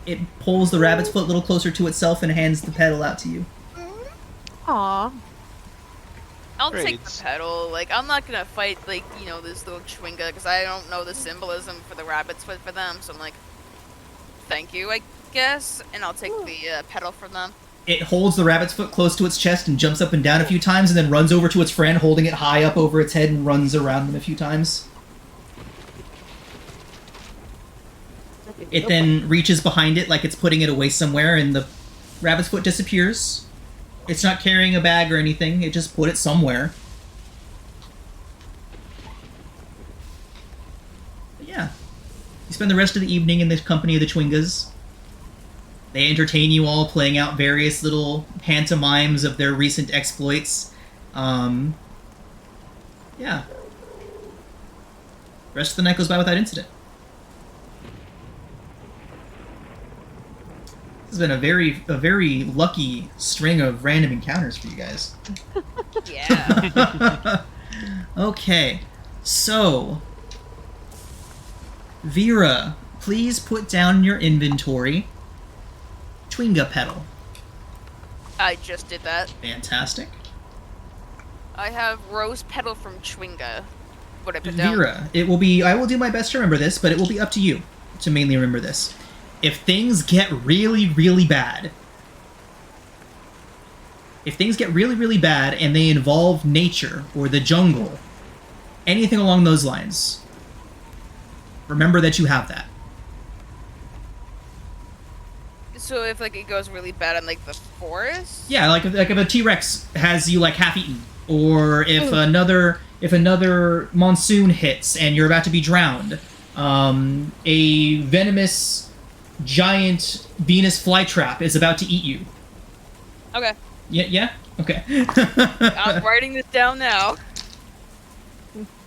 [SPEAKER 1] It pulls the rabbit's foot a little closer to itself and hands the petal out to you.
[SPEAKER 2] Aw.
[SPEAKER 3] I'll
[SPEAKER 4] Great.
[SPEAKER 3] take the petal. Like, I'm not gonna fight, like, you know, this little Chwinga, because I don't know the symbolism for the rabbit's foot for them, so I'm like, thank you, I guess, and I'll take the petal from them.
[SPEAKER 1] It holds the rabbit's foot close to its chest and jumps up and down a few times, and then runs over to its friend, holding it high up over its head, and runs around them a few times. It then reaches behind it like it's putting it away somewhere, and the rabbit's foot disappears. It's not carrying a bag or anything, it just put it somewhere. But yeah. You spend the rest of the evening in the company of the Twingas. They entertain you all, playing out various little pantomimes of their recent exploits. Yeah. The rest of the night goes by without incident. This has been a very lucky string of random encounters for you guys.
[SPEAKER 3] Yeah.
[SPEAKER 1] Okay, so Vera, please put down in your inventory Twinga petal.
[SPEAKER 3] I just did that.
[SPEAKER 1] Fantastic.
[SPEAKER 3] I have rose petal from Chwinga. What I put down?
[SPEAKER 1] Vera, it will be. I will do my best to remember this, but it will be up to you to mainly remember this. If things get really, really bad, and they involve nature or the jungle, anything along those lines, remember that you have that.
[SPEAKER 3] So if, like, it goes really bad in, like, the forest?
[SPEAKER 1] Yeah, like if a T-Rex has you like half eaten, or if another monsoon hits and you're about to be drowned, a venomous giant Venus flytrap is about to eat you.
[SPEAKER 3] Okay.
[SPEAKER 1] Yeah? Okay.
[SPEAKER 3] I'm writing this down now.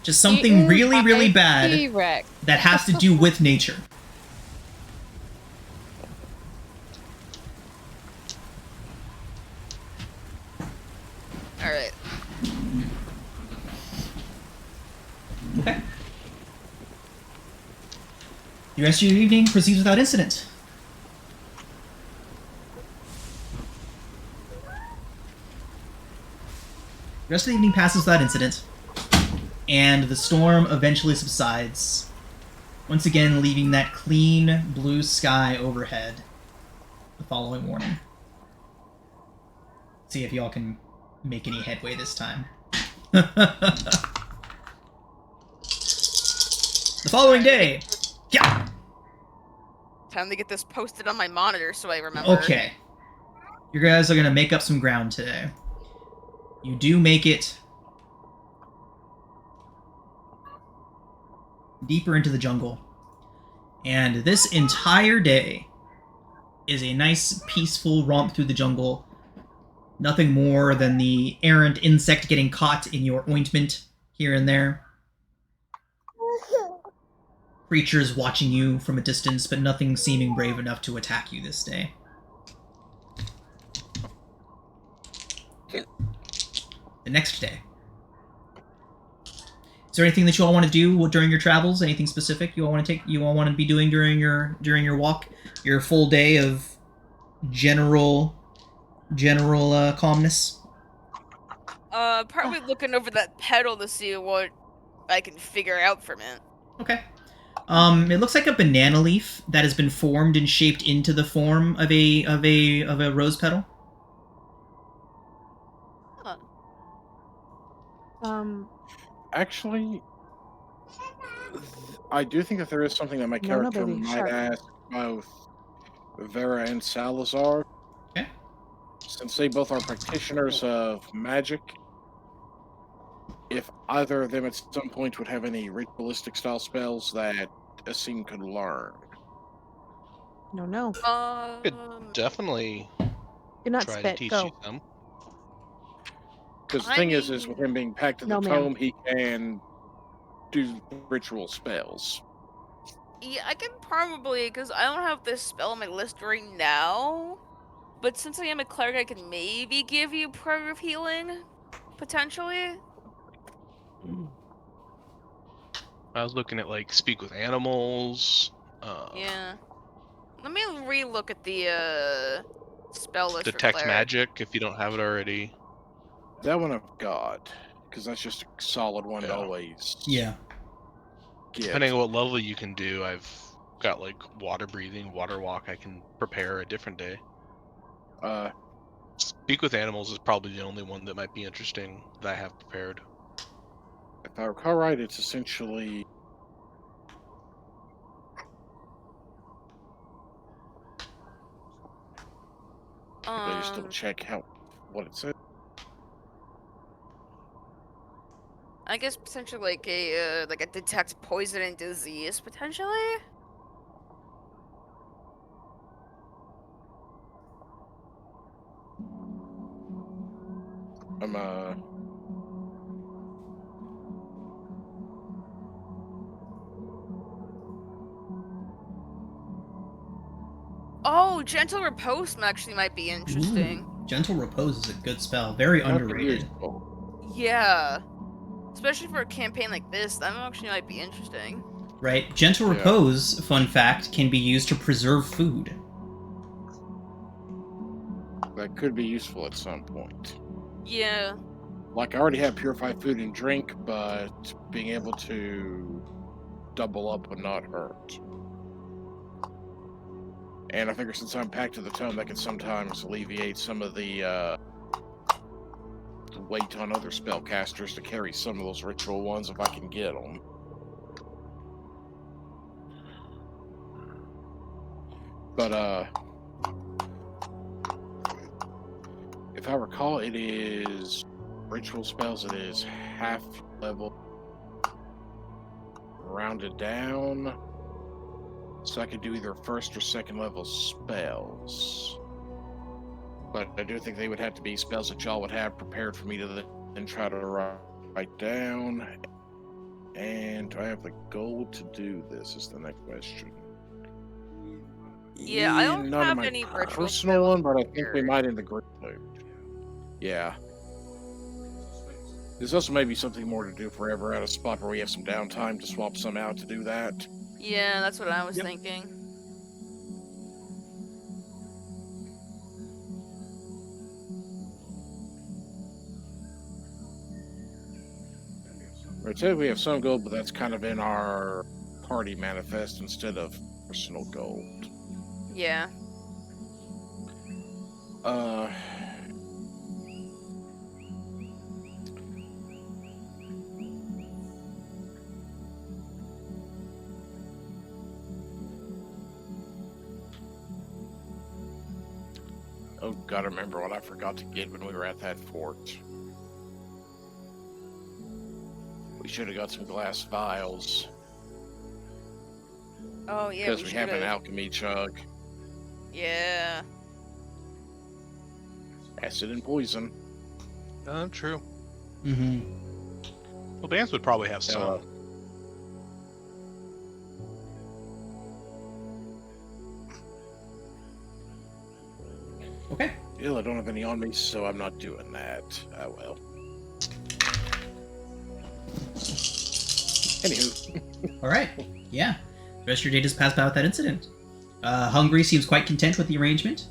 [SPEAKER 1] Just something really, really bad
[SPEAKER 2] T-Rex.
[SPEAKER 1] that has to do with nature.
[SPEAKER 3] Alright.
[SPEAKER 1] Okay. The rest of your evening proceeds without incident. The rest of the evening passes without incident, and the storm eventually subsides, once again leaving that clean blue sky overhead the following morning. See if y'all can make any headway this time. The following day! Yeah!
[SPEAKER 3] Time to get this posted on my monitor so I remember.
[SPEAKER 1] Okay. You guys are gonna make up some ground today. You do make it deeper into the jungle. And this entire day is a nice, peaceful romp through the jungle. Nothing more than the errant insect getting caught in your ointment here and there. Creatures watching you from a distance, but nothing seeming brave enough to attack you this day. The next day. Is there anything that you all want to do during your travels? Anything specific you all want to take? You all want to be doing during your walk? Your full day of general calmness.
[SPEAKER 3] Probably looking over that pedal to see what I can figure out from it.
[SPEAKER 1] Okay. It looks like a banana leaf that has been formed and shaped into the form of a rose petal.
[SPEAKER 3] Huh.
[SPEAKER 5] Actually, I do think that there is something that my character
[SPEAKER 2] baby,
[SPEAKER 5] might
[SPEAKER 2] shark.
[SPEAKER 5] ask both Vera and Salazar.
[SPEAKER 1] Okay.
[SPEAKER 5] Since they both are practitioners of magic, if either of them at some point would have any ritualistic style spells that Asim could learn.
[SPEAKER 2] No.
[SPEAKER 4] Could definitely
[SPEAKER 2] Do not
[SPEAKER 4] try to
[SPEAKER 2] spit.
[SPEAKER 4] teach
[SPEAKER 2] Go.
[SPEAKER 4] you some.
[SPEAKER 5] Because the
[SPEAKER 3] I
[SPEAKER 5] thing is
[SPEAKER 3] mean-
[SPEAKER 5] with him being packed to the
[SPEAKER 2] No, ma'am.
[SPEAKER 5] tome, he can do ritual spells.
[SPEAKER 3] Yeah, I can probably, because I don't have this spell on my list right now. But since I am a cleric, I can maybe give you prayer of healing, potentially.
[SPEAKER 4] I was looking at like speak with animals.
[SPEAKER 3] Yeah. Let me re-look at the spell list for
[SPEAKER 4] Detect
[SPEAKER 3] cleric.
[SPEAKER 4] magic if you don't have it already.
[SPEAKER 5] That one I've got, because that's just a solid one to
[SPEAKER 4] Yeah.
[SPEAKER 5] always
[SPEAKER 1] Yeah.
[SPEAKER 5] give.
[SPEAKER 4] Depending on what level you can do, I've got like water breathing, water walk. I can prepare a different day. Speak with animals is probably the only one that might be interesting that I have prepared.
[SPEAKER 5] If I recall right, it's essentially I just double check what it said.
[SPEAKER 3] I guess potentially like a detect poison and disease potentially. Oh, gentle repose actually might be interesting.
[SPEAKER 1] Ooh, Gentle Repose is a good spell. Very
[SPEAKER 5] Not
[SPEAKER 1] underrated.
[SPEAKER 5] useful.
[SPEAKER 3] Yeah, especially for a campaign like this, that actually might be interesting.
[SPEAKER 1] Right? Gentle
[SPEAKER 5] Yeah.
[SPEAKER 1] Repose, fun fact, can be used to preserve food.
[SPEAKER 5] That could be useful at some point.
[SPEAKER 3] Yeah.
[SPEAKER 5] Like I already have purified food and drink, but being able to double up would not hurt. And I figure since I'm packed to the tome, that could sometimes alleviate some of the weight on other spellcasters to carry some of those ritual ones if I can get them. But if I recall, it is ritual spells. It is half level, rounded down. So I could do either first or second level spells. But I do think they would have to be spells that y'all would have prepared for me to then try to write down. And do I have the gold to do this is the next question.
[SPEAKER 3] Yeah, I don't
[SPEAKER 5] None of
[SPEAKER 3] have
[SPEAKER 5] my
[SPEAKER 3] any ritual
[SPEAKER 5] personal one, but I think we
[SPEAKER 3] prepared.
[SPEAKER 5] might in the group loot. Yeah. There's also maybe something more to do forever at a spot where we have some downtime to swap some out to do that.
[SPEAKER 3] Yeah, that's what I was thinking.
[SPEAKER 5] Right, so we have some gold, but that's kind of in our party manifest instead of personal gold.
[SPEAKER 3] Yeah.
[SPEAKER 5] Oh, gotta remember what I forgot to get when we were at that fort. We should have got some glass vials.
[SPEAKER 3] Oh yeah,
[SPEAKER 5] Because we have an
[SPEAKER 3] should've-
[SPEAKER 5] alchemy chug.
[SPEAKER 3] Yeah.
[SPEAKER 5] Acid and poison.
[SPEAKER 6] True.
[SPEAKER 1] Mm-hmm.
[SPEAKER 6] Well, Vance would probably have some.
[SPEAKER 5] uh,
[SPEAKER 1] Okay.
[SPEAKER 5] Still, I don't have any on me, so I'm not doing that. Oh well. Anywho.
[SPEAKER 1] All right. Yeah. The rest of your day just passed by without incident. Hungry seems quite content with the arrangement.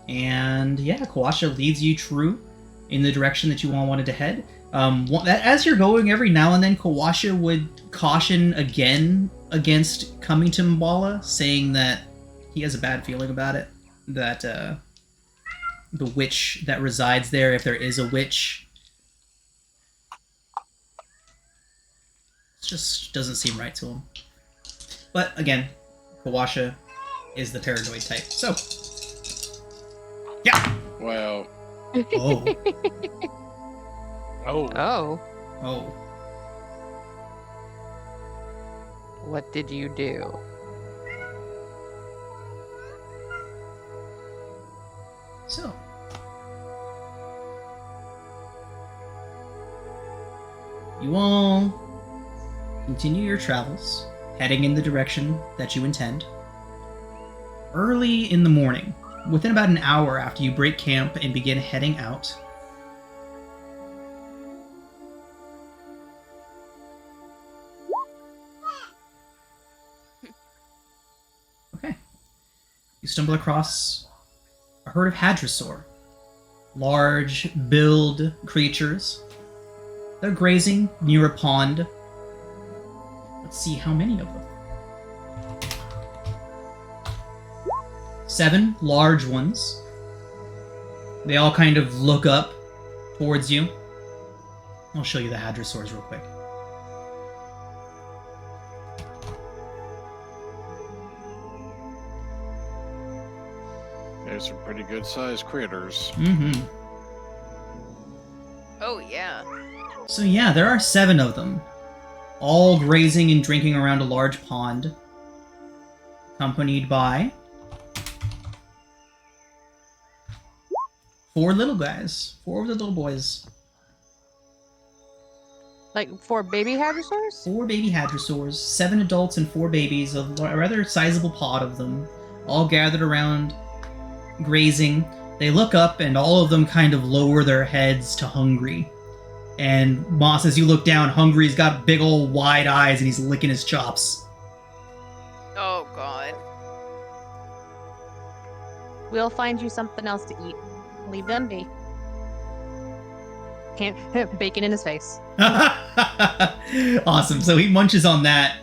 [SPEAKER 1] And yeah, Kawasha leads you true in the direction that you all wanted to head. As you're going, every now and then, Kawasha would caution again against coming to Mbala, saying that he has a bad feeling about it. That the witch that resides there, if there is a witch, it just doesn't seem right to him. But again, Kawasha is the paranoid type. So, yeah.
[SPEAKER 5] Well,
[SPEAKER 1] Oh.
[SPEAKER 6] Oh.
[SPEAKER 7] Oh,
[SPEAKER 1] Oh.
[SPEAKER 7] what did you do?
[SPEAKER 1] So. You all continue your travels, heading in the direction that you intend. Early in the morning, within about an hour after you break camp and begin heading out, okay, you stumble across a herd of hadrosaur, large billed creatures. They're grazing near a pond. Let's see how many of them. 7 large ones. They all kind of look up towards you. I'll show you the hadrosaurs real quick.
[SPEAKER 5] there's some pretty good sized critters.
[SPEAKER 1] Mm-hmm.
[SPEAKER 3] Oh yeah.
[SPEAKER 1] So yeah, there are 7 of them, all grazing and drinking around a large pond, accompanied by 4 little guys, 4 of the little boys.
[SPEAKER 2] Like 4 baby hadrosaurs?
[SPEAKER 1] 4 baby hadrosaurs, 7 adults and 4 babies, a rather sizable pod of them, all gathered around, grazing. They look up and all of them kind of lower their heads to Hungry. And Moss, as you look down, Hungry's got big old wide eyes and he's licking his chops.
[SPEAKER 3] Oh god.
[SPEAKER 2] We'll find you something else to eat. Leave them be. Can't bacon in his face.
[SPEAKER 1] Awesome. So he munches on that,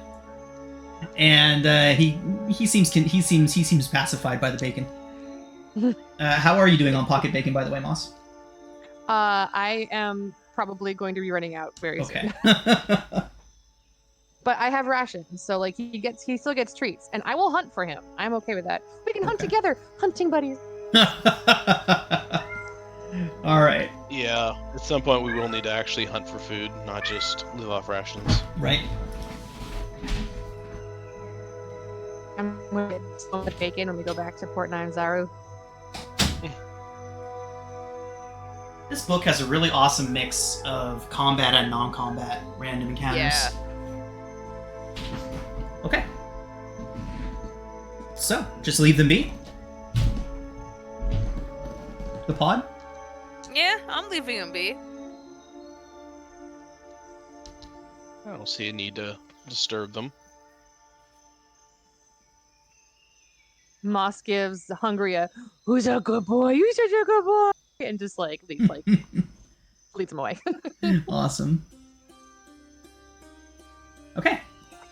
[SPEAKER 1] and he seems pacified by the bacon. How are you doing on pocket bacon, by the way, Moss?
[SPEAKER 2] I am probably going to be running out very
[SPEAKER 1] Okay.
[SPEAKER 2] soon. But I have rations, so like he still gets treats, and I will hunt for him. I'm okay with that. We can hunt
[SPEAKER 1] Okay.
[SPEAKER 2] together, hunting buddies.
[SPEAKER 1] All right.
[SPEAKER 4] Yeah, at some point we will need to actually hunt for food, not just live off rations.
[SPEAKER 1] Right.
[SPEAKER 2] I'm gonna get so much bacon when we go back to Port Zaru.
[SPEAKER 1] This book has a really awesome mix of combat and non-combat random encounters.
[SPEAKER 3] Yeah.
[SPEAKER 1] Okay. So, just leave them be? The pod?
[SPEAKER 3] Yeah, I'm leaving him be.
[SPEAKER 4] I don't see a need to disturb them.
[SPEAKER 2] Moss gives Hungry a "Who's a good boy? You're such a good boy," and just like leads him away.
[SPEAKER 1] Awesome. Okay.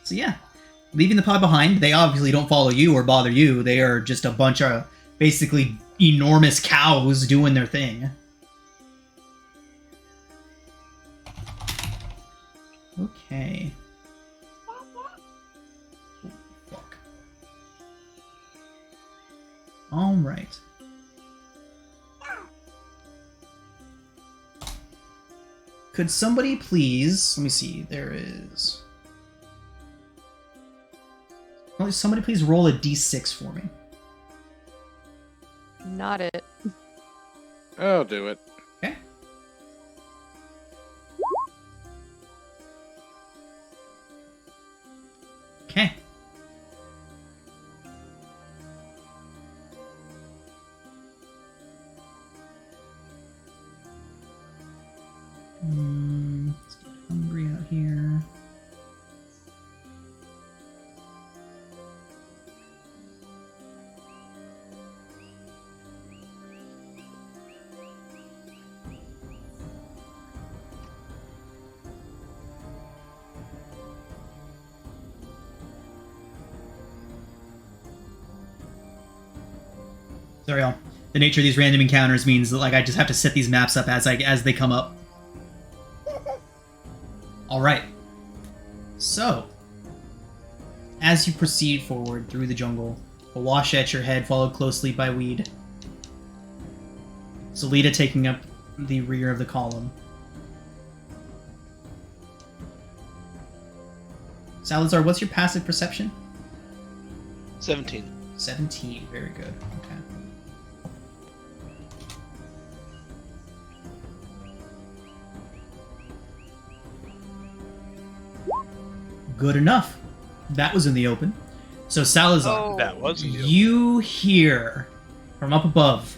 [SPEAKER 1] So yeah. Leaving the pod behind, they obviously don't follow you or bother you. They are just a bunch of basically enormous cows doing their thing. Okay. Oh, fuck. All right. Could somebody please... Let me see. There is... Oh, somebody please roll a d6 for me.
[SPEAKER 2] Not it.
[SPEAKER 5] I'll do it.
[SPEAKER 1] Okay. Okay. Let's get hungry out here. Sorry, y'all. The nature of these random encounters means that like I just have to set these maps up as they come up. All right. So, as you proceed forward through the jungle, a wash at your head, followed closely by Weed. Zelita taking up the rear of the column. Salazar, what's your passive perception?
[SPEAKER 6] 17.
[SPEAKER 1] 17. Very good. Okay. Good enough. That was in the open. So Salazar,
[SPEAKER 6] That was
[SPEAKER 1] you hear from up above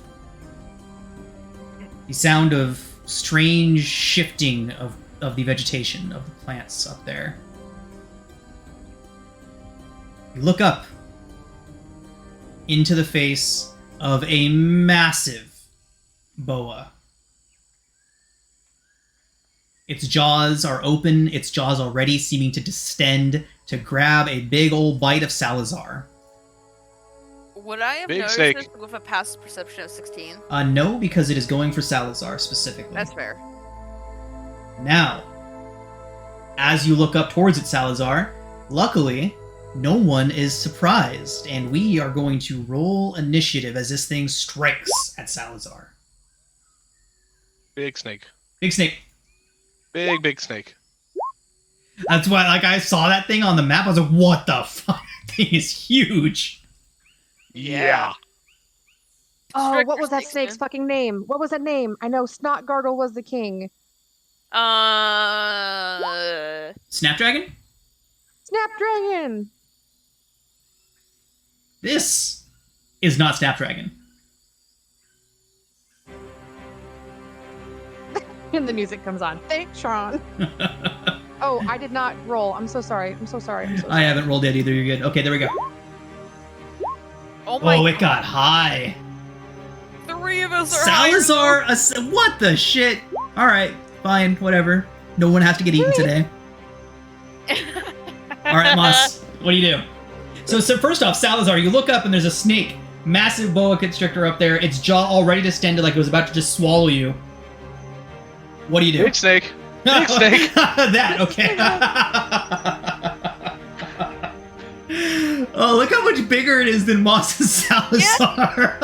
[SPEAKER 1] the sound of strange shifting of the vegetation, of the plants up there. You look up into the face of a massive boa. Its jaws are open, its jaws already seeming to distend to grab a big old bite of Salazar.
[SPEAKER 3] Would I have
[SPEAKER 6] Big
[SPEAKER 3] noticed
[SPEAKER 6] snake.
[SPEAKER 3] this with a passive perception of 16?
[SPEAKER 1] No, because it is going for Salazar specifically.
[SPEAKER 3] That's fair.
[SPEAKER 1] Now, as you look up towards it, Salazar, luckily, no one is surprised, and we are going to roll initiative as this thing strikes at Salazar.
[SPEAKER 6] Big snake.
[SPEAKER 1] Big snake.
[SPEAKER 6] Big snake.
[SPEAKER 1] That's why, like, I saw that thing on the map, I was like, what the fuck? That thing is huge.
[SPEAKER 6] Yeah.
[SPEAKER 2] Oh,
[SPEAKER 3] Strict
[SPEAKER 2] what was that
[SPEAKER 3] snakes,
[SPEAKER 2] snake's
[SPEAKER 3] man.
[SPEAKER 2] fucking name? What was that name? I know Snotgartle was the king.
[SPEAKER 1] Snapdragon?
[SPEAKER 2] Snapdragon!
[SPEAKER 1] This is not Snapdragon.
[SPEAKER 2] And the music comes on. Thanks, Sean. Oh, I did not roll. I'm so sorry. I'm so sorry. I'm so
[SPEAKER 1] I
[SPEAKER 2] sorry.
[SPEAKER 1] haven't rolled yet either, you're good. Okay, there we go.
[SPEAKER 3] Oh my
[SPEAKER 1] Oh, it got high.
[SPEAKER 3] 3 of us are higher
[SPEAKER 1] Salazar, what the shit? Alright, fine, whatever. No one has to get eaten today. Alright, Moss, what do you do? So first off, Salazar, you look up and there's a snake. Massive boa constrictor up there. Its jaw already distended like it was about to just swallow you. What do you do?
[SPEAKER 6] Big snake. Big snake.
[SPEAKER 1] That, okay. Oh, look how much bigger it is than Moss's Salazar.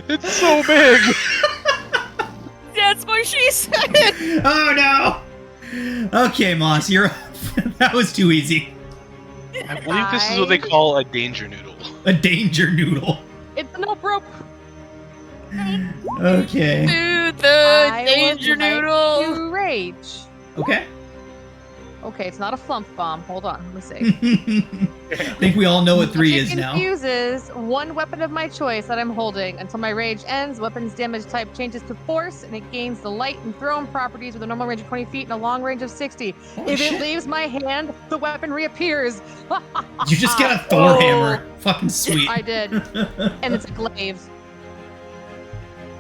[SPEAKER 6] It's so big.
[SPEAKER 3] That's what she said!
[SPEAKER 1] Oh no! Okay, Moss, you're that was too easy.
[SPEAKER 6] I believe this is what they call a danger noodle.
[SPEAKER 1] A danger noodle.
[SPEAKER 2] It's an up rope.
[SPEAKER 1] Okay.
[SPEAKER 3] Dude, the
[SPEAKER 2] I
[SPEAKER 3] danger
[SPEAKER 2] would like
[SPEAKER 3] noodle!
[SPEAKER 2] to rage.
[SPEAKER 1] Okay.
[SPEAKER 2] Okay, it's not a flump bomb. Hold on, let me see.
[SPEAKER 1] I think we all know what 3 is
[SPEAKER 2] It
[SPEAKER 1] now.
[SPEAKER 2] confuses one weapon of my choice that I'm holding until my rage ends. Weapon's damage type changes to force, and it gains the light and thrown properties with a normal range of 20 feet and a long range of 60.
[SPEAKER 1] Holy
[SPEAKER 2] if
[SPEAKER 1] shit.
[SPEAKER 2] it leaves my hand, the weapon reappears.
[SPEAKER 1] You just get a Thor hammer. Fucking sweet.
[SPEAKER 2] I did, and it's a glaive.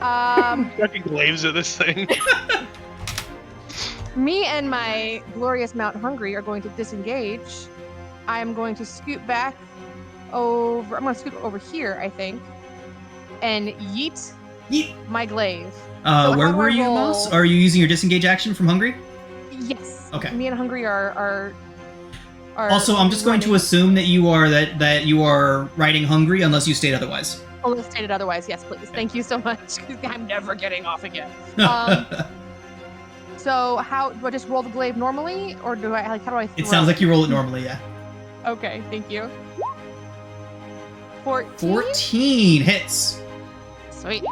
[SPEAKER 6] Fucking glaves at this thing.
[SPEAKER 2] Me and my glorious Mount Hungry are going to disengage. I'm going to scoot back over. I'm going to scoot over here, I think, and yeet
[SPEAKER 1] Yeet.
[SPEAKER 2] my glaive.
[SPEAKER 1] Where
[SPEAKER 2] how do
[SPEAKER 1] were
[SPEAKER 2] I
[SPEAKER 1] you,
[SPEAKER 2] roll?
[SPEAKER 1] Moss? Are you using your disengage action from Hungry?
[SPEAKER 2] Yes.
[SPEAKER 1] Okay.
[SPEAKER 2] Me and Hungry are
[SPEAKER 1] Also, I'm just going to
[SPEAKER 2] running.
[SPEAKER 1] assume that you are that you are riding Hungry unless you state otherwise.
[SPEAKER 2] Unless stated otherwise, yes, please. Thank you so much. 'Cause I'm never getting off again. So how do I just roll the glaive normally, or do I like how do I?
[SPEAKER 1] It
[SPEAKER 2] throw
[SPEAKER 1] sounds like you roll it normally, yeah.
[SPEAKER 2] Okay, thank you. 14?
[SPEAKER 1] 14 hits
[SPEAKER 2] Sweet.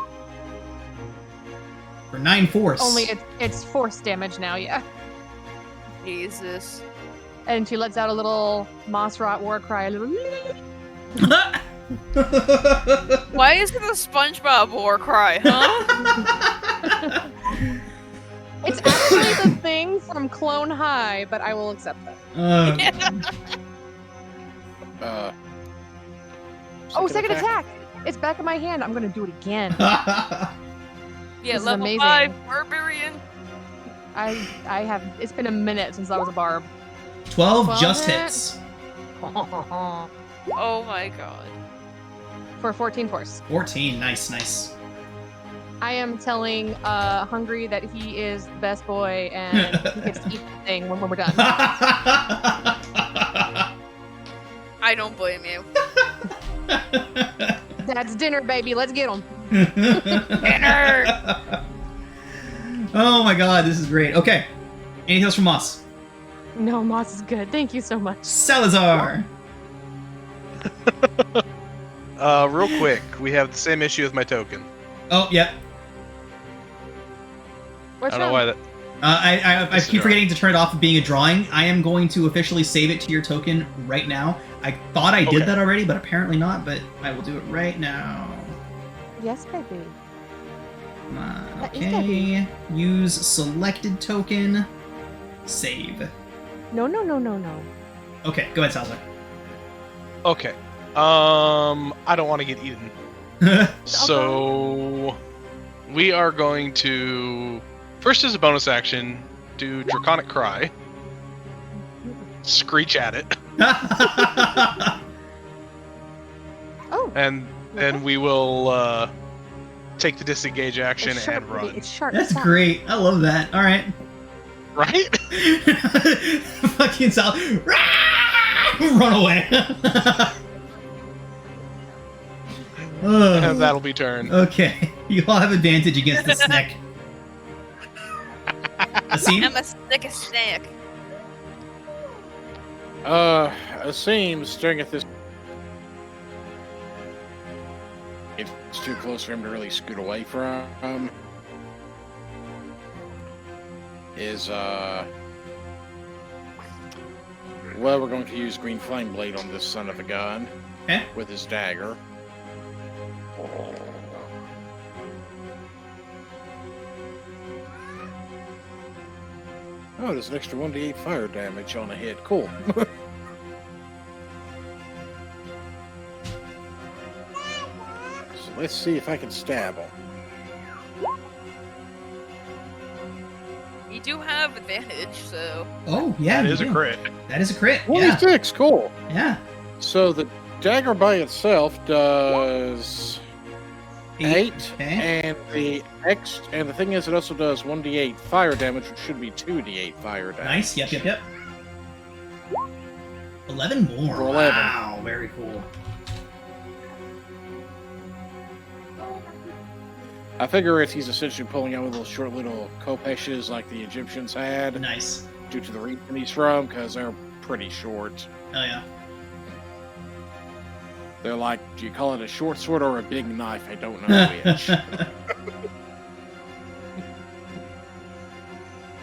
[SPEAKER 1] for 9 force.
[SPEAKER 2] Only it's force damage now, yeah.
[SPEAKER 3] Jesus.
[SPEAKER 2] And she lets out a little moss rot war cry, a little.
[SPEAKER 3] Why is it a SpongeBob war cry, huh?
[SPEAKER 2] It's actually the thing from Clone High, but I will accept that. Oh, second attack! It's back in my hand. I'm gonna do it again.
[SPEAKER 3] Yeah,
[SPEAKER 2] This is
[SPEAKER 3] level
[SPEAKER 2] amazing.
[SPEAKER 3] 5 barbarian.
[SPEAKER 2] I have. It's been a minute since I was a barb.
[SPEAKER 1] 12 just
[SPEAKER 2] hit.
[SPEAKER 1] hits.
[SPEAKER 3] Oh my god.
[SPEAKER 2] For 14 force.
[SPEAKER 1] 14, nice.
[SPEAKER 2] I am telling Hungry that he is the best boy and he gets to eat the thing when we're done.
[SPEAKER 3] I don't blame you.
[SPEAKER 2] That's dinner, baby. Let's get him.
[SPEAKER 3] Dinner!
[SPEAKER 1] Oh my god, this is great. Okay. Anything else from Moss?
[SPEAKER 2] No, Moss is good. Thank you so much.
[SPEAKER 1] Salazar!
[SPEAKER 6] Real quick, we have the same issue with my token.
[SPEAKER 1] Oh, yep.
[SPEAKER 2] What's
[SPEAKER 6] I don't know
[SPEAKER 2] wrong?
[SPEAKER 6] why that.
[SPEAKER 1] I keep forgetting to turn it off of being a drawing. I am going to officially save it to your token right now. I thought I did
[SPEAKER 6] Okay.
[SPEAKER 1] that already, but apparently not, but I will do it right now.
[SPEAKER 2] Yes, baby.
[SPEAKER 1] Come on,
[SPEAKER 2] That is
[SPEAKER 1] okay. Use selected token. Save.
[SPEAKER 2] No.
[SPEAKER 1] Okay, go ahead, Salazar.
[SPEAKER 6] Okay. I don't want to get eaten. So we are going to first, as a bonus action, do Draconic Cry. Screech at it,
[SPEAKER 2] Oh,
[SPEAKER 6] and then we will take the disengage action
[SPEAKER 2] it's sharp,
[SPEAKER 6] and
[SPEAKER 2] baby.
[SPEAKER 6] run.
[SPEAKER 2] It's sharp.
[SPEAKER 1] That's
[SPEAKER 2] Stop.
[SPEAKER 1] great. I love that. All right.
[SPEAKER 6] Right?
[SPEAKER 1] Fucking Sal. Run away.
[SPEAKER 6] And that'll be turn.
[SPEAKER 1] Okay. You all have advantage against the snack. Asim?
[SPEAKER 3] I'm a sick snack.
[SPEAKER 5] Asim staring at this. It's too close for him to really scoot away from. Well, we're going to use Green Flame Blade on this son of a gun.
[SPEAKER 1] Okay.
[SPEAKER 5] With his dagger. Oh, there's an extra 1d8 fire damage on a hit. Cool. So let's see if I can stab him.
[SPEAKER 3] You do have advantage, so.
[SPEAKER 1] Oh, yeah.
[SPEAKER 6] That
[SPEAKER 1] you
[SPEAKER 6] is a
[SPEAKER 1] do.
[SPEAKER 6] crit.
[SPEAKER 1] That is a crit. Yeah.
[SPEAKER 5] 26, cool.
[SPEAKER 1] Yeah.
[SPEAKER 5] So the dagger by itself does 8,
[SPEAKER 1] Okay.
[SPEAKER 5] and the thing is, it also does 1d8 fire damage, which should be 2d8 fire damage.
[SPEAKER 1] Nice. Yep. 11 more.
[SPEAKER 5] For 11.
[SPEAKER 1] Wow. Very cool.
[SPEAKER 5] I figure he's essentially pulling out little short little kopeshes like the Egyptians had,
[SPEAKER 1] Nice.
[SPEAKER 5] due to the region he's from, because they're pretty short.
[SPEAKER 1] Oh, yeah.
[SPEAKER 5] They're like, do you call it a short sword or a big knife? I don't know which.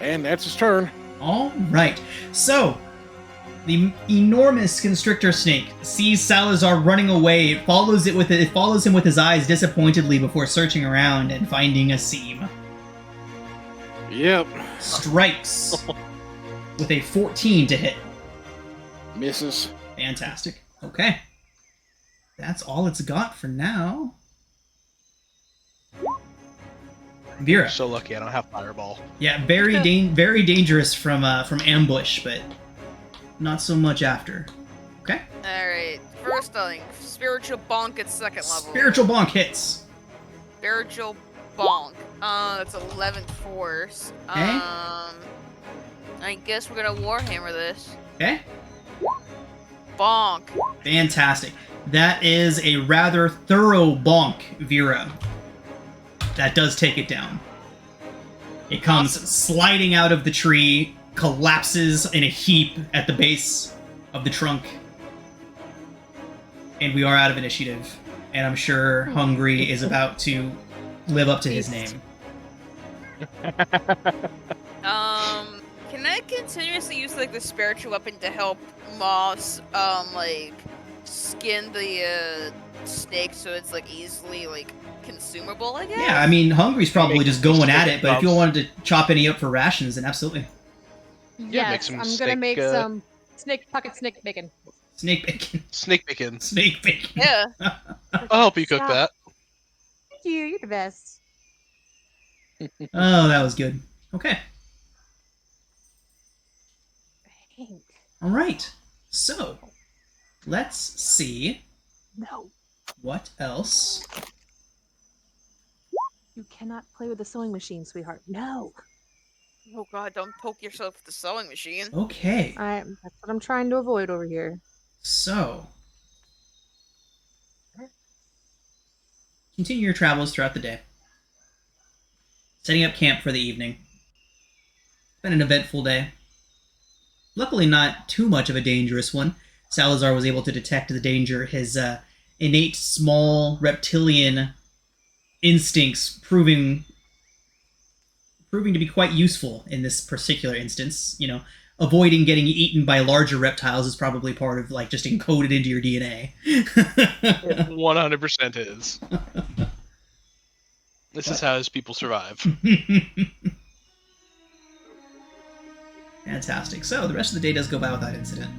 [SPEAKER 5] And that's his turn.
[SPEAKER 1] All right. So, the enormous constrictor snake sees Salazar running away. It follows him with his eyes disappointedly before searching around and finding a seam.
[SPEAKER 5] Yep.
[SPEAKER 1] Strikes with a 14 to hit.
[SPEAKER 5] Misses.
[SPEAKER 1] Fantastic. Okay. That's all it's got for now. Vera.
[SPEAKER 6] So lucky I don't have Fireball.
[SPEAKER 1] Yeah, very dangerous from ambush, but not so much after. Okay.
[SPEAKER 3] Alright, first thing, spiritual bonk at second level.
[SPEAKER 1] Spiritual bonk hits.
[SPEAKER 3] Spiritual bonk. That's 11th force.
[SPEAKER 1] Okay.
[SPEAKER 3] I guess we're gonna Warhammer this.
[SPEAKER 1] Okay.
[SPEAKER 3] Bonk.
[SPEAKER 1] Fantastic. That is a rather thorough bonk, Vera. That does take it down. It comes sliding out of the tree, collapses in a heap at the base of the trunk, and we are out of initiative. And I'm sure Hungry is about to live up to his name.
[SPEAKER 3] Can I continuously use like the spiritual weapon to help Moss like skin the snake so it's like easily like consumable, I guess?
[SPEAKER 1] Yeah, I mean, Hungry's probably
[SPEAKER 4] Make
[SPEAKER 1] just
[SPEAKER 4] some
[SPEAKER 1] going at
[SPEAKER 4] stick
[SPEAKER 1] it, but if you
[SPEAKER 4] bumps.
[SPEAKER 1] wanted to chop any up for rations, then absolutely.
[SPEAKER 6] Yeah, make
[SPEAKER 2] Yes,
[SPEAKER 6] some
[SPEAKER 2] I'm gonna
[SPEAKER 6] snake,
[SPEAKER 2] make some pocket snake bacon.
[SPEAKER 1] Snake bacon.
[SPEAKER 6] Snake bacon.
[SPEAKER 1] Snake bacon.
[SPEAKER 3] Yeah.
[SPEAKER 6] I'll help you cook
[SPEAKER 2] Stop.
[SPEAKER 6] that.
[SPEAKER 2] Thank you. You're the best.
[SPEAKER 1] Oh, that was good. Okay.
[SPEAKER 2] Hank.
[SPEAKER 1] All right. So, let's see
[SPEAKER 2] No,
[SPEAKER 1] what else.
[SPEAKER 2] you cannot play with the sewing machine, sweetheart. No.
[SPEAKER 3] Oh god, don't poke yourself with the sewing machine.
[SPEAKER 1] Okay.
[SPEAKER 2] That's what I'm trying to avoid over here.
[SPEAKER 1] So, continue your travels throughout the day. Setting up camp for the evening. It's been an eventful day. Luckily, not too much of a dangerous one. Salazar was able to detect the danger. His innate small reptilian instincts proving to be quite useful in this particular instance. You know, avoiding getting eaten by larger reptiles is probably part of like just encoded into your DNA.
[SPEAKER 6] It 100% is. This is how his people survive.
[SPEAKER 1] Fantastic. So the rest of the day does go by without incident,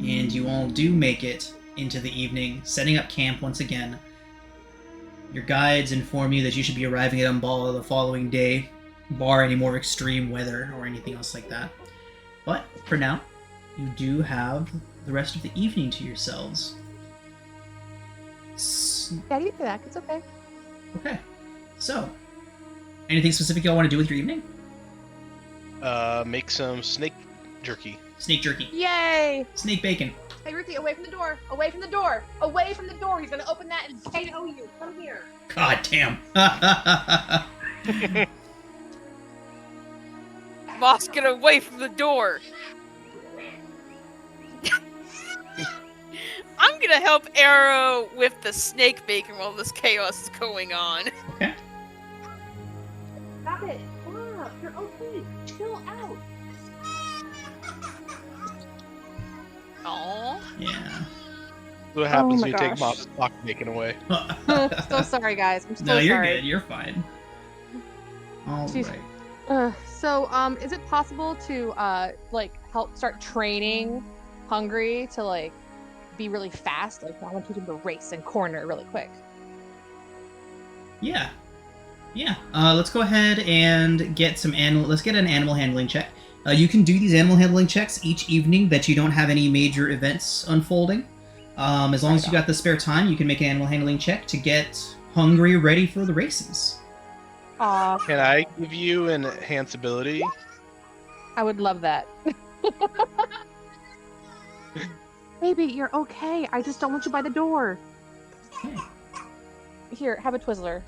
[SPEAKER 1] and you all do make it into the evening, setting up camp once again. Your guides inform you that you should be arriving at Umballa the following day, bar any more extreme weather or anything else like that. But for now, you do have the rest of the evening to yourselves.
[SPEAKER 2] Yeah, you do that. It's okay.
[SPEAKER 1] Okay. So, anything specific y'all want to do with your evening?
[SPEAKER 6] Make some snake jerky.
[SPEAKER 1] Snake jerky.
[SPEAKER 2] Yay!
[SPEAKER 1] Snake bacon.
[SPEAKER 2] Hey, Ruthie, away from the door! Away from the door! Away from the door! He's gonna open that and KO you! Come here!
[SPEAKER 1] God damn.
[SPEAKER 3] Moss, get away from the door! I'm gonna help Arrow with the snake bacon while this chaos is going on.
[SPEAKER 1] Okay.
[SPEAKER 2] Stop it! Stop! You're okay! Chill out!
[SPEAKER 3] Aww.
[SPEAKER 1] Yeah.
[SPEAKER 6] What happens
[SPEAKER 2] my
[SPEAKER 6] when you take
[SPEAKER 2] gosh.
[SPEAKER 6] Mob's clock bacon away?
[SPEAKER 2] So sorry, guys. I'm so
[SPEAKER 1] No, you're
[SPEAKER 2] sorry.
[SPEAKER 1] good. You're fine. All
[SPEAKER 2] Jeez.
[SPEAKER 1] right.
[SPEAKER 2] So, is it possible to, like, help start training Hungry to, like, be really fast? Like, I want to teach him to race and corner really quick.
[SPEAKER 1] Yeah. Yeah. Let's go ahead and get some Let's get an animal handling check. You can do these animal handling checks each evening that you don't have any major events unfolding. As long as you got the spare time, you can make an animal handling check to get Hungry ready for the races.
[SPEAKER 2] Aw,
[SPEAKER 6] Can I give you an enhance ability?
[SPEAKER 2] I would love that. Baby, you're okay. I just don't want you by the door.
[SPEAKER 1] Okay.
[SPEAKER 2] Here, have a Twizzler.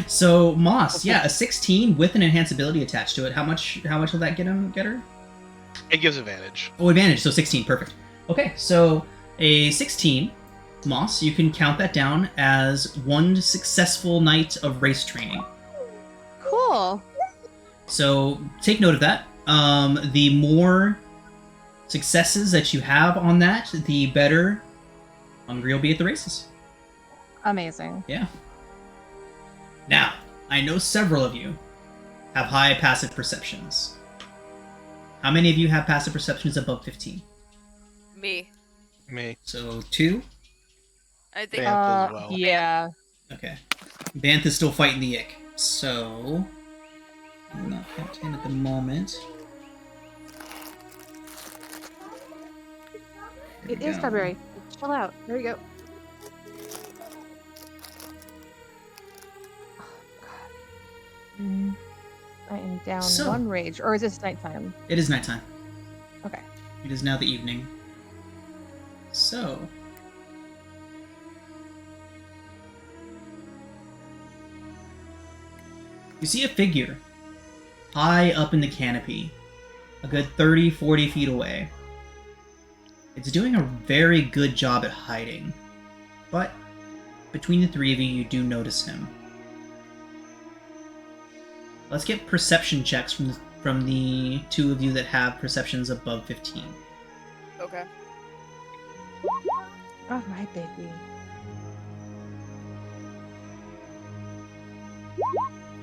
[SPEAKER 1] So Moss, yeah, a 16 with an enhanced ability attached to it. How much will that get her?
[SPEAKER 6] It gives advantage.
[SPEAKER 1] Oh, advantage. So 16, perfect. Okay, so a 16, Moss, you can count that down as one successful night of race training.
[SPEAKER 2] Cool.
[SPEAKER 1] So take note of that. The more successes that you have on that, the better Hungry will be at the races.
[SPEAKER 2] Amazing.
[SPEAKER 1] Yeah. Now, I know several of you have high passive perceptions. How many of you have passive perceptions above 15?
[SPEAKER 3] Me.
[SPEAKER 6] Me.
[SPEAKER 1] So 2?
[SPEAKER 3] I think.
[SPEAKER 6] Bantha as well.
[SPEAKER 2] Yeah.
[SPEAKER 1] Okay. Banth is still fighting the ick. So, I'm not count 10 at the moment. There
[SPEAKER 2] It
[SPEAKER 1] we
[SPEAKER 2] is
[SPEAKER 1] go.
[SPEAKER 2] Strawberry. Chill out. There we go. Oh, God. I am down
[SPEAKER 1] So-
[SPEAKER 2] one rage. Or is this nighttime?
[SPEAKER 1] It is nighttime.
[SPEAKER 2] Okay.
[SPEAKER 1] It is now the evening. So, you see a figure high up in the canopy, a good 30, 40 feet away. It's doing a very good job at hiding. But between the three of you, you do notice him. Let's get perception checks from the two of you that have perceptions above 15.
[SPEAKER 3] Okay.
[SPEAKER 2] All right, baby.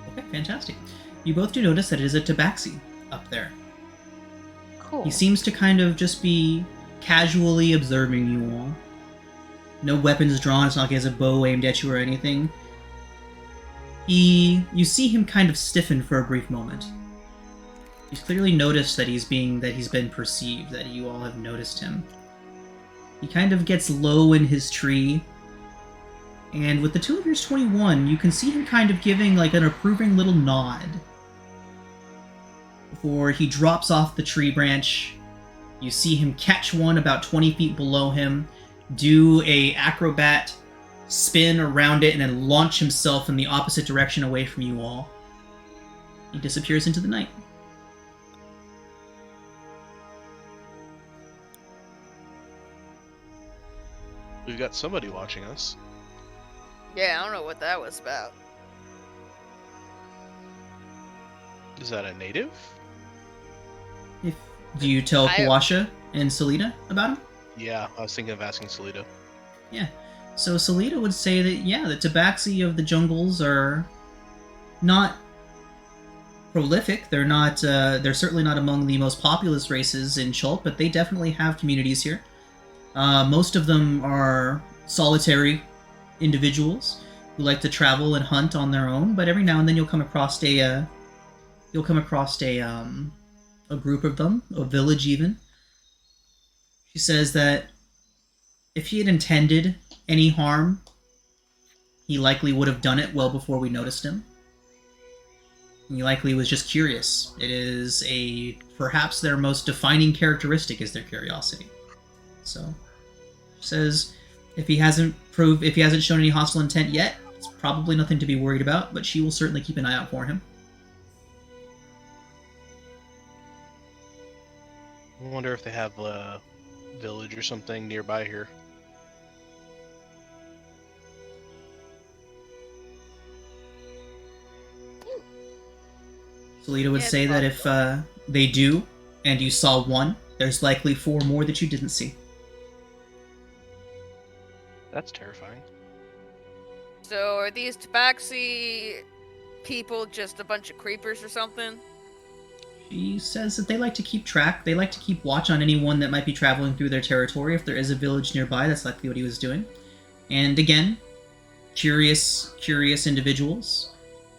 [SPEAKER 1] Okay, fantastic. You both do notice that it is a tabaxi up there.
[SPEAKER 2] Cool.
[SPEAKER 1] He seems to kind of just be casually observing you all. No weapons drawn, it's not like he has a bow aimed at you or anything. You see him kind of stiffen for a brief moment. He's clearly noticed that he's been perceived, that you all have noticed him. He kind of gets low in his tree, and with the two of yours 21, you can see him kind of giving like an approving little nod. Before he drops off the tree branch, you see him catch one about 20 feet below him, do a acrobat spin around it, and then launch himself in the opposite direction away from you all. He disappears into the night.
[SPEAKER 4] We've got somebody watching us.
[SPEAKER 3] Yeah, I don't know what that was about.
[SPEAKER 4] Is that a native?
[SPEAKER 1] Do you tell
[SPEAKER 3] I-
[SPEAKER 1] Kawasha and Salida about him?
[SPEAKER 4] Yeah, I was thinking of asking Salida.
[SPEAKER 1] Yeah. So Salida would say that, yeah, the tabaxi of the jungles are not prolific. They're not. They're certainly not among the most populous races in Chult, but they definitely have communities here. Most of them are solitary individuals who like to travel and hunt on their own. But every now and then you'll come across a group of them, a village even. She says that if he had intended any harm, he likely would have done it well before we noticed him. He likely was just curious. It is perhaps their most defining characteristic is their curiosity. So, she says if he hasn't shown any hostile intent yet, it's probably nothing to be worried about, but she will certainly keep an eye out for him.
[SPEAKER 4] I wonder if they have a village or something nearby here.
[SPEAKER 1] Salida would
[SPEAKER 3] Yeah,
[SPEAKER 1] say that if they do, and you saw one, there's likely 4 more that you didn't see.
[SPEAKER 4] That's terrifying.
[SPEAKER 3] So are these tabaxi people just a bunch of creepers or something?
[SPEAKER 1] She says that they like to keep track. They like to keep watch on anyone that might be traveling through their territory. If there is a village nearby, that's likely what he was doing. And again, curious individuals.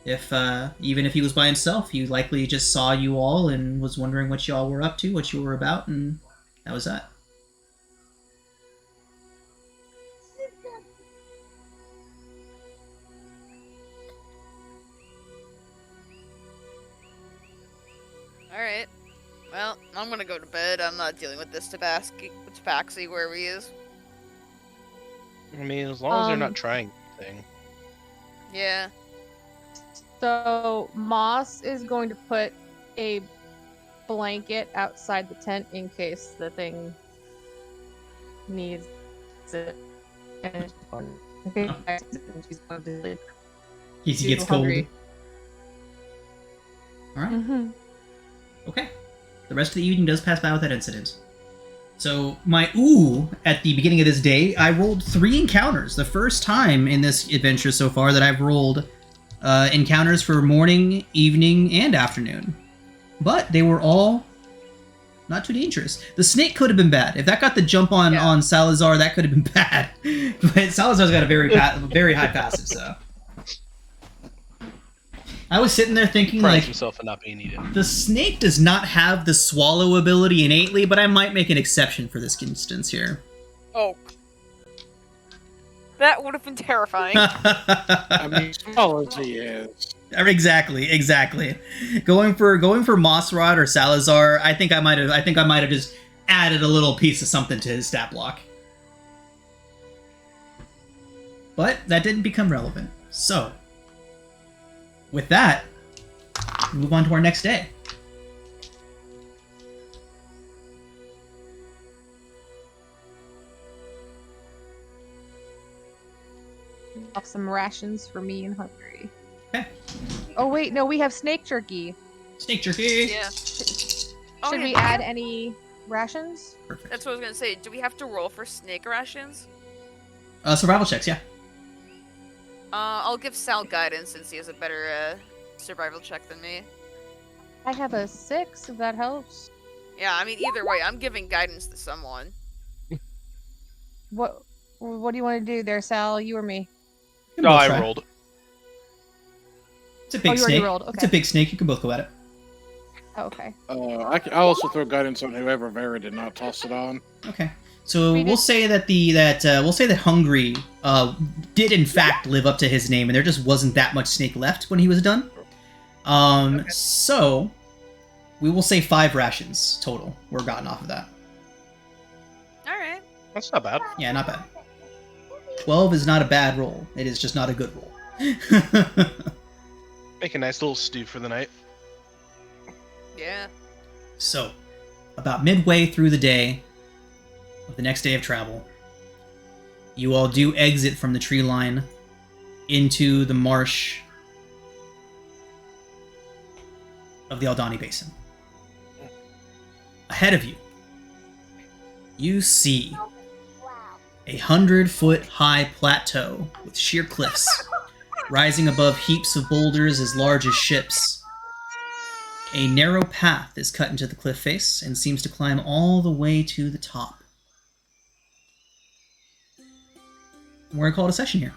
[SPEAKER 1] If even if he was by himself, he likely just saw you all and was wondering what y'all were up to, what you were about, and that was that.
[SPEAKER 3] Alright. Well, I'm gonna go to bed. I'm not dealing with this tabaxi wherever he is.
[SPEAKER 4] I mean, as long as they're
[SPEAKER 2] Um,
[SPEAKER 4] not trying anything.
[SPEAKER 3] Yeah.
[SPEAKER 2] So Moss is going to put a blanket outside the tent in case the thing needs it. And she's going to sleep.
[SPEAKER 1] He
[SPEAKER 2] She's
[SPEAKER 1] gets cold.
[SPEAKER 2] hungry.
[SPEAKER 1] Alright.
[SPEAKER 2] Mm-hmm.
[SPEAKER 1] Okay. The rest of the evening does pass by without incident. So, my ooh at the beginning of this day, I rolled 3 encounters. The first time in this adventure so far that I've rolled encounters for morning, evening, and afternoon. But they were all not too dangerous. The snake could have been bad. If that got the jump on Salazar, that could have been bad. But Salazar's got a very high passive, so... I was sitting there thinking,
[SPEAKER 4] Prides
[SPEAKER 1] like,
[SPEAKER 4] himself in not being eaten.
[SPEAKER 1] the snake does not have the swallow ability innately, but I might make an exception for this instance here.
[SPEAKER 3] Oh. That would have been terrifying.
[SPEAKER 5] I mean, small as he is.
[SPEAKER 1] Exactly. Going for Moss Rod or Salazar, I think I might have just added a little piece of something to his stat block. But that didn't become relevant. So, with that, we move on to our next day.
[SPEAKER 2] off some rations for me and Hungry.
[SPEAKER 1] Okay.
[SPEAKER 2] Oh wait, no, we have snake jerky.
[SPEAKER 1] Snake jerky.
[SPEAKER 3] Yeah.
[SPEAKER 2] Should
[SPEAKER 3] yeah,
[SPEAKER 2] we add any rations?
[SPEAKER 1] Perfect.
[SPEAKER 3] That's what I was gonna say. Do we have to roll for snake rations?
[SPEAKER 1] Survival checks, yeah.
[SPEAKER 3] I'll give Sal guidance since he has a better survival check than me.
[SPEAKER 2] I have a 6, if that helps.
[SPEAKER 3] Yeah, I mean either way, I'm giving guidance to someone.
[SPEAKER 2] What do you want to do there, Sal? You or me?
[SPEAKER 1] You can
[SPEAKER 6] No,
[SPEAKER 1] both
[SPEAKER 6] I
[SPEAKER 1] try.
[SPEAKER 6] rolled.
[SPEAKER 1] It's a big
[SPEAKER 2] you already
[SPEAKER 1] snake.
[SPEAKER 2] rolled,
[SPEAKER 1] It's a
[SPEAKER 2] okay.
[SPEAKER 1] big snake. You can both go at it.
[SPEAKER 2] Oh, okay.
[SPEAKER 5] I'll also throw guidance on whoever Vera did not toss it on.
[SPEAKER 1] Okay. So
[SPEAKER 2] We
[SPEAKER 1] we'll
[SPEAKER 2] did-
[SPEAKER 1] say that we'll say that Hungry did in fact live up to his name, and there just wasn't that much snake left when he was done. So we will say 5 rations total were gotten off of that.
[SPEAKER 3] Alright.
[SPEAKER 6] That's not bad.
[SPEAKER 1] Yeah, not bad. 12 is not a bad roll. It is just not a good roll.
[SPEAKER 6] Make a nice little stew for the night.
[SPEAKER 3] Yeah.
[SPEAKER 1] So, about midway through the day of the next day of travel, you all do exit from the tree line into the marsh of the Aldani Basin. Ahead of you, you see a 100-foot high plateau with sheer cliffs, rising above heaps of boulders as large as ships. A narrow path is cut into the cliff face and seems to climb all the way to the top. We're going to call it a session here.